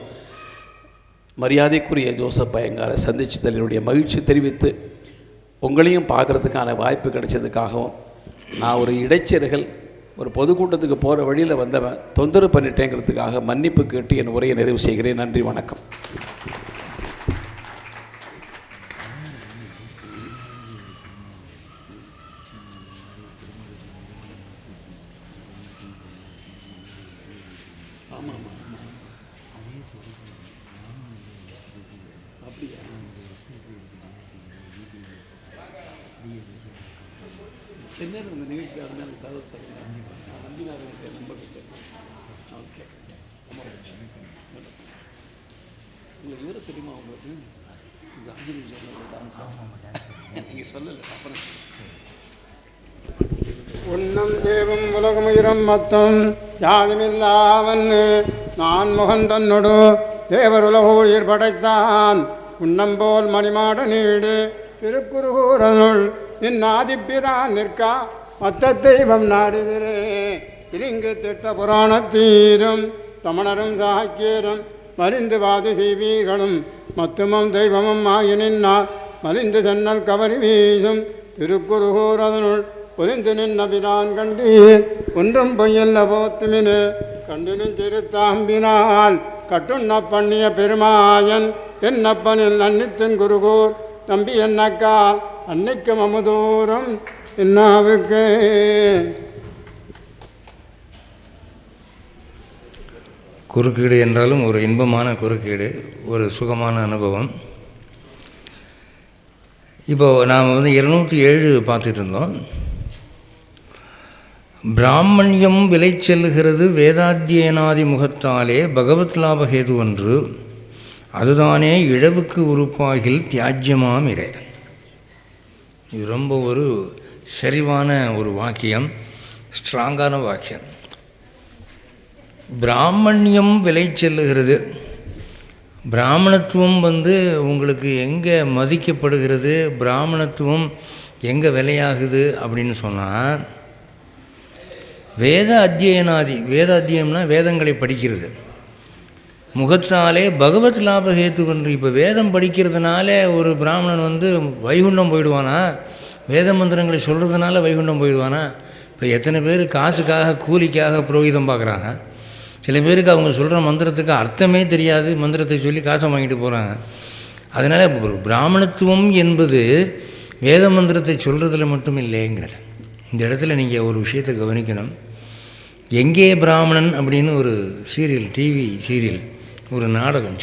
மரியாதைக்குரிய ஜோசப் ஐயங்காரை சந்திச்சதில் என்னுடைய மகிழ்ச்சி தெரிவித்து, உங்களையும் பார்க்குறதுக்கான வாய்ப்பு கிடைச்சதுக்காகவும், நான் ஒரு இடைச்செருகல் ஒரு பொதுக்கூட்டத்துக்கு போகிற வழியில் வந்தவன் தொந்தரவு பண்ணிட்டேங்கிறதுக்காக மன்னிப்பு கேட்டு என் உரையை நிறைவு செய்கிறேன். நன்றி, வணக்கம். இந்த நிகழ்ச்சிக்காக எனக்கு தகவல் சொல்லுங்கள். நான் நம்பினார் நம்பர் ஓகே. உங்களுக்கு விவரம் தெரியுமா? உங்களுக்கு ஜாகிரி டான்ஸ் நீங்கள் சொல்லலை அப்புறம். உன்னம் தேவும் உலகமுயிரம் மொத்தம் யாதுமில்லாவன் நான் முகந்தன்னொடு தேவர் உலகோயிர் படைத்தான் உன்னம்போல் மணிமாட நீடு திருக்குறுகூரனுள் இந்நாதிப்பிரான் நிற்கா மற்ற தெய்வம் நாடுதிரே இலிங்கு திட்ட புராணத்தீரும் சமணரும் சாக்கியரும் மறிந்து வாது செய்வீர்களும் மத்துமம் தெய்வமும் ஆயினின்னார் மலிந்து சென்னல் கவரி வீசும் திருக்குறுகூரனுள் பொலிந்து நின்ன பிரான் கண்டீர் ஒன்றும் பொய்யல்ல போத்துமினு கண்டினும் திருத்தாம்பினால் கட்டுண்ண பண்ணிய பெருமாயன் என்னப்பனில் அன்னித்தின் குருகூர் தம்பி என்னக்கால் அன்னைக்கு மமதூரம் என்னாவுக்கு. குறுக்கீடு என்றாலும் ஒரு இன்பமான குறுக்கீடு, ஒரு சுகமான அனுபவம். இப்போது நாம் 207 பார்த்துட்டு இருந்தோம். பிராமணியம் விலை செல்லுகிறது வேதாத்தியனாதி முகத்தாலே பகவத் லாபஹேது ஒன்று அதுதானே இழவுக்கு உறுப்பாகில் தியாஜ்யமாம் இறை. இது ரொம்ப ஒரு சரிவான ஒரு வாக்கியம், ஸ்ட்ராங்கான வாக்கியம். பிராமணியம் விலை செல்லுகிறது. பிராமணத்துவம் உங்களுக்கு எங்கே மதிக்கப்படுகிறது, பிராமணத்துவம் எங்கே விலையாகுது அப்படின்னு சொன்னால், வேத அத்தியனாதி, வேத அத்தியம்னா வேதங்களை படிக்கிறது, முகத்தாலே பகவத் லாபஹேத்து ஒன்று. இப்போ வேதம் படிக்கிறதுனால ஒரு பிராமணன் வைகுண்டம் போயிடுவானா? வேத மந்திரங்களை சொல்கிறதுனால வைகுண்டம் போயிடுவானா? இப்போ எத்தனை பேர் காசுக்காக கூலிக்காக புரோகிதம் பார்க்குறாங்க. சில பேருக்கு அவங்க சொல்கிற மந்திரத்துக்கு அர்த்தமே தெரியாது, மந்திரத்தை சொல்லி காசை வாங்கிட்டு போகிறாங்க. அதனால் ஒரு பிராமணத்துவம் என்பது வேத மந்திரத்தை சொல்கிறதுல மட்டும் இல்லைங்கிற இந்த இடத்துல நீங்கள் ஒரு விஷயத்தை கவனிக்கணும். எங்கே பிராமணன் அப்படின்னு ஒரு சீரியல், டிவி சீரியல், ஒரு நாடகம்,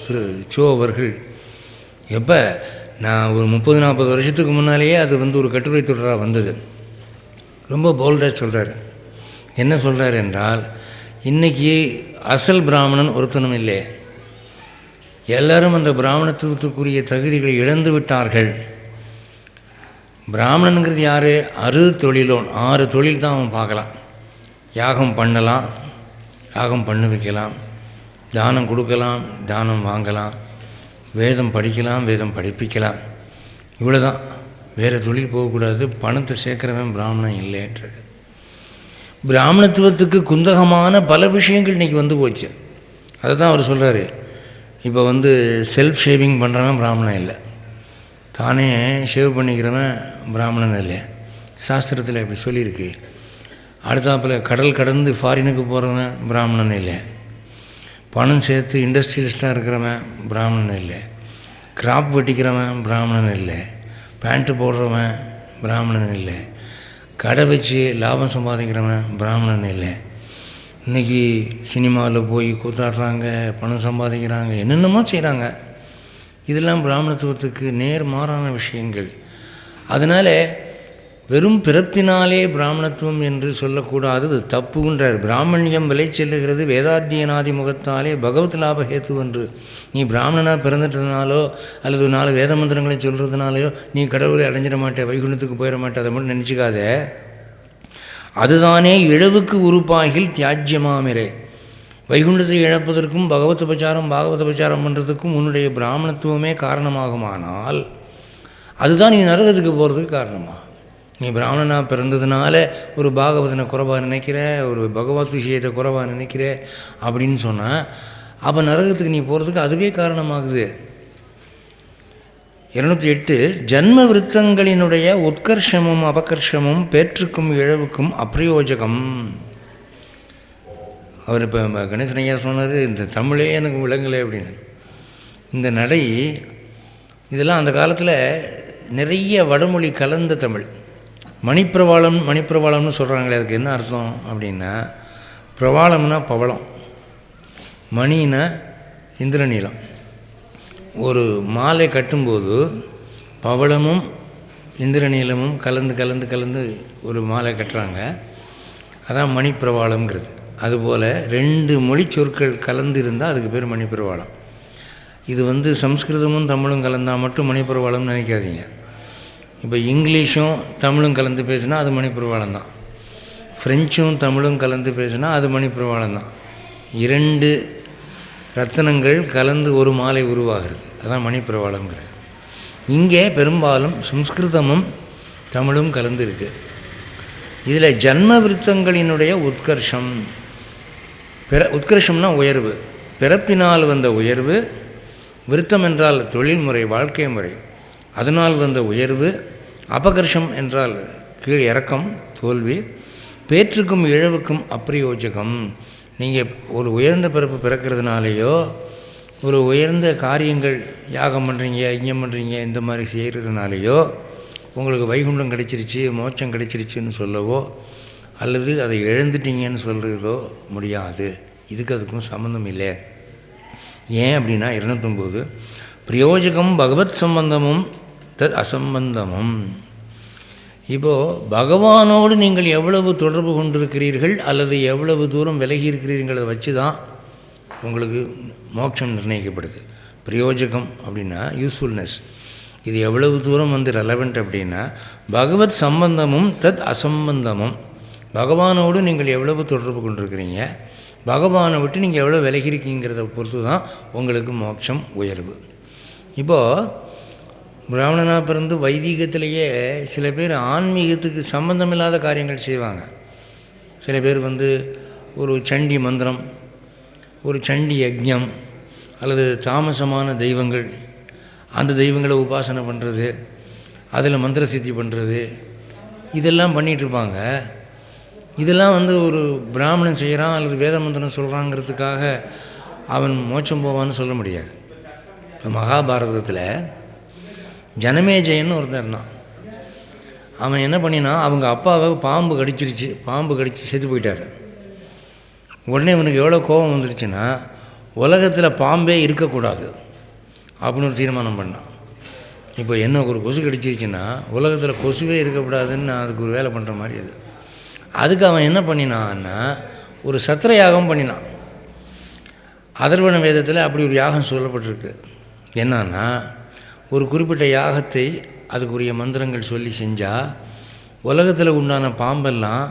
திரு சோ அவர்கள் எப்போ நான் ஒரு 30-40 வருஷத்துக்கு முன்னாலேயே அது ஒரு கட்டுரை தொடராக வந்தது. ரொம்ப போல்டாக சொல்கிறார். என்ன சொல்கிறார் என்றால், இன்றைக்கி அசல் பிராமணன் ஒருத்தனும் இல்லை, எல்லாரும் அந்த பிராமணத்துவத்துக்குரிய தகுதிகளை இழந்து விட்டார்கள். பிராமணனுங்கிறது யார்? 6 தொழிலோன், 6 தொழில் தான் அவன் பார்க்கலாம். யாகம் பண்ணலாம், யாகம் பண்ண வைக்கலாம், தானம் கொடுக்கலாம், தானம் வாங்கலாம், வேதம் படிக்கலாம், வேதம் படிப்பிக்கலாம், இவ்வளோ தான். வேறு தொழில் போகக்கூடாது. பணத்தை சேர்க்குறவன் பிராமணன் இல்லைன்றது. பிராமணத்துவத்துக்கு குந்தகமான பல விஷயங்கள் இன்றைக்கி வந்து போச்சு. அதை தான் அவர் சொல்கிறாரு. இப்போ செல்ஃப் ஷேவிங் பண்ணுறவன் பிராமணன் இல்லை, தானே ஷேவ் பண்ணிக்கிறவன் பிராமணன் இல்லை. சாஸ்திரத்தில் இப்படி சொல்லியிருக்கு. அடுத்தாப்பில் கடல் கடந்து ஃபாரினுக்கு போகிறவன் பிராமணன் இல்லை, பணம் சேர்த்து இண்டஸ்ட்ரியலிஸ்ட்டாக இருக்கிறவன் பிராமணன் இல்லை, கிராப் வெட்டிக்கிறவன் பிராமணன் இல்லை, பேண்ட்டு போடுறவன் பிராமணன் இல்லை, கடை வச்சு லாபம் சம்பாதிக்கிறவன் பிராமணன் இல்லை. இன்றைக்கி சினிமாவில் போய் கூத்தாடுறாங்க, பணம் சம்பாதிக்கிறாங்க, என்னென்னமோ செய்கிறாங்க. இதெல்லாம் பிராமணத்துவத்துக்கு நேர் மாறான விஷயங்கள். அதனால் வெறும் பிறப்பினாலே பிராமணத்துவம் என்று சொல்லக்கூடாது, அது தப்புன்றார். பிராமணியம் விலை செல்லுகிறது வேதாத்தியனாதி முகத்தாலே பகவத் லாப ஹேத்து என்று. நீ பிராமணனாக பிறந்துட்டதுனாலோ அல்லது 4 வேத மந்திரங்களை சொல்கிறதுனாலையோ நீ கடவுளை அடைஞ்சிட மாட்டே, வைகுண்டத்துக்கு போயிட மாட்டே, அதை மட்டும் நினச்சிக்காத. அதுதானே இழவுக்கு உறுப்பாகில் தியாஜ்யமாமிரே. வைகுண்டத்தை இழப்பதற்கும் பகவத் உபச்சாரம் பாகவத உபச்சாரம் பண்ணுறதுக்கும் உன்னுடைய பிராமணத்துவமே காரணமாகுமானால் அதுதான் நீ நரகத்துக்கு போகிறதுக்கு காரணமாக. நீ பிராமணனாக பிறந்ததுனால ஒரு பாகவதனை குறைவாக நினைக்கிற, ஒரு பகவத் விஷயத்தை குறைவாக நினைக்கிற அப்படின்னு சொன்னால் அப்போ நரகத்துக்கு நீ போகிறதுக்கு அதுவே காரணமாகுது. 208 ஜன்ம விருத்தங்களினுடைய உத்கர்ஷமும் அபகர்ஷமும் பேற்றுக்கும் இழவுக்கும் அப்பிரயோஜகம். அவர் இப்போ கணேசன் ஐயா சொன்னார், இந்த தமிழே எனக்கு விளங்கலை அப்படின்னு. இந்த நடை இதெல்லாம் அந்த காலத்தில் நிறைய வடமொழி கலந்த தமிழ். மணிப்பிரவாளம்னு சொல்கிறாங்களே, அதுக்கு என்ன அர்த்தம் அப்படின்னா, பிரவாளம்னா பவளம், மணினா இந்திரநீலம். ஒரு மாலை கட்டும்போது பவளமும் இந்திரநீலமும் கலந்து ஒரு மாலை கட்டுறாங்க, அதான் மணிப்பிரவாளம்ங்கிறது. அதுபோல் 2 மொழி சொற்கள் கலந்து இருந்தால் அதுக்கு பேர் மணிப்பிரவாளம். இது சம்ஸ்கிருதமும் தமிழும் கலந்தால் மட்டும் மணிப்பிரவாளம்னு நினைக்காதீங்க. இப்போ இங்கிலீஷும் தமிழும் கலந்து பேசுனா அது மணிப்பிரவாளம் தான், ஃப்ரெஞ்சும் தமிழும் கலந்து பேசுனா அது மணிப்பிரவாளம் தான். 2 ரத்தனங்கள் கலந்து ஒரு மாலை உருவாகிறது, அதான் மணிப்பிரவாளம்ங்கிறது. இங்கே பெரும்பாலும் சம்ஸ்கிருதமும் தமிழும் கலந்து இருக்குது. இதில் ஜன்ம விருத்தங்களினுடைய உத்கர்ஷம், உத்கர்ஷம்னா உயர்வு, பிறப்பினால் வந்த உயர்வு. விருத்தம் என்றால் தொழில்முறை, வாழ்க்கை முறை, அதனால் வந்த உயர்வு. அபகர்ஷம் என்றால் கீழ் இறக்கம், தோல்வி. பேற்றுக்கும் இழவுக்கும் அப்பிரயோஜகம். நீங்கள் ஒரு உயர்ந்த பிறப்பு பிறக்கிறதுனாலேயோ ஒரு உயர்ந்த காரியங்கள் யாகம் பண்ணுறீங்க, யஜ்ஞம் பண்ணுறீங்க, இந்த மாதிரி செய்கிறதுனாலேயோ உங்களுக்கு வைகுண்டம் கிடைச்சிருச்சு, மோட்சம் கிடைச்சிருச்சுன்னு சொல்லவோ அல்லது அதை இழந்துட்டீங்கன்னு சொல்கிறதோ முடியாது. இதுக்கு அதுக்கும் சம்மந்தம் இல்லை. ஏன் அப்படின்னா 209 பிரயோஜகம் பகவத் சம்பந்தமும் தத் அசம்பந்தமும். இப்போது பகவானோடு நீங்கள் எவ்வளவு தொடர்பு கொண்டிருக்கிறீர்கள் அல்லது எவ்வளவு தூரம் விலகி இருக்கிறீர்களதை வச்சு தான் உங்களுக்கு மோட்சம் நிர்ணயிக்கப்படுது. பிரயோஜகம் அப்படின்னா யூஸ்ஃபுல்னஸ், இது எவ்வளவு தூரம் ரெலவெண்ட் அப்படின்னா பகவத் சம்பந்தமும் தத் அசம்பந்தமும். பகவானோடு நீங்கள் எவ்வளவு தொடர்பு கொண்டிருக்கிறீங்க, பகவானை விட்டு நீங்கள் எவ்வளோ விலகிருக்கீங்கிறத பொறுத்து தான் உங்களுக்கு மோட்சம் உயர்வு. இப்போது பிராமணனாக பிறந்து வைதீகத்திலேயே சில பேர் ஆன்மீகத்துக்கு சம்பந்தமில்லாத காரியங்கள் செய்வாங்க. சில பேர் ஒரு சண்டி மந்திரம், ஒரு சண்டி யஜ்ஞம் அல்லது தாமசமான தெய்வங்கள், அந்த தெய்வங்களை உபாசனை பண்ணுறது, அதில் மந்திர சித்தி பண்ணுறது இதெல்லாம் பண்ணிகிட்ருப்பாங்க. இதெல்லாம் வந்து ஒரு பிராமணன் செய்கிறான் அல்லது வேத மந்திரம் சொல்கிறாங்கிறதுக்காக அவன் மோட்சம் போவான்னு சொல்ல முடியாது. இப்போ மகாபாரதத்தில் ஜனமேஜயன்னு ஒருத்தன் இருந்தான். அவன் என்ன பண்ணினா, அவங்க அப்பாவை பாம்பு கடிச்சு செத்து போயிட்டார். உடனே இவனுக்கு எவ்வளோ கோபம் வந்துருச்சுன்னா, உலகத்தில் பாம்பே இருக்கக்கூடாது அப்படின்னு ஒரு தீர்மானம் பண்ணான். இப்போ என்ன ஒரு கொசு கடிச்சிருச்சுன்னா உலகத்தில் கொசுவே இருக்கக்கூடாதுன்னு நான் அதுக்கு ஒரு வேலை பண்ணுற மாதிரி அது. அதுக்கு அவன் என்ன பண்ணினான்னா, ஒரு சத்திர யாகம் பண்ணினான். அதர்வண வேதத்தில் அப்படி ஒரு யாகம் சொல்லப்பட்டிருக்கு. என்னன்னா, ஒரு குறிப்பிட்ட யாகத்தை அதுக்குரிய மந்திரங்கள் சொல்லி செஞ்சால் உலகத்தில் உண்டான பாம்பெல்லாம்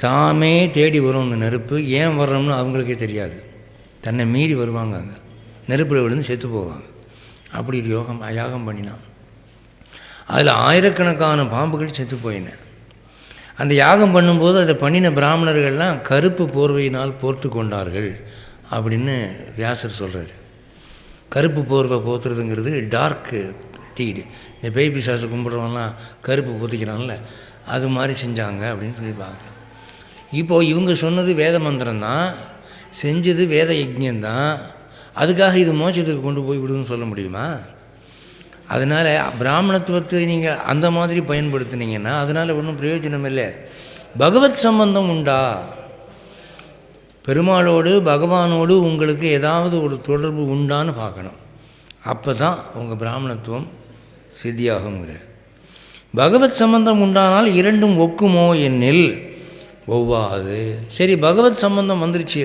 தாமே தேடி வரும். அந்த நெருப்பு ஏன் வர்றோம்னு அவங்களுக்கே தெரியாது, தன்னை மீறி வருவாங்க, அங்கே நெருப்பில் விழுந்து செத்து போவாங்க. அப்படி ஒரு யாகம் பண்ணினான். அதில் ஆயிரக்கணக்கான பாம்புகள் செத்து போயின. அந்த யாகம் பண்ணும்போது அதை பண்ணின பிராமணர்கள்லாம் கருப்பு போர்வையினால் போர்த்து கொண்டார்கள் அப்படின்னு வியாசர் சொல்கிறார். கருப்பு போர்வை போத்துறதுங்கிறது டார்க்கு டீடு. இந்த பேய் பிசாசை கும்பிட்றவங்கலாம் கருப்பு போத்திக்கிறான்ல, அது மாதிரி செஞ்சாங்க அப்படின்னு சொல்லி பார்க்கலாம். இப்போது இவங்க சொன்னது வேத மந்திரம் தான், செஞ்சது வேத யஜ்ஞந்தான். அதுக்காக இது மோட்சத்துக்கு கொண்டு போய் விடுதுன்னு சொல்ல முடியுமா? அதனால் பிராமணத்துவத்தை நீங்கள் அந்த மாதிரி பயன்படுத்தினீங்கன்னா அதனால் ஒன்றும் பிரயோஜனம் இல்லை. பகவத் சம்பந்தம் உண்டா? பெருமாளோடு பகவானோடு உங்களுக்கு ஏதாவது ஒரு தொடர்பு உண்டான்னு பார்க்கணும். அப்போ தான் உங்கள் பிராமணத்துவம் சித்தியாகுங்கிற. பகவத் சம்பந்தம் உண்டானால் இரண்டும் ஒக்குமோ என்னில் ஒவ்வாது. சரி, பகவத் சம்பந்தம் வந்துருச்சு,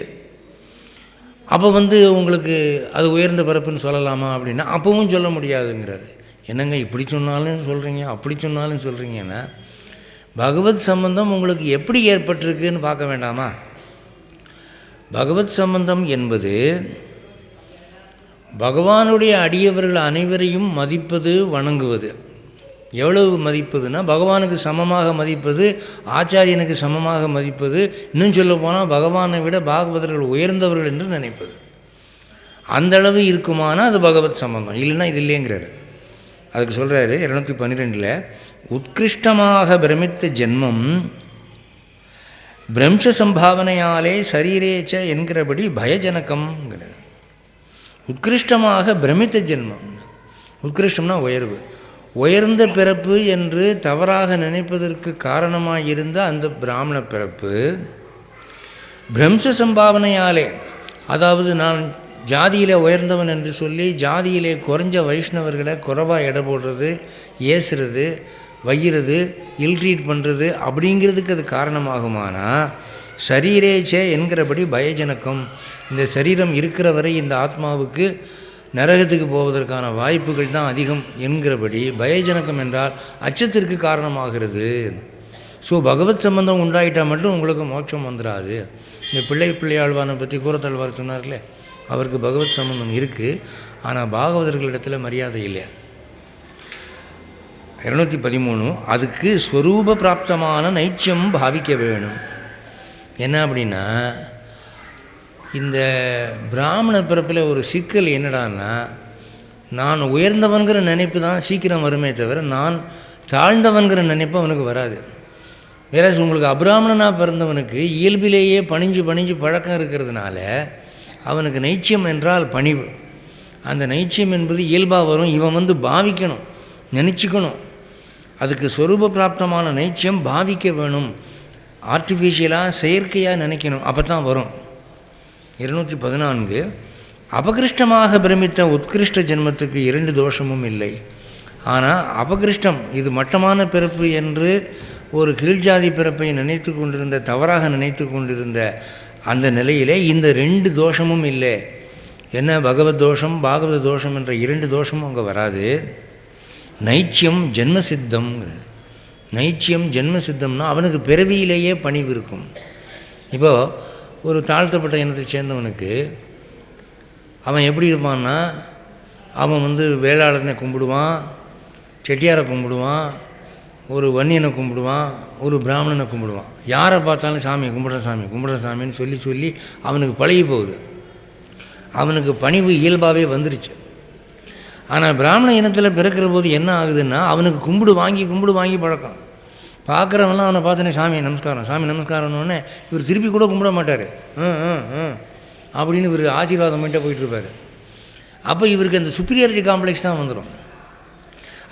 அப்போ உங்களுக்கு அது உயர்ந்த பிறப்புன்னு சொல்லலாமா அப்படின்னா அப்பவும் சொல்ல முடியாதுங்கிறாரு. என்னங்க இப்படி சொன்னாலும் சொல்கிறீங்க அப்படி சொன்னாலும் சொல்கிறீங்கன்னா, பகவத் சம்பந்தம் உங்களுக்கு எப்படி ஏற்பட்டிருக்குன்னு பார்க்க வேண்டாமா? பகவத் சம்பந்தம் என்பது பகவானுடைய அடியவர்கள் அனைவரையும் மதிப்பது, வணங்குவது. எவ்வளவு மதிப்பதுன்னா, பகவானுக்கு சமமாக மதிப்பது, ஆச்சாரியனுக்கு சமமாக மதிப்பது, இன்னும் சொல்ல போனால் பகவானை விட பாகவதர்கள் உயர்ந்தவர்கள் என்று நினைப்பது. அந்த அளவு இருக்குமானா அது பகவத் சம்பந்தம், இல்லைன்னா இது இல்லைங்கிறாரு. அதுக்கு சொல்கிறாரு 212, உத்கிருஷ்டமாக பிரமித்த ஜென்மம் பிரம்ச சம்பாவனையாலே சரீரேச்ச என்கிறபடி பயஜனகம்ங்கிறார். உத்கிருஷ்டமாக பிரமித்த ஜென்மம், உத்கிருஷ்டம்னா உயர்வு, உயர்ந்த பிறப்பு என்று தவறாக நினைப்பதற்கு காரணமாக இருந்த அந்த பிராமண பிறப்பு பிரம்ச சம்பாவனையாலே, அதாவது நான் ஜாதியிலே உயர்ந்தவன் என்று சொல்லி ஜாதியிலே குறைஞ்ச வைஷ்ணவர்களை குறைவாக எடை போடுறது, ஏசுறது, வையிறது, இல்ட்ரீட் பண்ணுறது அப்படிங்கிறதுக்கு அது காரணமாகுமானா சரீரேச்சே என்கிறபடி பயஜனக்கம், இந்த சரீரம் இருக்கிற வரை இந்த ஆத்மாவுக்கு நரகத்துக்கு போவதற்கான வாய்ப்புகள் தான் அதிகம் என்கிறபடி பயஜனக்கம் என்றால் அச்சத்திற்கு காரணமாகிறது. ஸோ பகவத் சம்பந்தம் உண்டாயிட்டால் மட்டும் உங்களுக்கு மோட்சம் வந்துடாது. இந்த பிள்ளையாழ்வானை பற்றி கூறத்தாழ்வார் சொன்னார்லே, அவருக்கு பகவத் சம்பந்தம் இருக்குது, ஆனால் பாகவதர்களிடத்தில் மரியாதை இல்லை. 213, அதுக்கு ஸ்வரூப பிராப்தமான நைச்சியம் பாவிக்க வேணும். என்ன அப்படின்னா, இந்த பிராமண பிறப்பில் ஒரு சிக்கல் என்னடான்னா, நான் உயர்ந்தவன்கிற நினைப்பு தான் சீக்கிரம் வருமே தவிர நான் தாழ்ந்தவன்கிற நினைப்பு அவனுக்கு வராது. வேற உங்களுக்கு அபிராமணனாக பிறந்தவனுக்கு இயல்பிலேயே பணிஞ்சு பழக்கம் இருக்கிறதுனால அவனுக்கு நைச்சியம் என்றால் பணிவு. அந்த நைச்சியம் என்பது இயல்பாக வரும். இவன் பாவிக்கணும், நினச்சிக்கணும். அதுக்கு ஸ்வரூப பிராப்தமான நைச்சியம் பாவிக்க வேணும். ஆர்டிஃபிஷியலாக செயற்கையாக நினைக்கணும், அப்போ தான் வரும். 214, அபகிருஷ்டமாக பிரமித்த உத்கிருஷ்ட ஜென்மத்துக்கு 2 தோஷமும் இல்லை. ஆனால் அபகிருஷ்டம், இது மட்டமான பிறப்பு என்று ஒரு கீழ்ஜாதி பிறப்பை நினைத்து கொண்டிருந்த, தவறாக நினைத்து கொண்டிருந்த அந்த நிலையிலே இந்த 2 தோஷமும் இல்லை. என்ன, பகவத் தோஷம் பாகவத தோஷம் என்ற 2 தோஷமும் அங்கே வராது. நைச்சியம் ஜென்மசித்தம், நைச்சியம் ஜென்மசித்தம்னா அவனுக்கு பிறவியிலேயே பணிவு இருக்கும். இப்போது ஒரு தாழ்த்தப்பட்ட இனத்தை சேர்ந்தவனுக்கு அவன் எப்படி இருப்பான்னா, அவன் வேளாளனை கும்பிடுவான், செட்டியாரை கும்பிடுவான், ஒரு வன்னியனை கும்பிடுவான், ஒரு பிராமணனை கும்பிடுவான். யாரை பார்த்தாலும் சாமி கும்பிட்ற சாமின்னு சொல்லி அவனுக்கு பழகி போகுது. அவனுக்கு பணிவு இயல்பாகவே வந்துருச்சு. ஆனால் பிராமண இனத்தில் பிறக்கிற போது என்ன ஆகுதுன்னா அவனுக்கு கும்பிடு வாங்கி பழக்கம். பார்க்குறவங்களாம் அவனை பார்த்தோன்னே சாமி நமஸ்காரம்னு இவர் திருப்பி கூட கும்பிட மாட்டார். அப்படின்னு இவர் ஆசீர்வாதம் பண்ணிட்டு போயிட்டுருப்பார். அப்போ இவருக்கு அந்த சுப்பீரியாரிட்டி காம்ப்ளெக்ஸ் தான் வந்துடும்.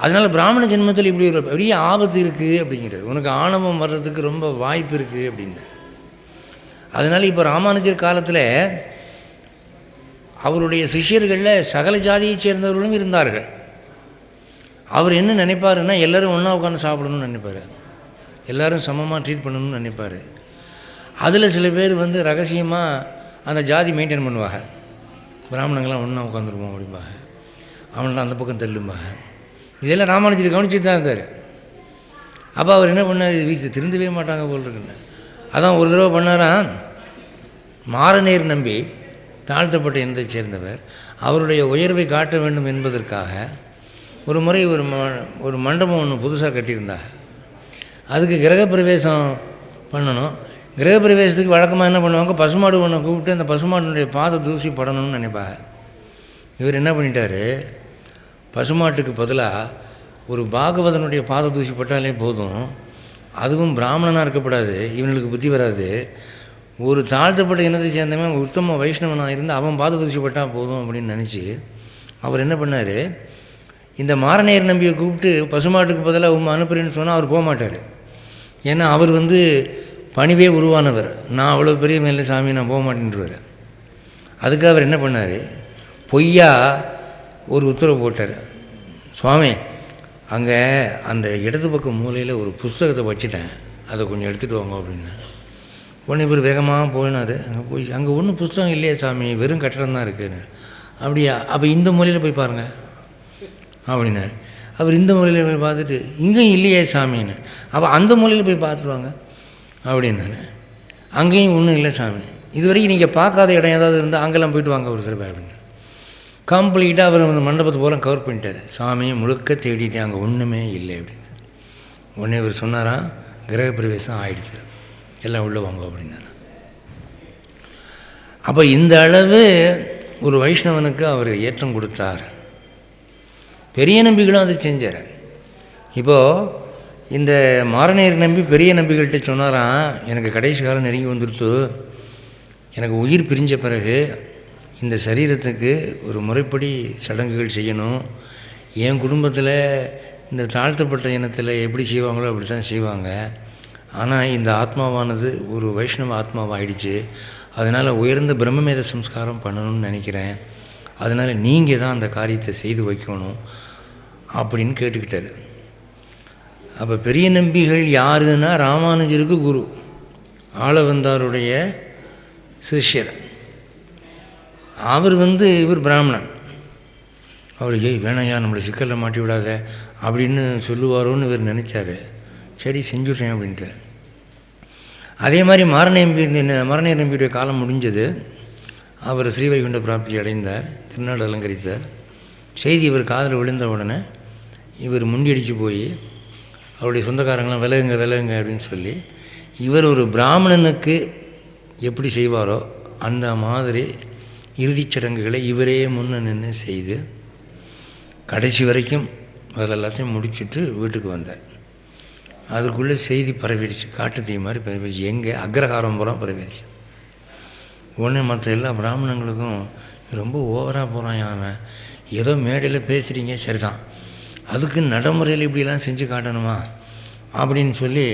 அதனால் பிராமண ஜென்மத்தில் இப்படி ஒரு பெரிய ஆபத்து இருக்குது அப்படிங்கிறது, உனக்கு ஆணவம் வர்றதுக்கு ரொம்ப வாய்ப்பு இருக்குது அப்படின்னு. அதனால் இப்போ ராமானுஜர் காலத்தில் அவருடைய சிஷ்யர்களில் சகல ஜாதியை சேர்ந்தவர்களும் இருந்தார்கள். அவர் என்ன நினைப்பாருன்னா எல்லோரும் ஒன்றா உட்காந்து சாப்பிடணும்னு நினைப்பார், எல்லோரும் சமமாக ட்ரீட் பண்ணணும்னு நினைப்பார். அதில் சில பேர் வந்து ரகசியமாக அந்த ஜாதி மெயின்டைன் பண்ணுவாங்க. பிராமணங்கள்லாம் ஒன்றா உட்காந்துருப்போம் அப்படிம்பாங்க, அவன்லாம் அந்த பக்கம் தள்ளும்பாங்க. இதெல்லாம் ராமானுஜர் கவனிச்சுட்டு தான் இருந்தார். அப்போ அவர் என்ன பண்ணார், இது வீட்டு திருந்தவே மாட்டாங்க போல் இருக்குன்னு. அதான் ஒரு தடவை பண்ணாராம், மாரநேர் நம்பி தாழ்த்தப்பட்ட இனத்தை சேர்ந்தவர் அவருடைய உயர்வை காட்ட வேண்டும் என்பதற்காக ஒரு முறை ஒரு மண்டபம் ஒன்று புதுசாக கட்டியிருந்தாங்க. அதுக்கு கிரகப்பிரவேசம் பண்ணணும். கிரகப்பிரவேசத்துக்கு வழக்கமாக என்ன பண்ணுவாங்க, பசுமாடு ஒன்று கூப்பிட்டு அந்த பசுமாட்டினுடைய பாத தூசி படணும்னு நினைப்பாங்க. இவர் என்ன பண்ணிட்டார், பசுமாட்டுக்கு பதிலாக ஒரு பாகவதனுடைய பாத தூசி பட்டாலே போதும், அதுவும் பிராமணனாக இருக்கப்படாது, இவனுக்கு புத்தி வராது, ஒரு தாழ்த்தப்பட்ட இனத்தை சேர்ந்தவன் உத்தம வைஷ்ணவனாக இருந்து அவன் பாத தூசி பட்டால் போதும் அப்படின்னு நினச்சி அவர் என்ன பண்ணார், இந்த மாரநேர் நம்பியை கூப்பிட்டு பசுமாட்டுக்கு பதிலாக அனுப்புறேன்னு சொன்னால் அவர் போக மாட்டார். ஏன்னா அவர் வந்து பணிவே உருவானவர், நான் அவ்வளோ பெரிய மேலே சாமி நான் போக மாட்டேன்றார். அதுக்கு அவர் என்ன பண்ணார், பொய்யா ஒரு உத்தரவு போட்டார், சுவாமி அங்கே அந்த இடது பக்கம் மூலையில் ஒரு புஸ்தகத்தை வச்சுட்டேன், அதை கொஞ்சம் எடுத்துகிட்டு வாங்க அப்படின்னு. உடனே இவர் வேகமாக போயினார். அங்கே ஒன்றும் புஸ்தகம் இல்லையா சாமி, வெறும் கட்டடம் தான் இருக்குன்னு. அப்படியா, அப்போ இந்த மூலையில் போய் பாருங்கள் அப்படின்னாரு. அவர் இந்த மூலையில் போய் பார்த்துட்டு இங்கேயும் இல்லையே சாமின்னு, அப்போ அந்த மூலையில் போய் பார்த்துருவாங்க அப்படின்னாரு. அங்கேயும் ஒன்றும் இல்லை சாமி, இது வரைக்கும் நீங்கள் பார்க்காத இடம் ஏதாவது இருந்தால் அங்கெல்லாம் போய்ட்டு வாங்க ஒரு தடவை அப்படின்னு. கம்ப்ளீட்டாக அவர் அந்த மண்டபத்தை போல கவர் பண்ணிட்டார். சாமியை முழுக்க தேடிட்டு அங்கே ஒன்றுமே இல்லை அப்படின்னு. உடனே இவர் சொன்னாராம், கிரகப்பிரவேசம் ஆகிடுச்சு, எல்லாம் உள்ளே வாங்க அப்படின்னாரு. அப்போ இந்த அளவு ஒரு வைஷ்ணவனுக்கு அவர் ஏற்றம் கொடுத்தார். பெரிய நம்பிகளும் அதை செஞ்சார். இப்போது இந்த மாரநேர் நம்பி பெரிய நம்பிகள்கிட்ட சொன்னாராம், எனக்கு கடைசி காலம் நெருங்கி வந்துடுத்து, எனக்கு உயிர் பிரிஞ்ச பிறகு இந்த சரீரத்துக்கு ஒரு முறைப்படி சடங்குகள் செய்யணும். என் குடும்பத்தில் இந்த தாழ்த்தப்பட்ட இனத்தில் எப்படி செய்வாங்களோ அப்படி தான் செய்வாங்க. ஆனால் இந்த ஆத்மாவானது ஒரு வைஷ்ணவ ஆத்மாவாகிடுச்சு, அதனால் உயர்ந்த பிரம்மமேத சம்ஸ்காரம் பண்ணணும்னு நினைக்கிறேன், அதனால் நீங்கள் தான் அந்த காரியத்தை செய்து வைக்கணும் அப்படின்னு கேட்டுக்கிட்டார். அப்போ பெரிய நம்பிகள் யாருன்னா ராமானுஜருக்கு குரு, ஆளவந்தாருடைய சிஷ்யர். அவர் இவர் பிராமணன். அவர் வேணையா நம்மளை சிக்கலில் மாட்டி விடாத அப்படின்னு சொல்லுவாரோன்னு இவர் நினச்சார். சரி செஞ்சுட்டேன் அப்படின்ட்டு. அதே மாதிரி மாரநேர் நம்பியுடைய காலம் முடிஞ்சது. அவர் ஸ்ரீவைகுண்ட பிராப்தி அடைந்தார், திருநாடு அலங்கரித்தார். செய்தி இவர் காதில் விழுந்த உடனே இவர் முண்டியடிச்சு போய் அவருடைய சொந்தக்காரங்களாம் விலகுங்க அப்படின்னு சொல்லி, இவர் ஒரு பிராமணனுக்கு எப்படி செய்வாரோ அந்த மாதிரி இறுதிச் சடங்குகளை இவரே முன்ன நின்று செய்து கடைசி வரைக்கும் அதில் எல்லாத்தையும் முடிச்சுட்டு வீட்டுக்கு வந்தார். அதுக்குள்ளே செய்தி பரவிடுச்சு, காட்டு தீ மாதிரி பரவிடுச்சு, எங்கே அக்ரஹாரம் பூரா பரவிடுச்சு. உடனே மற்ற எல்லா பிராமணங்களுக்கும் ரொம்ப ஓவராக போகிறான் அவன், ஏதோ மேடையில் பேசுகிறீங்க சரிதான், அதுக்கு நடைமுறையில் இப்படிலாம் செஞ்சு காட்டணுமா அப்படின்னு சொல்லி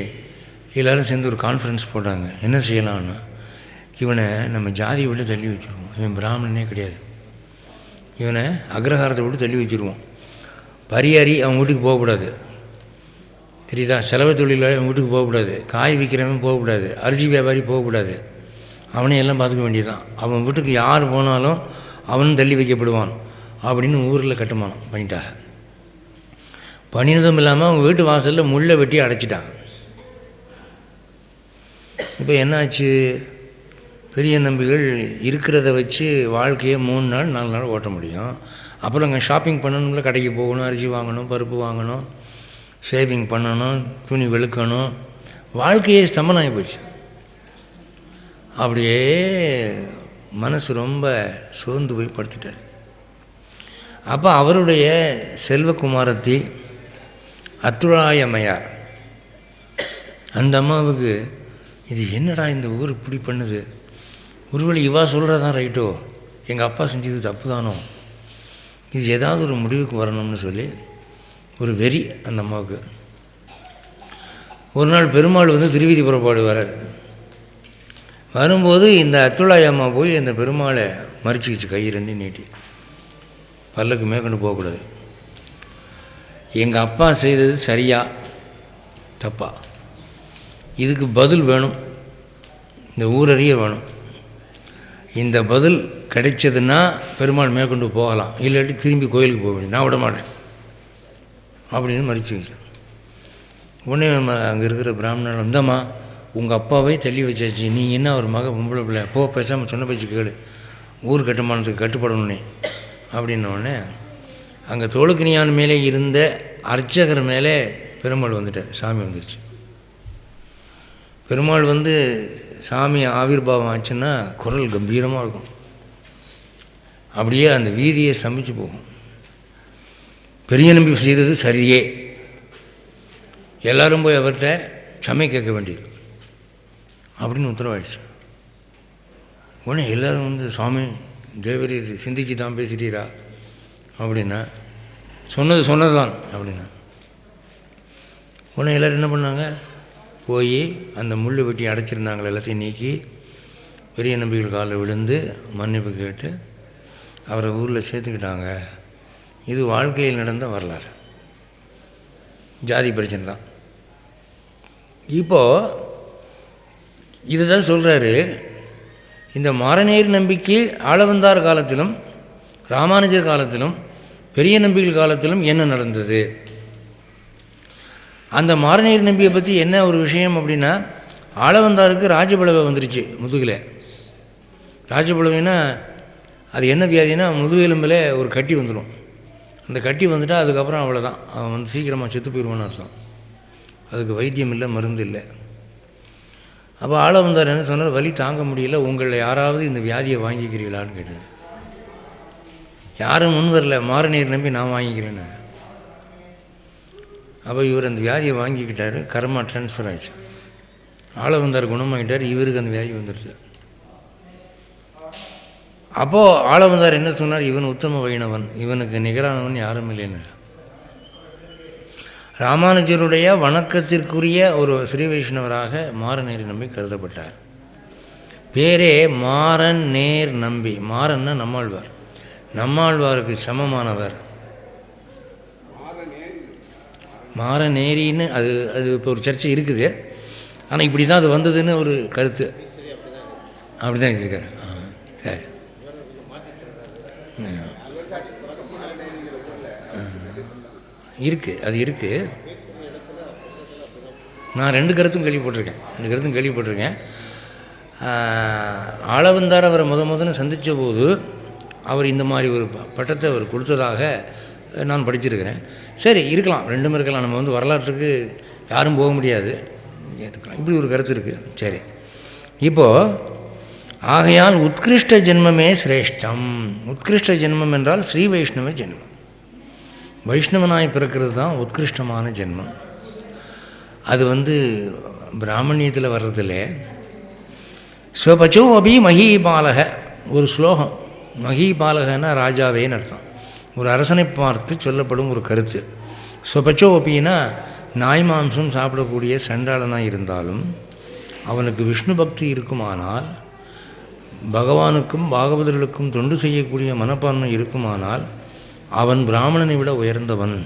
எல்லோரும் சேர்ந்து ஒரு கான்ஃபரன்ஸ் போட்டாங்க. என்ன செய்யலாம்னு, இவனை நம்ம ஜாதியை விட்டு தள்ளி வச்சுருவோம், இவன் பிராமணனே கிடையாது, இவனை அக்ரஹாரத்தை விட்டு தள்ளி வச்சுருவோம், பரியாரி அவன் வீட்டுக்கு போகக்கூடாது, தெரியுதா, செலவு தொழிலாளி அவன் வீட்டுக்கு போகக்கூடாது, காய் விற்கிறவன் போகக்கூடாது, அரிசி வியாபாரி போகக்கூடாது, அவனே எல்லாம் பார்த்துக்க வேண்டியதுதான், அவன் வீட்டுக்கு யார் போனாலும் அவனும் தள்ளி வைக்கப்படுவான் அப்படின்னு ஊரில் கட்டுமானம் பண்ணிட்டாங்க. பண்ணினதும் இல்லாமல் அவங்க வீட்டு வாசலில் முள்ளை வெட்டி அடைச்சிட்டாங்க. இப்போ என்னாச்சு, பெரிய நம்பிகள் இருக்கிறத வச்சு வாழ்க்கையை 3 நாள் 4 நாள் ஓட்ட முடியும். அப்புறம் அங்கே ஷாப்பிங் பண்ணணும்ல, கடைக்கு போகணும், அரிசி வாங்கணும், பருப்பு வாங்கணும், ஷேவிங் பண்ணணும், துணி வெளுக்கணும், வாழ்க்கையே ஸ்தம்பனாகி போச்சு. அப்படியே மனசு ரொம்ப சோர்ந்து போய் படுத்துட்டார். அப்போ அவருடைய செல்வகுமாரத்தி அத்துழாயம்மையார், அந்த அம்மாவுக்கு இது என்னடா இந்த ஊர் இப்படி பண்ணுது, ஒருவேளை இவா சொல்கிறதான் ரைட்டோ, எங்கள் அப்பா செஞ்சது தப்பு தானோ, இது ஏதாவது ஒரு முடிவுக்கு வரணும்னு சொல்லி ஒரு வெறி அந்த அம்மாவுக்கு. ஒரு நாள் பெருமாள் வந்து திருவீதி புறப்பாடு வரார். வரும்போது இந்த அத்துழாய் அம்மா போய் அந்த பெருமாளை மறிச்சிக்கிச்சு, கை ரெண்டையும் நீட்டி, பல்லுக்கு மேற்கொண்டு போகக்கூடாது. எங்கள் அப்பா செய்தது சரியா தப்பா, இதுக்கு பதில் வேணும், இந்த ஊரறிய வேணும். இந்த பதில் கிடைச்சதுன்னா பெருமாள் மேற்கொண்டு போகலாம், இல்லாட்டி திரும்பி கோயிலுக்கு போக வேண்டிய, நான் விட மாட்டேன் அப்படின்னு மறிச்சு வச்சேன். உடனே அங்கே இருக்கிற பிராமணன், இந்தம்மா உங்கள் அப்பாவே தள்ளி வச்சாச்சு, நீங்கள் என்ன அவர் மக பொம்பளை பிள்ளை, போ பேசாமல் சொன்ன பேச்சு கேளு, ஊர் கட்டுமானத்துக்கு கட்டுப்படணுன்னே அப்படின்னோடனே அங்கே தோளுக்கினியான் மேலே இருந்த அர்ச்சகர் மேலே பெருமாள் வந்துட்டார். சாமி வந்துடுச்சு. பெருமாள் வந்து சாமி ஆவிர்பாவம் ஆச்சுன்னா குரல் கம்பீரமாக இருக்கும், அப்படியே அந்த வீதியை சமைச்சு போகும். பெரிய நம்பி செய்தது சரியே, எல்லாரும் போய் அவர்கிட்ட சமை கேட்க வேண்டியது அப்படின்னு உத்தரவாயிடுச்சு. உடனே எல்லோரும் வந்து சுவாமி தேவரீர் சிந்திச்சு தான் பேசுகிறீரா அப்படின்னா, சொன்னது தான் அப்படின்னா. உடனே எல்லோரும் என்ன பண்ணாங்க, போய் அந்த முள் வெட்டி அடைச்சிருந்தாங்களே எல்லாத்தையும் நீக்கி பெரிய நம்பிகள் காலில் விழுந்து மன்னிப்பு கேட்டு அவரை ஊரில் சேர்த்துக்கிட்டாங்க. இது வாழ்க்கையில் நடந்த வரலாறு, ஜாதி பிரச்சனை தான். இப்போது இதுதான் சொல்கிறாரு, இந்த மாரநேர் நம்பிக்கை ஆளவந்தார் காலத்திலும் ராமானுஜர் காலத்திலும் பெரிய நம்பிகள் காலத்திலும் என்ன நடந்தது. அந்த மாரநேர் நம்பியை பற்றி என்ன ஒரு விஷயம் அப்படின்னா, ஆளவந்தாருக்கு ராஜபலவை வந்துருச்சு முதுகில். ராஜபலவைன்னா அது என்ன வியாதினா, முதுகெலும்பில் ஒரு கட்டி வந்துடும். அந்த கட்டி வந்துட்டால் அதுக்கப்புறம் அவ்வளோதான், அவன் வந்து சீக்கிரமாக செத்து போயிடுவான்னு அர்த்தம். அதுக்கு வைத்தியம் இல்லை, மருந்து இல்லை. அப்போ ஆளவந்தார் என்ன சொன்னார், வலி தாங்க முடியல, உங்களில் யாராவது இந்த வியாதியை வாங்கிக்கிறீங்களான்னு கேட்டார். யாரும் முன் வரல, மாரநேர் நம்பி நான் வாங்கிக்கிறேன்னு. அப்போ இவர் அந்த வியாதியை வாங்கிக்கிட்டார், கர்மா ட்ரான்ஸ்ஃபர் ஆயிடுச்சு. ஆளவந்தார் குணமாகிட்டார், இவருக்கு அந்த வியாதி வந்துடுச்சு. அப்போது ஆளவந்தார் என்ன சொன்னார், இவன் உத்தம வைணவன், இவனுக்கு நிகரானவன் யாரும் இல்லைன்னு. ராமானுஜருடைய வணக்கத்திற்குரிய ஒரு ஸ்ரீ வைஷ்ணவராக மாரநேர் நம்பி கருதப்பட்டார். பேரே மாறன் நேர் நம்பி. மாறன்னா நம்மாழ்வார், நம்மாழ்வாருக்கு சமமானவர். மாரநேரின்னு அது இப்போ ஒரு சர்ச்சை இருக்குது, ஆனால் இப்படி தான் அது வந்ததுன்னு ஒரு கருத்து, அப்படி தான் எழுதியிருக்காரு. சரி, இருக்குது, அது இருக்குது. நான் ரெண்டு கருத்தும் கேள்விப்பட்டிருக்கேன். ஆளவந்தார் அவரை முதன்னு சந்தித்த போது அவர் இந்த மாதிரி ஒரு பட்டத்தை அவர் கொடுத்ததாக நான் படிச்சிருக்கிறேன். சரி, இருக்கலாம், ரெண்டும் இருக்கலாம். நம்ம வந்து வரலாற்றுக்கு யாரும் போக முடியாது, ஏற்றுக்கலாம். இப்படி ஒரு கருத்து இருக்குது. சரி, இப்போது ஆகையால் உத்கிருஷ்ட ஜென்மமே சிரேஷ்டம். உத்கிருஷ்ட ஜென்மம் என்றால் ஸ்ரீ வைஷ்ணவ ஜென்மம். வைஷ்ணவனாய் பிறக்கிறது தான் உத்கிருஷ்டமான ஜென்மம். அது வந்து பிராமணியத்தில் வர்றதில்ல. ஸ்வபச்சோ அபி மஹீபாலக, ஒரு ஸ்லோகம். மஹீபாலகன்னா ராஜாவேன்னு அர்த்தம். ஒரு அரசனை பார்த்து சொல்லப்படும் ஒரு கருத்து. ஸ்வபச்சோ அபின்னா நாய் மாம்சம் சாப்பிடக்கூடிய சண்டாளனாக இருந்தாலும் அவனுக்கு விஷ்ணு பக்தி இருக்குமானால், பகவானுக்கும் பாகவதர்களுக்கும் தொண்டு செய்யக்கூடிய மனப்பான்மை இருக்குமானால் அவன் பிராமணனை விட உயர்ந்தவன்.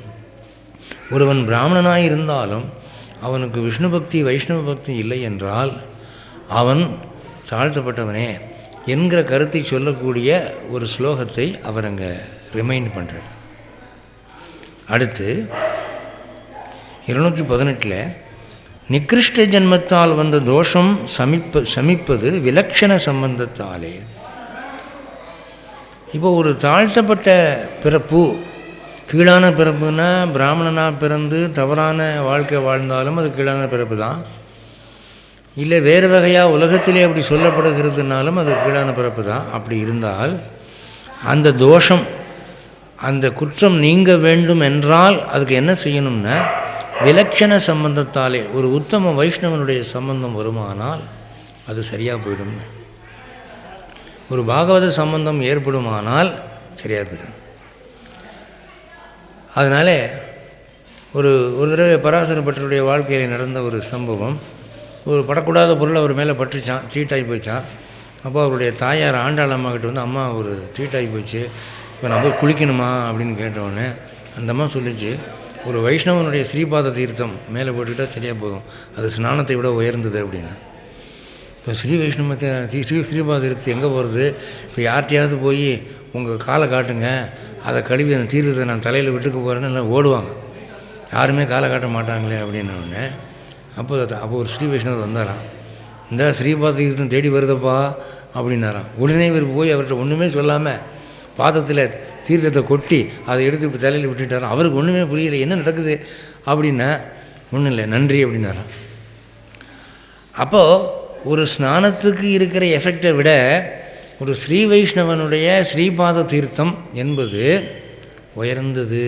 ஒருவன் பிராமணனாக இருந்தாலும் அவனுக்கு விஷ்ணு பக்தி வைஷ்ணவ பக்தி இல்லை என்றால் அவன் தாழ்த்தப்பட்டவனே என்கிற கருத்தை சொல்லக்கூடிய ஒரு ஸ்லோகத்தை அவர் அங்கே ரிமைண்ட் பண்ணுறார். அடுத்து 218 நிகிருஷ்ட ஜென்மத்தால் வந்த தோஷம் சமிப்பது விலக்ஷண சம்பந்தத்தாலே. இப்போ ஒரு தாழ்த்தப்பட்ட பிறப்பு, கீழான பிறப்புனா பிராமணனாக பிறந்து தவறான வாழ்க்கை வாழ்ந்தாலும் அது கீழான பிறப்பு தான். இல்லை வேறு வகையாக உலகத்திலே அப்படி சொல்லப்படுகிறதுனாலும் அது கீழான பிறப்பு தான். அப்படி இருந்தால் அந்த தோஷம் அந்த குற்றம் நீங்க வேண்டும் என்றால் அதுக்கு என்ன செய்யணும்னா, விலட்சண சம்பந்தத்தாலே ஒரு உத்தம வைஷ்ணவனுடைய சம்பந்தம் வருமானால் அது சரியாக போயிடும். ஒரு பாகவத சம்பந்தம் ஏற்படுமானால் சரியாக போயிடும். அதனால் ஒரு தடவை பராசர பட்டருடைய வாழ்க்கையில் நடந்த ஒரு சம்பவம், ஒரு படக்கூடாத பொருள் அவர் மேலே பட்டுச்சான், ட்ரீட்டாகி போயிச்சான். அப்போ அவருடைய தாயார் ஆண்டாள் அம்மா கிட்ட வந்து, அம்மா ஒரு ட்ரீட்டாகி போச்சு, இப்போ நான் போய் குளிக்கணுமா அப்படின்னு கேட்டவுடனே அந்த அம்மா சொல்லிச்சு, ஒரு வைஷ்ணவனுடைய ஸ்ரீபாத தீர்த்தம் மேலே போட்டுக்கிட்டால் சரியாக போதும், அது ஸ்நானத்தை விட உயர்ந்தது அப்படின்னா. இப்போ ஸ்ரீ வைஷ்ணவத்தை ஸ்ரீபாத தீர்த்தம் எங்கே போகிறது? இப்போ யார்கிட்டையாவது போய் உங்கள் காலை காட்டுங்க, அதை கழுவி அந்த தீர்த்தத்தை நான் தலையில் விட்டுக்க போகிறேன்னு எல்லாம் ஓடுவாங்க, யாருமே காலை காட்ட மாட்டாங்களே அப்படின்னோடனே அப்போ ஒரு ஸ்ரீ வைஷ்ணவர் வந்தாராம். இந்த ஸ்ரீபாத தீர்த்தம் தேடி வருதப்பா அப்படின்னாராம். உடனே இவர் போய் அவர்கிட்ட ஒன்றுமே சொல்லாமல் பாதத்தில் தீர்த்தத்தை கொட்டி அதை எடுத்து இப்படி தலையில் விட்டுட்டாராம். அவருக்கு ஒன்றுமே புரியலை, என்ன நடக்குது அப்படின்னா. ஒன்றும் இல்லை, நன்றி அப்படின்னாராம். அப்போது ஒரு ஸ்நானத்துக்கு இருக்கிற எஃபெக்டை விட ஒரு ஸ்ரீ வைஷ்ணவனுடைய ஸ்ரீபாத தீர்த்தம் என்பது உயர்ந்தது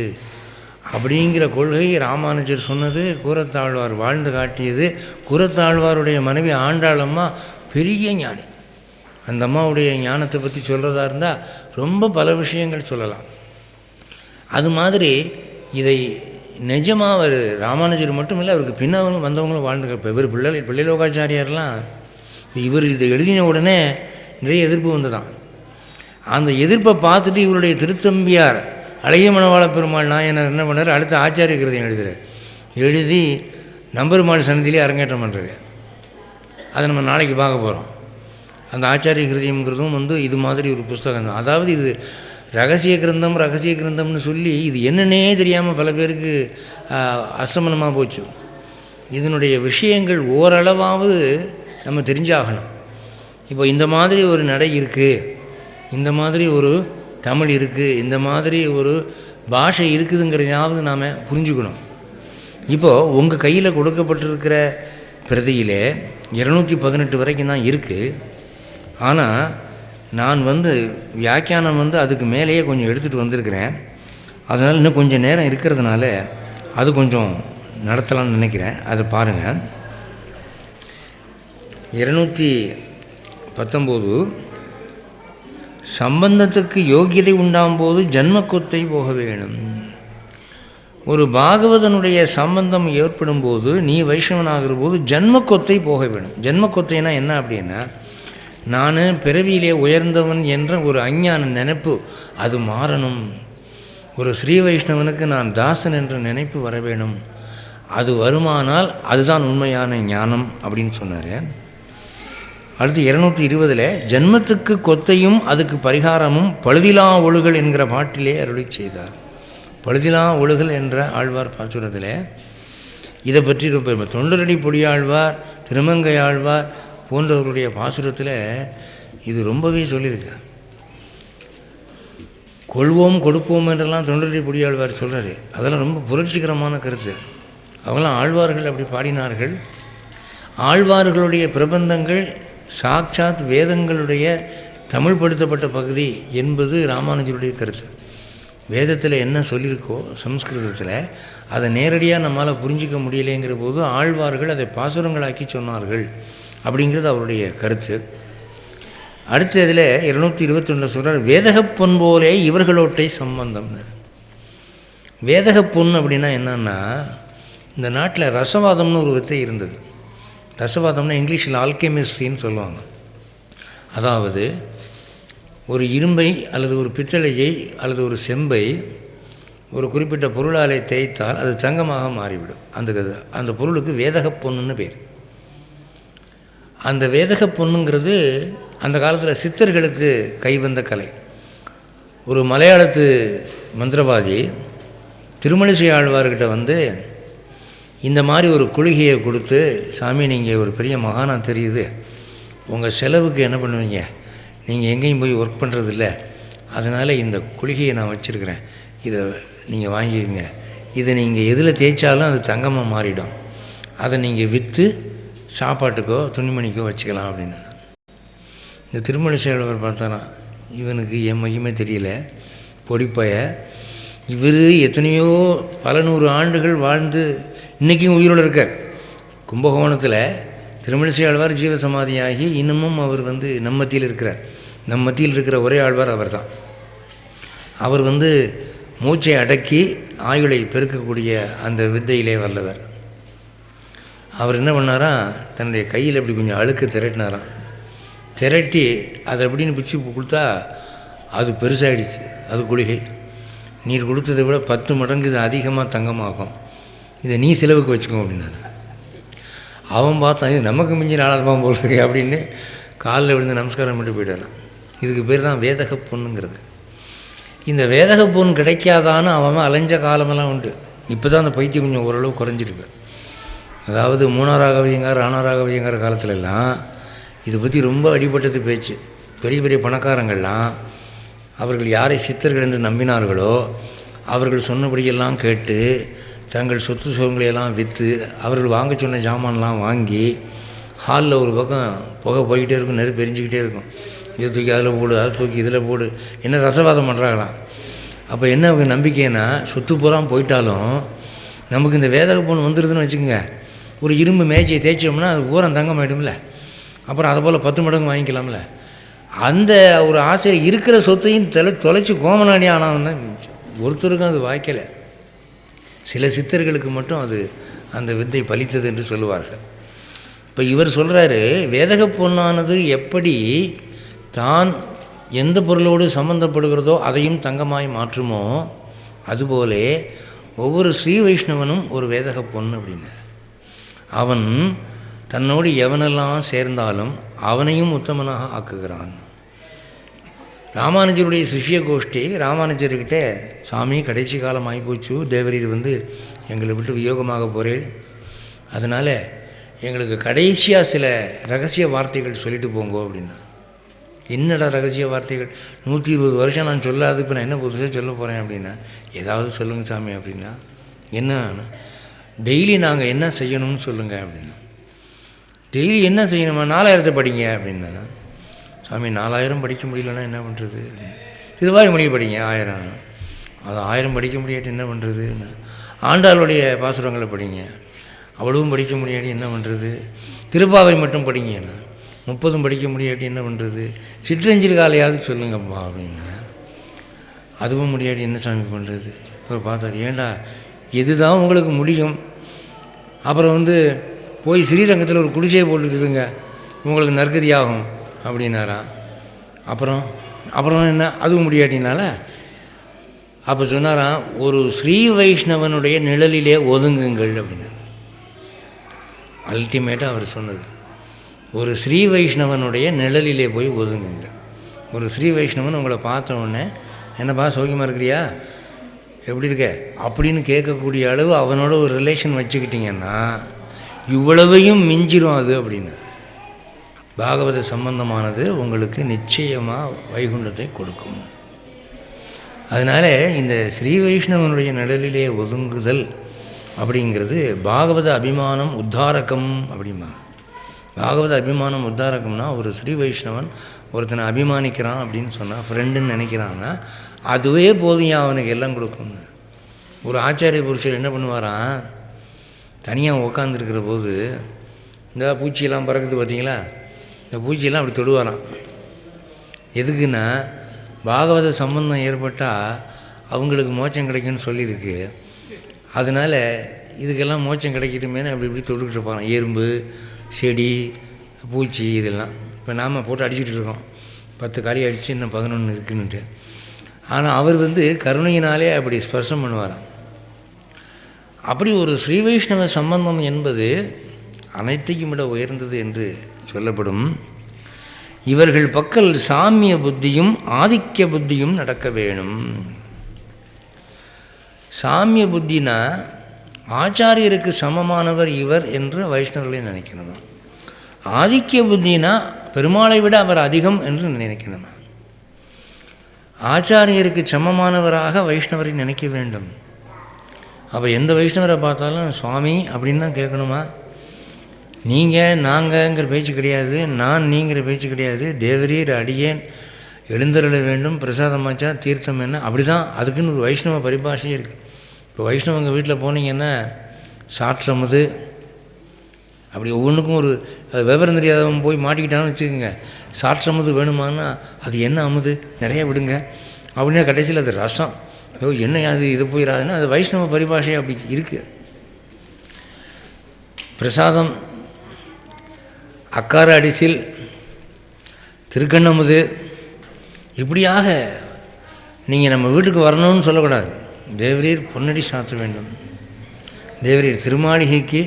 அப்படிங்கிற கொள்கை ராமானுஜர் சொன்னது, கூரத்தாழ்வார் வாழ்ந்து காட்டியது. கூரத்தாழ்வாருடைய மனைவி ஆண்டாளம்மா பெரிய ஞானி. அந்த அம்மாவுடைய ஞானத்தை பற்றி சொல்கிறதா இருந்தால் ரொம்ப பல விஷயங்கள் சொல்லலாம். அது மாதிரி இதை நிஜமாக அவர் ராமானுஜர் மட்டும் இல்லை, அவருக்கு பின்னவங்களும் வந்தவங்களும் வாழ்ந்து. இப்போ இவர் பிள்ளைலோகாச்சாரியார்லாம் இவர் இதை எழுதின உடனே நிறைய எதிர்ப்பு வந்துதான். அந்த எதிர்ப்பை பார்த்துட்டு இவருடைய திருத்தம்பியார் அழகிய மணவாள பெருமாள் நாயனர் என்ன பண்ணார், அடுத்த ஆச்சாரிய கிருதியம் எழுதுகிறார். எழுதி நம்பெருமாள் சன்னதியிலே அரங்கேற்றம் பண்ணுறாரு. அதை நம்ம நாளைக்கு பார்க்க போகிறோம். அந்த ஆச்சாரிய கிருதியம்ங்கிறதும் வந்து இது மாதிரி ஒரு புஸ்தகம் தான். அதாவது இது ரகசிய கிரந்தம்னு சொல்லி இது என்னன்னே தெரியாமல் பல பேருக்கு அஸ்தமனமாக போச்சு. இதனுடைய விஷயங்கள் ஓரளவாவது நம்ம தெரிஞ்சாகணும். இப்போ இந்த மாதிரி ஒரு நடை இருக்குது, இந்த மாதிரி ஒரு தமிழ் இருக்குது, இந்த மாதிரி ஒரு பாஷை இருக்குதுங்கிறதையாவது நாம் புரிஞ்சுக்கணும். இப்போது உங்கள் கையில் கொடுக்கப்பட்டிருக்கிற பிரதியிலே 218 வரைக்கும் தான் இருக்குது. ஆனால் நான் வந்து வியாக்கியானம் வந்து அதுக்கு மேலேயே கொஞ்சம் எடுத்துகிட்டு வந்திருக்கிறேன். அதனால் இன்னும் கொஞ்சம் நேரம் இருக்கிறதுனால அது கொஞ்சம் நடத்தலாம்னு நினைக்கிறேன். அதை பாருங்கள். 219 சம்பந்தத்துக்கு யோகியதை உண்டாகும்போது ஜன்மக்கொத்தை போக வேணும். ஒரு பாகவதனுடைய சம்பந்தம் ஏற்படும் போது, நீ வைஷ்ணவனாகிற போது ஜன்மக்கொத்தை போக வேணும். ஜன்மக்கொத்தைனா என்ன அப்படின்னா, நான் பிறவியிலே உயர்ந்தவன் என்ற ஒரு அஞ்ஞான நினைப்பு அது மாறணும். ஒரு ஸ்ரீ வைஷ்ணவனுக்கு நான் தாசன் என்ற நினைப்பு வர வேணும். அது வருமானால் அதுதான் உண்மையான ஞானம் அப்படின்னு சொன்னார். அடுத்து 220 ஜன்மத்துக்கு கொத்தையும் அதுக்கு பரிகாரமும் பழுதிலா ஒழுகல் என்கிற பாட்டிலே அருளி செய்தார். பழுதிலா ஒழுகல் என்ற ஆழ்வார் பாசுரத்தில் இதை பற்றி ரொம்ப தொண்டரடி பொடியாழ்வார், திருமங்கை ஆழ்வார் போன்றவர்களுடைய பாசுரத்தில் இது ரொம்பவே சொல்லியிருக்கார். கொள்வோம் கொடுப்போம் என்றெல்லாம் தொண்டரடி பொடியாழ்வார் சொல்கிறாரு. அதெல்லாம் ரொம்ப புரட்சிகரமான கருத்து. அவங்களாம் ஆழ்வார்கள் அப்படி பாடினார்கள். ஆழ்வார்களுடைய பிரபந்தங்கள் சாட்சாத் வேதங்களுடைய தமிழ்படுத்தப்பட்ட பகுதி என்பது ராமானுஜருடைய கருத்து. வேதத்தில் என்ன சொல்லியிருக்கோ சம்ஸ்கிருதத்தில் அதை நேரடியாக நம்மளால் புரிஞ்சிக்க முடியலைங்கிற போது ஆழ்வார்கள் அதை பாசுரங்களாக்கி சொன்னார்கள் அப்படிங்கிறது அவருடைய கருத்து. அடுத்த இதில் 221 சொல்கிறார், வேதகப் பொன் போலே இவர்களோட்டை சம்பந்தம். வேதகப் பொன் அப்படின்னா என்னன்னா, இந்த நாட்டில் ரசவாதம்னு ஒரு வித்தை இருந்தது. ரசவாதம்னா இங்கிலீஷில் ஆல்கெமிஸ்ட்ரின்னு சொல்லுவாங்க. அதாவது ஒரு இரும்பை அல்லது ஒரு பித்தளையை அல்லது ஒரு செம்பை ஒரு குறிப்பிட்ட பொருளாலை தேய்த்தால் அது தங்கமாக மாறிவிடும். அந்த பொருளுக்கு வேதகப் பொன்னுன்னு பேர். அந்த வேதகப் பொன்னுங்கிறது அந்த காலத்தில் சித்தர்களுக்கு கைவந்த கலை. ஒரு மலையாளத்து மந்திரவாதி திருமழிசை ஆழ்வார்கிட்ட வந்து இந்த மாதிரி ஒரு குளிகையை கொடுத்து, சாமி நீங்கள் ஒரு பெரிய மகானா தெரியுது, உங்கள் செலவுக்கு என்ன பண்ணுவீங்க, நீங்கள் எங்கேயும் போய் ஒர்க் பண்ணுறதில்ல, அதனால் இந்த குளிகையை நான் வச்சுருக்கிறேன், இதை நீங்கள் வாங்கிக்கோங்க, இதை நீங்கள் எதில் தேய்ச்சாலும் அது தங்கமாக மாறிடும், அதை நீங்கள் விற்று சாப்பாட்டுக்கோ துணிமணிக்கோ வச்சுக்கலாம் அப்படின்னு. இந்த திருமழிசை ஆழ்வார் பார்த்தாராம், இவனுக்கு என் மகிமை தெரியல, பொடிப்பைய இவர் எத்தனையோ பல நூறு ஆண்டுகள் வாழ்ந்து இன்றைக்கும் உயிரோடு இருக்கார். கும்பகோணத்தில் திருமழிசை ஆழ்வார் ஜீவசமாதியாகி இன்னமும் அவர் நம் மத்தியில் இருக்கிறார். நம் மத்தியில் இருக்கிற ஒரே ஆழ்வார் அவர் தான். அவர் மூச்சை அடக்கி ஆயுளை பெருக்கக்கூடிய அந்த வித்தையிலே வல்லவர். அவர் என்ன பண்ணாராம், தன்னுடைய கையில் அப்படி கொஞ்சம் அழுக்கு திரட்டினாராம். திரட்டி அதை அப்படின்னு பிச்சு கொடுத்தா அது பெருசாகிடுச்சு. அது குளிகை. நீர் கொடுத்ததை விட 10 மடங்கு இது அதிகமாக தங்கமாகும், இதை நீ செலவுக்கு வச்சுக்கோ அப்படின்னாரு. அவன் பார்த்தான், இது நமக்கு மிஞ்சின ஆளார்பான் போல் இருக்கு அப்படின்னு காலில் விழுந்து நமஸ்காரம் பண்ணிட்டு போயிடலாம். இதுக்கு பேர் தான் வேதக பொண்ணுங்கிறது. இந்த வேதக பொண்ணு கிடைக்காதான்னு அவன் அலைஞ்ச காலமெல்லாம் உண்டு. இப்போ தான் அந்த பைத்தியம் கொஞ்சம் ஓரளவு குறைஞ்சிருக்கு. அதாவது மூணாராகவியங்கார் ஆனாராகவியங்கார காலத்துலலாம் இதை பற்றி ரொம்ப அடிபட்டது பேச்சு. பெரிய பெரிய பணக்காரங்கள்லாம் அவர்கள் யாரை சித்தர்கள் என்று நம்பினார்களோ அவர்கள் சொன்னபடியெல்லாம் கேட்டு தங்கள் சொத்து சுகங்களையெல்லாம் விற்று அவர்கள் வாங்க சொன்ன ஜாமான்லாம் வாங்கி ஹாலில் ஒரு பக்கம் புகை போய்கிட்டே இருக்கும், நெருப்பு எரிஞ்சிக்கிட்டே இருக்கும். இதை தூக்கி அதில் போடு, அதை தூக்கி இதில் போடு, என்ன ரசவாதம் பண்ணுறாங்களாம். அப்போ என்ன அவங்க நம்பிக்கைன்னா, சொத்து பூரா போயிட்டாலும் நமக்கு இந்த வேதக பொண்ணு வந்துடுதுன்னு வச்சுக்கோங்க, ஒரு இரும்பு மேய்ச்சியை தேய்ச்சோம்னா அது பூரா தங்கமாயிடும்ல, அப்புறம் அதை போல் 10 மடங்கு வாங்கிக்கலாம்ல. அந்த ஒரு ஆசை இருக்கிற சொத்தையும் தொலைச்சி கோமநாடி ஆனவன் தான். ஒருத்தருக்கும் அது வாய்க்கலை. சில சித்தர்களுக்கு மட்டும் அது அந்த வித்தை பலித்தது என்று சொல்லுவார்கள். இப்போ இவர் சொல்கிறாரு, வேதக பொண்ணானது எப்படி தான் எந்த பொருளோடு சம்பந்தப்படுகிறதோ அதையும் தங்கமாய் மாற்றுமோ, அதுபோலே ஒவ்வொரு ஸ்ரீ வைஷ்ணவனும் ஒரு வேதக பொண்ணு அப்படின்னார். அவன் தன்னோடு எவனெல்லாம் சேர்ந்தாலும் அவனையும் உத்தமனாக ஆக்குகிறான். ராமானுஜருடைய சிஷ்ய கோஷ்டி ராமானுஜர்கிட்ட, சாமி கடைசி காலம் ஆகிப்போச்சு, தேவரீர் எங்களை விட்டு வியோகமாக போகிறேன், அதனால் எங்களுக்கு கடைசியாக சில ரகசிய வார்த்தைகள் சொல்லிட்டு போங்கோ அப்படின்னா. என்னடா ரகசிய வார்த்தைகள், 120 வருஷம் நான் சொல்லாது, இப்போ நான் என்ன புதுசாக சொல்ல போகிறேன் அப்படின்னா, ஏதாவது சொல்லுங்கள் சாமி அப்படின்னா. என்ன, டெய்லி நாங்கள் என்ன செய்யணும்னு சொல்லுங்கள் அப்படின்னா. டெய்லி என்ன செய்யணுமா, 4000 படிங்க அப்படின்னா. சாமி 4000 படிக்க முடியலன்னா என்ன பண்ணுறது? திருவாய்மொழி படிங்க 1000. அது 1000 படிக்க முடியாட்டி என்ன பண்ணுறது? ஆண்டாளுடைய பாசுரங்களை படிங்க, அவ்வளவும் படிக்க முடியாட்டி என்ன பண்ணுறது? திருப்பாவை மட்டும் படிங்கன்னா 30 படிக்க முடியாட்டி என்ன பண்ணுறது? சிற்றஞ்சிறுகாலையாவது சொல்லுங்கப்பா அப்படின்னா. அதுவும் முடியாட்டி என்ன சாமி பண்ணுறது? அவர் பார்த்தார், ஏண்டா எதுதான் உங்களுக்கு முடியும், அப்புறம் போய் ஸ்ரீரங்கத்தில் ஒரு குடிசையை போட்டுட்டுருங்க, உங்களுக்கு நற்கதியாகும் அப்படின்னாராம். அப்புறம் என்ன, அதுவும் முடியாட்டினால அப்போ சொன்னாராம், ஒரு ஸ்ரீ வைஷ்ணவனுடைய நிழலிலே ஒதுங்குங்கள் அப்படின்னா. அல்டிமேட்டாக அவர் சொன்னது, ஒரு ஸ்ரீ வைஷ்ணவனுடைய நிழலிலே போய் ஒதுங்குங்க. ஒரு ஸ்ரீ வைஷ்ணவன் உங்களை பார்த்த உடனே, என்னப்பா சௌக்கியமாக இருக்கிறியா, எப்படி இருக்க அப்படின்னு கேட்கக்கூடிய அளவு அவனோட ஒரு ரிலேஷன் வச்சுக்கிட்டிங்கன்னா இவ்வளவையும் மிஞ்சிரும் அது அப்படின்னு. பாகவத சம்பந்தமானது உங்களுக்கு நிச்சயமாக வைகுண்டத்தை கொடுக்கும். அதனால் இந்த ஸ்ரீ வைஷ்ணவனுடைய நிழலிலே ஒதுங்குதல் அப்படிங்கிறது பாகவத அபிமானம் உத்தாரகம் அப்படிம்பாங்க. பாகவத அபிமானம் உத்தாரகம்னா, ஒரு ஸ்ரீ வைஷ்ணவன் ஒருத்தனை அபிமானிக்கிறான் அப்படின்னு சொன்னால், ஃப்ரெண்டுன்னு நினைக்கிறான்னா அதுவே போதும் அவனுக்கு எல்லாம் கொடுக்கும்னு. ஒரு ஆச்சாரிய புருஷர் என்ன பண்ணுவாரான், தனியாக உக்காந்துருக்கிற போது இந்த பூச்சியெல்லாம் பறக்குது பார்த்தீங்களா, இந்த பூச்சியெல்லாம் அப்படி தொடுவாராம். எதுக்குன்னா, பாகவத சம்பந்தம் ஏற்பட்டால் அவங்களுக்கு மோட்சம் கிடைக்கும்னு சொல்லியிருக்கு. அதனால் இதுக்கெல்லாம் மோட்சம் கிடைக்கட்டுமேனு அப்படி இப்படி தொட்டுக்கிட்டு இருப்பாங்க. எறும்பு, செடி, பூச்சி இதெல்லாம். இப்போ நாம் போட்டு அடிச்சுட்டு இருக்கோம், 10 காலி அடித்து இன்னும் 11 இருக்குன்னுட்டு. ஆனால் அவர் கருணையினாலே அப்படி ஸ்பர்சம் பண்ணுவாராம். அப்படி ஒரு ஸ்ரீ வைஷ்ணவ சம்பந்தம் என்பது அனைத்தையும் விட உயர்ந்தது என்று சொல்லப்படும். இவர்கள் பக்கல் சாமிய புத்தியும் ஆதிக்க புத்தியும் நடக்க வேணும். சாமிய புத்தினா ஆச்சாரியருக்கு சமமானவர் இவர் என்று வைஷ்ணவர்களை நினைக்கணும். ஆதிக்க புத்தினா பெருமாளை விட அவர் அதிகம் என்று நினைக்கணும். ஆச்சாரியருக்கு சமமானவராக வைஷ்ணவரை நினைக்க வேண்டும். அப்போ எந்த வைஷ்ணவரை பார்த்தாலும் சுவாமி அப்படின்னு தான் கேட்கணுமா? நீங்கள் நாங்கங்கிற பேச்சு கிடையாது, நான் நீங்கிற பேச்சு கிடையாது. தேவரீர் அடியேன் எழுந்தருள வேண்டும், பிரசாதமாச்சா தீர்த்தம் என்ன, அப்படி தான் அதுக்குன்னு ஒரு வைஷ்ணவ பரிபாஷையே இருக்குது. இப்போ வைஷ்ணவங்க வீட்டில் போனீங்கன்னா சாற்றமுது அப்படி ஒவ்வொன்றுக்கும் ஒரு விவரம் தெரியாதவன் போய் மாட்டிக்கிட்டான்னு வச்சுக்கோங்க. சாற்றமுது வேணுமானா அது என்ன அமுது நிறையா விடுங்க அப்படின்னா கடைசியில் அது ரசம். என்ன அது இது போயிடாதுன்னா அது வைஷ்ணவ பரிபாஷை அப்படி இருக்குது. பிரசாதம் அக்கார அடிசில், திருக்கண்ணமுது, இப்படியாக நீங்கள் நம்ம வீட்டுக்கு வரணும்னு சொல்லக்கூடாது. தேவரீர் பொன்னடி சாத்த வேண்டும், தேவரீர் திருமாளிகைக்கு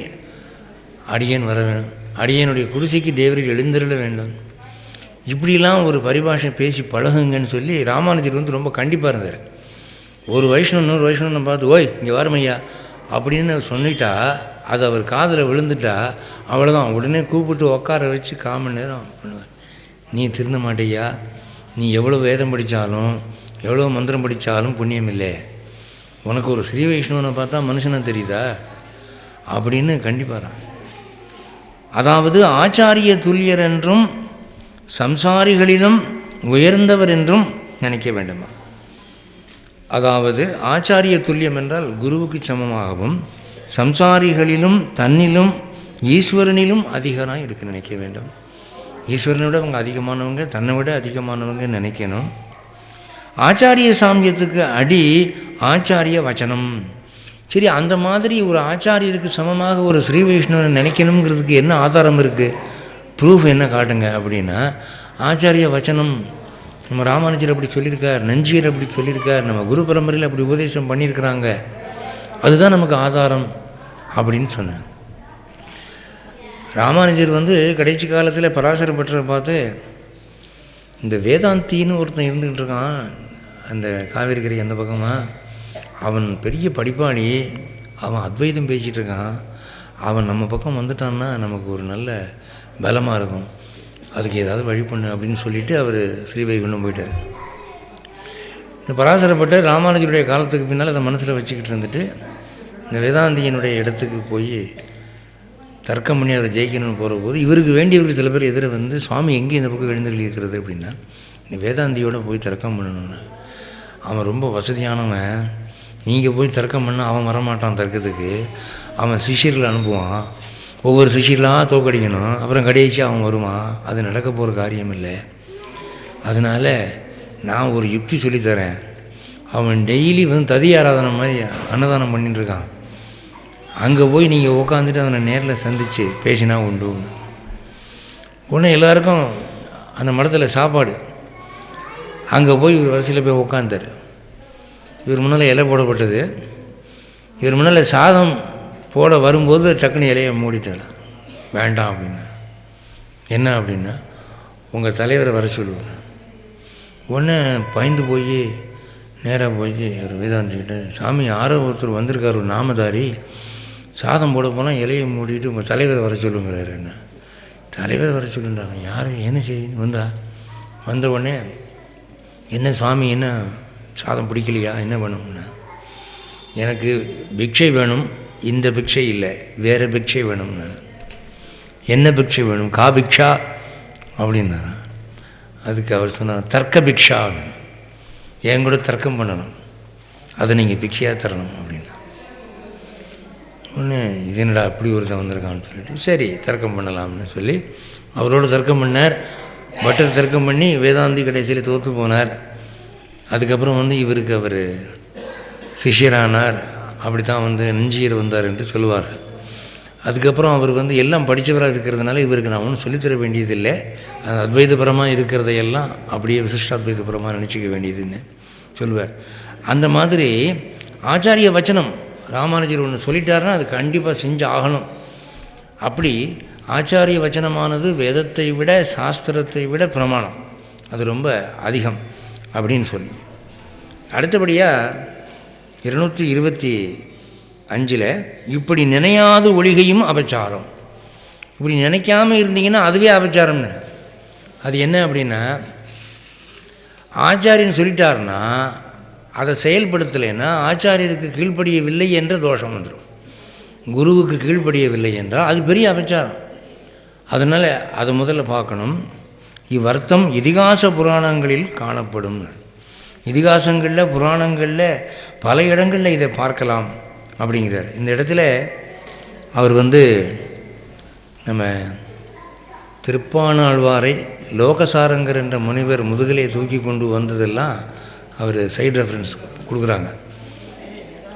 அடியேன் வர வேண்டும், அடியனுடைய குடிசைக்கு தேவரீர் எழுந்தருள வேண்டும், இப்படிலாம் ஒரு பரிபாஷை பேசி பழகுங்கன்னு சொல்லி ராமானுஜர் வந்து ரொம்ப கண்டிப்பாக இருந்தார். ஒரு வைஷ்ணவன் இன்னொரு வைஷ்ணவனை பார்த்து ஓய் இங்கே வரமையா அப்படின்னு சொல்லிட்டா அது அவர் காதில் விழுந்துட்டா அவ்வளோதான். உடனே கூப்பிட்டு உட்கார வச்சு 1/4 மணி நேரம் பண்ணுவார். நீ திருந்த மாட்டேயா, நீ எவ்வளோ வேதம் படித்தாலும் எவ்வளோ மந்திரம் படித்தாலும் புண்ணியம் இல்லை, உனக்கு ஒரு ஸ்ரீ வைஷ்ணவனை பார்த்தா மனுஷனை தெரியுதா அப்படின்னு கண்டிப்பாரான். அதாவது ஆச்சாரிய துல்லியர் என்றும் சம்சாரிகளிலும் உயர்ந்தவர் என்றும் நினைக்க வேண்டுமா. அதாவது ஆச்சாரிய துல்லியம் என்றால் குருவுக்கு சமமாகவும் சம்சாரிகளிலும் தன்னிலும் ஈஸ்வரனிலும் அதிகராக இருக்க நினைக்க வேண்டும். ஈஸ்வரனை விட அவங்க அதிகமானவங்க, தன்னை விட அதிகமானவங்க நினைக்கணும். ஆச்சாரிய சாமியத்துக்கு அடி ஆச்சாரிய வச்சனம். சரி, அந்த மாதிரி ஒரு ஆச்சாரியருக்கு சமமாக ஒரு ஸ்ரீ வைஷ்ணவனை நினைக்கணுங்கிறதுக்கு என்ன ஆதாரம் இருக்குது, ப்ரூஃப் என்ன காட்டுங்க அப்படின்னா ஆச்சாரிய வச்சனம். நம்ம ராமானுஜர் அப்படி சொல்லியிருக்கார், நஞ்சியர் அப்படி சொல்லியிருக்கார், நம்ம குரு பரம்பரையில் அப்படி உபதேசம் பண்ணியிருக்கிறாங்க, அதுதான் நமக்கு ஆதாரம் அப்படின்னு சொன்னார். ராமானுஜர் வந்து கடைசி காலத்தில் பராசர பட்டரை பார்த்து இந்த வேதாந்தின்னு ஒருத்தன் இருந்துக்கிட்டு இருக்கான் அந்த காவேரிக்கரை அந்த பக்கமாக, அவன் பெரிய படிப்பாளி, அவன் அத்வைதம் பேசிகிட்டு இருக்கான், அவன் நம்ம பக்கம் வந்துட்டான்னா நமக்கு ஒரு நல்ல பலமாக இருக்கும், அதுக்கு ஏதாவது வழி பண்ணு அப்படின்னு சொல்லிவிட்டு அவர் ஸ்ரீவைகுண்டம் போயிட்டார். இந்த பராசரப்பட்டர் ராமானுஜருடைய காலத்துக்கு பின்னால் அதை மனசில் வச்சுக்கிட்டு இருந்துட்டு இந்த வேதாந்தியனுடைய இடத்துக்கு போய் தர்க்கம் பண்ணி அவரை ஜெயிக்கணும்னு போகிற போது இவருக்கு வேண்டியவர்கள் சில பேர் எதிர வந்து சுவாமி எங்கே இந்த பக்கம் எழுந்தருளி இருக்கிறது அப்படின்னா இந்த வேதாந்தியோடு போய் தர்க்கம் பண்ணணும்னு. அவன் ரொம்ப வசதியானவன், நீங்கள் போய் தர்க்கம் பண்ணால் அவன் வரமாட்டான் தர்க்கத்துக்கு, அவன் சிஷியர்களை அனுப்புவான், ஒவ்வொரு சிஷியர்களாக தோக்கடிக்கணும், அப்புறம் கடைசி அவன் வருவான், அது நடக்க போகிற காரியம் இல்லை. அதனால் நான் ஒரு யுக்தி சொல்லித்தரேன், அவன் டெய்லி வந்து ததி ஆராதனை மாதிரி அன்னதானம் பண்ணிட்டுருக்கான், அங்கே போய் நீங்கள் உட்காந்துட்டு அவனை நேரில் சந்தித்து பேசினா உண்டு. உடனே எல்லாருக்கும் அந்த மடத்தில் சாப்பாடு, அங்கே போய் வரிசையில் போய் உட்காந்தார். இவர் முன்னால் இலை போடப்பட்டது, இவர் முன்னால் சாதம் போட வரும்போது டக்குன்னு இலையை மூடிட்டார், வேண்டாம் அப்படின்னா. என்ன அப்படின்னா உங்கள் தலைவரை வர சொல்லுவேன். உடனே பயந்து போய் நேராக போய் ஒரு வேதாந்திக்கிட்ட, சாமி யாரோ ஒருத்தர் வந்திருக்கார் ஒரு நாமதாரி, சாதம் போட போனால் இலையை மூடிட்டு உங்கள் தலைவரை வர சொல்லுங்கிறாரு. என்ன தலைவரை வர சொல்லுன்றாங்க, யார் என்ன செய்ய வந்த உடனே என்ன சுவாமி என்ன சாதம் பிடிக்கலையா, என்ன வேணும்னா எனக்கு பிக்ஷை வேணும், இந்த பிக்ஷை இல்லை வேறு பிக்ஷை வேணும்னா. என்ன பிக்ஷை வேணும், கா பிக்ஷா அப்படின்னாரான். அதுக்கு அவர் சொன்னார் தர்க்க பிக்ஷா, என் கூட தர்க்கம் பண்ணணும், அதை நீங்கள் பிக்ஷையாக தரணும் அப்படின்னா. ஒன்று இது என்னடா அப்படி ஒருத்தன் வந்திருக்கான்னு சொல்லிட்டு சரி தர்க்கம் பண்ணலாம்னு சொல்லி அவரோட தர்க்கம் பண்ணார். பட்டர் தர்க்கம் பண்ணி வேதாந்தி கடைசியில் தோற்று போனார். அதுக்கப்புறம் வந்து இவருக்கு அவர் சிஷ்யரானார். அப்படி தான் வந்து நெஞ்சியர் வந்தார் என்று சொல்லுவார்கள். அதுக்கப்புறம் அவர் வந்து எல்லாம் படித்தவராக இருக்கிறதுனால இவருக்கு நான் ஒன்றும் சொல்லித்தர வேண்டியதில்லை, அத்வைதபரமாக இருக்கிறதையெல்லாம் அப்படியே விசிஷ்டாத்வைதபரமாக நினச்சிக்க வேண்டியதுன்னு சொல்லுவார். அந்த மாதிரி ஆச்சாரிய வச்சனம் ராமானுஜர் ஒன்று சொல்லிட்டாருன்னா அது கண்டிப்பாக செஞ்சு ஆகணும். அப்படி ஆச்சாரிய வச்சனமானது வேதத்தை விட சாஸ்திரத்தை விட பிரமாணம், அது ரொம்ப அதிகம் அப்படின்னு சொல்லி அடுத்தபடியாக 225 இப்படி நினையாத ஒழிகையும் அபச்சாரம். இப்படி நினைக்காமல் இருந்தீங்கன்னா அதுவே அபச்சாரம்னு. அது என்ன அப்படின்னா ஆச்சாரியன் சொல்லிட்டாருன்னா அதை செயல்படுத்தலைன்னா ஆச்சாரியருக்கு கீழ்ப்படியவில்லை என்ற தோஷம் வந்துடும். குருவுக்கு கீழ்ப்படியவில்லை என்றால் அது பெரிய அபச்சாரம். அதனால் அதை முதல்ல பார்க்கணும். இவ்வர்த்தம் இதிகாச புராணங்களில் காணப்படும். இதிகாசங்களில் புராணங்களில் பல இடங்களில் இதை பார்க்கலாம் அப்படிங்கிறார். இந்த இடத்துல அவர் நம்ம திருப்பாணாழ்வாரை லோகசாரங்கர் என்ற முனிவர் முதுகிலே தூக்கி கொண்டு வந்ததெல்லாம் அவர் சைடு ரெஃபரன்ஸ் கொடுக்குறாங்க.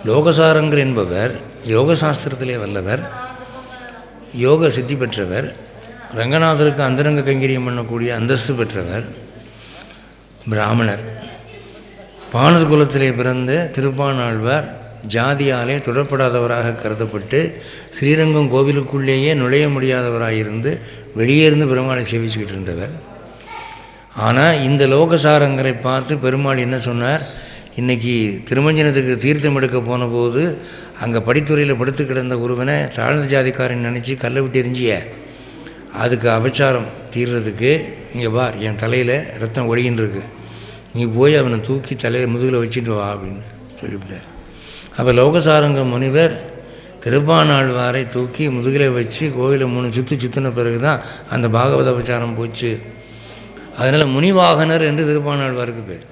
லோகசாரங்கர் என்பவர் யோக சாஸ்திரத்திலே வல்லவர், யோக சித்தி பெற்றவர், ரங்கநாதருக்கு அந்தரங்க கைங்கரியம் பண்ணக்கூடிய அந்தஸ்து பெற்றவர், பிராமணர். பாணர் குலத்திலே பிறந்த திருப்பாணாழ்வார் ஜாதியாலே தொடரப்படாதவராக கருதப்பட்டு ஸ்ரீரங்கம் கோவிலுக்குள்ளேயே நுழைய முடியாதவராயிருந்து வெளியே இருந்து பெருமாளை சேவிச்சுக்கிட்டு இருந்தவர். ஆனால் இந்த லோகசாரங்கரை பார்த்து பெருமாள் என்ன சொன்னார், இன்றைக்கி திருமஞ்சனத்துக்கு தீர்த்தம் எடுக்க போன போது அங்கே படித்துறையில் படுத்து கிடந்த ஒருவனை தாழ்ந்த ஜாதிக்காரன் நினச்சி கல்லை விட்டு எரிஞ்சிய, அதுக்கு அபச்சாரம் தீர்றதுக்கு இங்கே பார் என் தலையில் ரத்தம் ஒழுகின்னு இருக்கு, நீ போய் அவனை தூக்கி தலையை முதுகில் வச்சுட்டு வா அப்படின்னு சொல்லிவிட்டார். அப்போ லோகசாரங்க முனிவர் திருப்பாணாழ்வாரை தூக்கி முதுகில் வச்சு கோவிலை 3 சுற்றின பிறகு தான் அந்த பாகவத அபச்சாரம் போச்சு. அதனால் முனிவாகனர் என்று திருப்பாணாழ்வாருக்கு பேர்.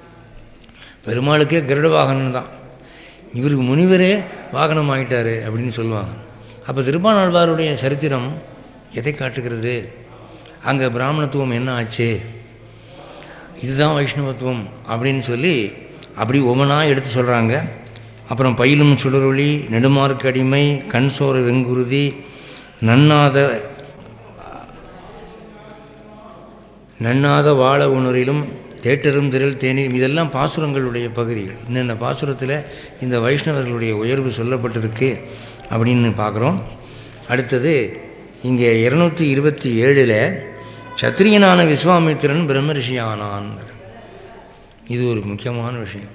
பெருமாளுக்கே கருட வாகனம் தான், இவருக்கு முனிவரே வாகனம் ஆகிட்டார் அப்படின்னு சொல்லுவாங்க. அப்போ திருப்பாணாழ்வாருடைய சரித்திரம் எதை காட்டுகிறது? அங்கே பிராமணத்துவம் என்ன ஆச்சு, இதுதான் வைஷ்ணவத்துவம் அப்படின்னு சொல்லி அப்படி ஒவ்வொன்றாக எடுத்து சொல்கிறாங்க. அப்புறம் பயிலும் சுடரொளி, நெடுமார்க்கு அடிமை, கண் சோர வெங்குருதி, நன்னாத வாழ உணரிலும் தேட்டரும் திரள் தேநீர், இதெல்லாம் பாசுரங்களுடைய பகுதிகள். இன்னென்ன பாசுரத்தில் இந்த வைஷ்ணவர்களுடைய உயர்வு சொல்லப்பட்டிருக்கு அப்படின்னு பார்க்குறோம். அடுத்தது இங்கே 227 சத்திரியனான விஸ்வாமித்திரன் பிரம்மரிஷியானான். இது ஒரு முக்கியமான விஷயம்.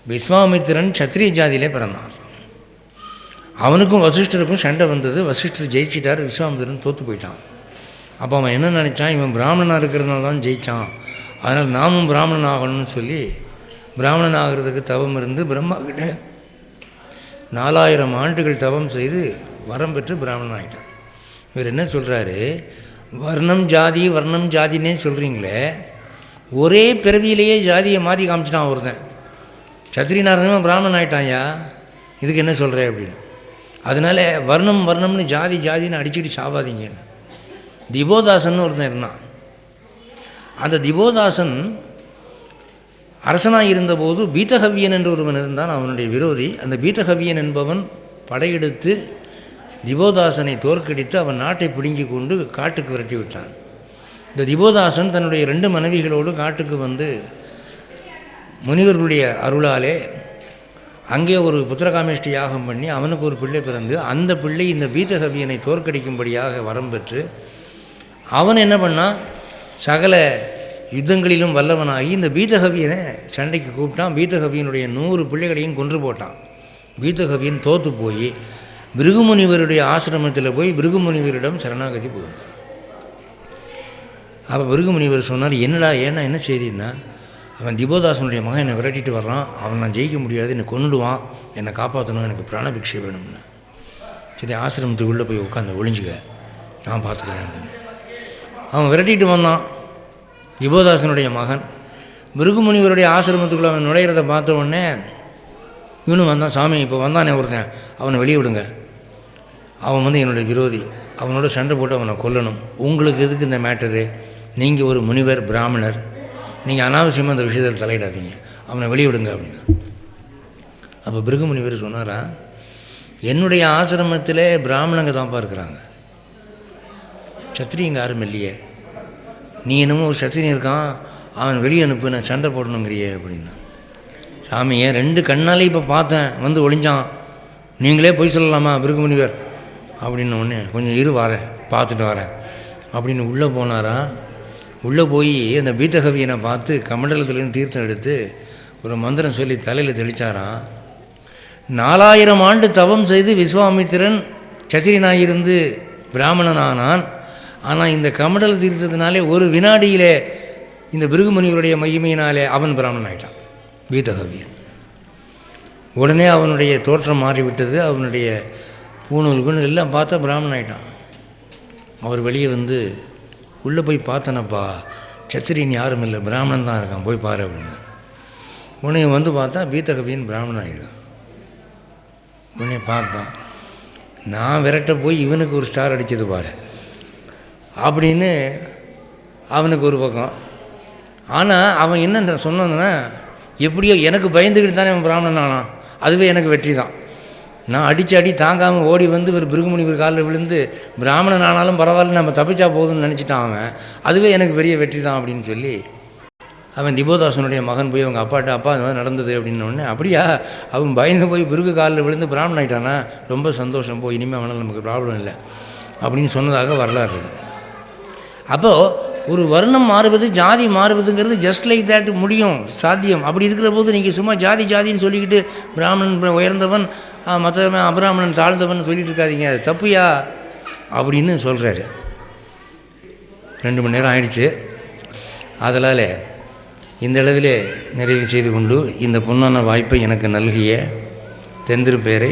விஸ்வாமித்திரன் சத்திரிய ஜாதியிலே பிறந்தார். அவனுக்கும் வசிஷ்டருக்கும் சண்டை வந்தது. வசிஷ்டர் ஜெயிச்சிட்டார், விஸ்வாமித்திரன் தோற்று போயிட்டான். அப்போ அவன் என்ன நினச்சான், இவன் பிராமணனாக இருக்கிறதுனால தான் ஜெயித்தான், அதனால் நாமும் பிராமணன் ஆகணும்னு சொல்லி பிராமணன் ஆகிறதுக்கு தவம் இருந்து பிரம்மா கிட்ட 4000 ஆண்டுகள் தவம் செய்து வரம் பெற்று பிராமணன் ஆகிட்டான். இவர் என்ன சொல்கிறாரு, வர்ணம் ஜாதினே சொல்கிறீங்களே, ஒரே பிறவியிலேயே ஜாதியை மாற்றி காமிச்சிட்டான் ஒருத்தன். சத்திரியனாக இருந்தவன் பிராமணன் ஆகிட்டான்யா, இதுக்கு என்ன சொல்கிறேன் அப்படின்னு. அதனால் வர்ணம்னு ஜாதின்னு அடிச்சுட்டு சாவாதீங்க. திபோதாசன் ஒருத்தன் இருந்தான். அந்த திபோதாசன் அரசனாக இருந்தபோது பீதகவ்யன் என்று ஒருவன் இருந்தான், அவனுடைய விரோதி. அந்த பீதகவ்யன் என்பவன் படையெடுத்து திபோதாசனை தோற்கடித்து அவன் நாட்டை பிடுங்கி கொண்டு காட்டுக்கு விரட்டி விட்டான். இந்த திபோதாசன் தன்னுடைய 2 மனைவிகளோடு காட்டுக்கு வந்து முனிவர்களுடைய அருளாலே அங்கே ஒரு புத்திரகாமேஷ்டி யாகம் பண்ணி அவனுக்கு ஒரு பிள்ளை பிறந்து, அந்த பிள்ளை இந்த பீதகவியனை தோற்கடிக்கும்படியாக வரம் பெற்று அவன் என்ன பண்ணான், சகல யுத்தங்களிலும் வல்லவனாகி இந்த பீதகவியனை சண்டைக்கு கூப்பிட்டான். பீதகவியனுடைய 100 பிள்ளைகளையும் கொன்று போட்டான். பீதகவியன் தோற்று போய் பிருகுமுனிவருடைய ஆசிரமத்தில் போய் பிருகுமுனிவரிடம் சரணாகதி புகுந்தான். அப்போ பிருகுமுனிவர் சொன்னார், ஏன்னா என்ன செய்தின்னா, அவன் திபோதாசனுடைய மகன் என்னை விரட்டிட்டு வர்றான், அவன் நான் ஜெயிக்க முடியாது, என்னை கொன்னுடுவான், என்னை காப்பாற்றணும், எனக்கு பிராணபிக்ஷை வேணும்னு. சரி, ஆசிரமத்துக்கு உள்ளே போய் உட்காந்து ஒளிஞ்சுக்க, நான் பார்த்துக்கிறேன் அப்படின்னு. அவன் விரட்டிட்டு வந்தான். திபோதாசனுடைய மகன் பிருகுமுனிவருடைய ஆசிரமத்துக்குள்ளே அவன் நுழையிறத பார்த்த உடனே இவனும் வந்தான். சாமி, இப்போ வந்தானே ஒருத்தன், அவனை வெளியே விடுங்க, அவன் என்னுடைய விரோதி, அவனோட சண்டை போட்டு அவனை கொல்லணும், உங்களுக்கு எதுக்கு இந்த மேட்டரு, நீங்கள் ஒரு முனிவர் பிராமணர், நீங்கள் அனாவசியமாக அந்த விஷயத்தில் தலையிடாதீங்க, அவனை வெளியே விடுங்க அப்படின்னு. அப்போ பிருகுமுனிவர் சொன்னாரா, என்னுடைய ஆசிரமத்தில் பிராமணங்க தான்ப்பா இருக்கிறாங்க, சத்திரியங்க யாரும் இல்லையே, நீ என்னமோ ஒரு சத்திரியன் இருக்கான், அவன் வெளியே அனுப்பு, நான் சண்டை போடணுங்கிறியே அப்படின்னா. சாமி, ஏன் 2 கண்ணாலே இப்போ பார்த்தேன், வந்து ஒளிஞ்சான், நீங்களே போய் சொல்லலாமா பிருகுமுனிவர் அப்படின்ன உடனே, கொஞ்சம் இரு வரேன், பார்த்துட்டு வரேன் அப்படின்னு உள்ளே போனாரா. உள்ளே போய் அந்த பீதகவியனை பார்த்து கமண்டலத்துலேருந்து தீர்த்தம் எடுத்து ஒரு மந்திரம் சொல்லி தலையில் தெளித்தாராம். 4000 ஆண்டு தவம் செய்து விஸ்வாமித்திரன் சத்திரியனாயிருந்து பிராமணனானான். ஆனால் இந்த கமண்டல தீர்த்தத்தினாலே ஒரு வினாடியிலே இந்த பிருகுமுனிவருடைய மகிமையினாலே அவன் பிராமணன் ஆகிட்டான், பீதகவியன். உடனே அவனுடைய தோற்றம் மாறிவிட்டது, அவனுடைய பூணூல் குணம் எல்லாம் பார்த்தா பிராமணன் ஆகிட்டான். அவர் வெளியே வந்து உள்ளே போய் பார்த்தனப்பா, சத்திரியன் யாரும் இல்லை, பிராமணன் தான் இருக்கான், போய் பாரு அப்படின்னு. உன்னை வந்து பார்த்தா பீத்தகவியன் பிராமணன் ஆகிருக்கான். உன்னை பார்த்தான், நான் விரட்ட போய் இவனுக்கு ஒரு ஸ்டார் அடித்தது பாரு அப்படின்னு அவனுக்கு ஒரு பக்கம். ஆனால் அவன் என்ன சொன்னான்னா, எப்படியோ எனக்கு பயந்துக்கிட்டு தானே அவன் பிராமணன் ஆனான், அதுவே எனக்கு வெற்றி தான். நான் அடி தாங்காமல் ஓடி வந்து ஒரு பிருகுமுனிவர் காலில் விழுந்து பிராமணன் ஆனாலும் பரவாயில்ல, நம்ம தப்பிச்சா போதும்னு நினச்சிட்டான் அவன், அதுவே எனக்கு பெரிய வெற்றி தான் அப்படின்னு சொல்லி அவன் திபோதாசனுடைய மகன் போய் அவங்க அப்பாட்ட, அப்பா இந்த மாதிரி நடந்தது அப்படின்னோடனே, அப்படியா, அவன் பயந்து போய் பிருகு காலில் விழுந்து பிராமணன் ஆகிட்டானா, ரொம்ப சந்தோஷம், போய் இனிமேல் அவனால் நமக்கு ப்ராப்ளம் இல்லை அப்படின்னு சொன்னதாக வரலாறு இருக்குது. அப்போது ஒரு வர்ணம் மாறுவது, ஜாதி மாறுவதுங்கிறது ஜஸ்ட் லைக் தேட் முடியும், சாத்தியம். அப்படி இருக்கிற போது நீங்கள் சும்மா ஜாதின்னு சொல்லிக்கிட்டு பிராமணன் உயர்ந்தவன் மற்றவன் அபிராமணன் தாழ்ந்தவன் சொல்லிட்டு இருக்காதீங்க, அது தப்புயா அப்படின்னு சொல்கிறாரு. 2 மணி நேரம் ஆயிடுச்சு. அதனால் இந்த அளவிலே நிறைவு செய்து கொண்டு இந்த பொன்னான வாய்ப்பை எனக்கு நல்கிய தென்திருப்பேரை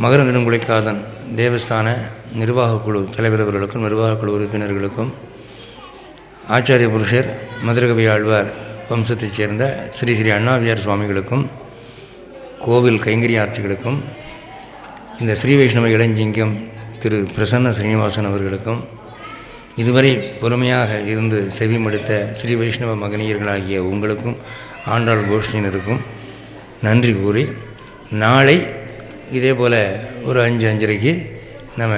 மகர நெடுங்குழைக்காதன் தேவஸ்தான நிர்வாகக் குழு தலைவர் அவர்களுக்கும் நிர்வாகக் குழு உறுப்பினர்களுக்கும் ஆச்சாரிய புருஷர் மதுரகவி ஆழ்வார் வம்சத்தைச் சேர்ந்த ஸ்ரீ ஸ்ரீ அண்ணாவியார் சுவாமிகளுக்கும் கோவில் கைங்கரியார்த்திகளுக்கும் இந்த ஸ்ரீ வைஷ்ணவ இளஞ்சிங்கம் திரு பிரசன்ன ஸ்ரீனிவாசன் அவர்களுக்கும் இதுவரை பொறுமையாக இருந்து செவிமடுத்த ஸ்ரீ வைஷ்ணவ மகனியர்களாகிய உங்களுக்கும் ஆண்டாள் கோஷ்டியினருக்கும் நன்றி கூறி, நாளை இதே போல் ஒரு 5:30க்கு நம்ம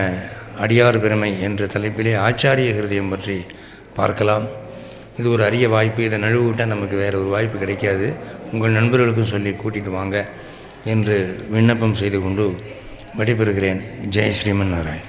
அடியார் பெருமை என்ற தலைப்பிலே ஆச்சாரிய ஹிருதயம் பற்றி பார்க்கலாம். இது ஒரு அரிய வாய்ப்பு, இதை நழுவிட்டால் நமக்கு வேறு ஒரு வாய்ப்பு கிடைக்காது. உங்கள் நண்பர்களுக்கும் சொல்லி கூட்டிகிட்டு வாங்க என்று விண்ணப்பம் செய்து கொண்டு விடைபெறுகிறேன். ஜெய் ஸ்ரீமன் நாராயண்.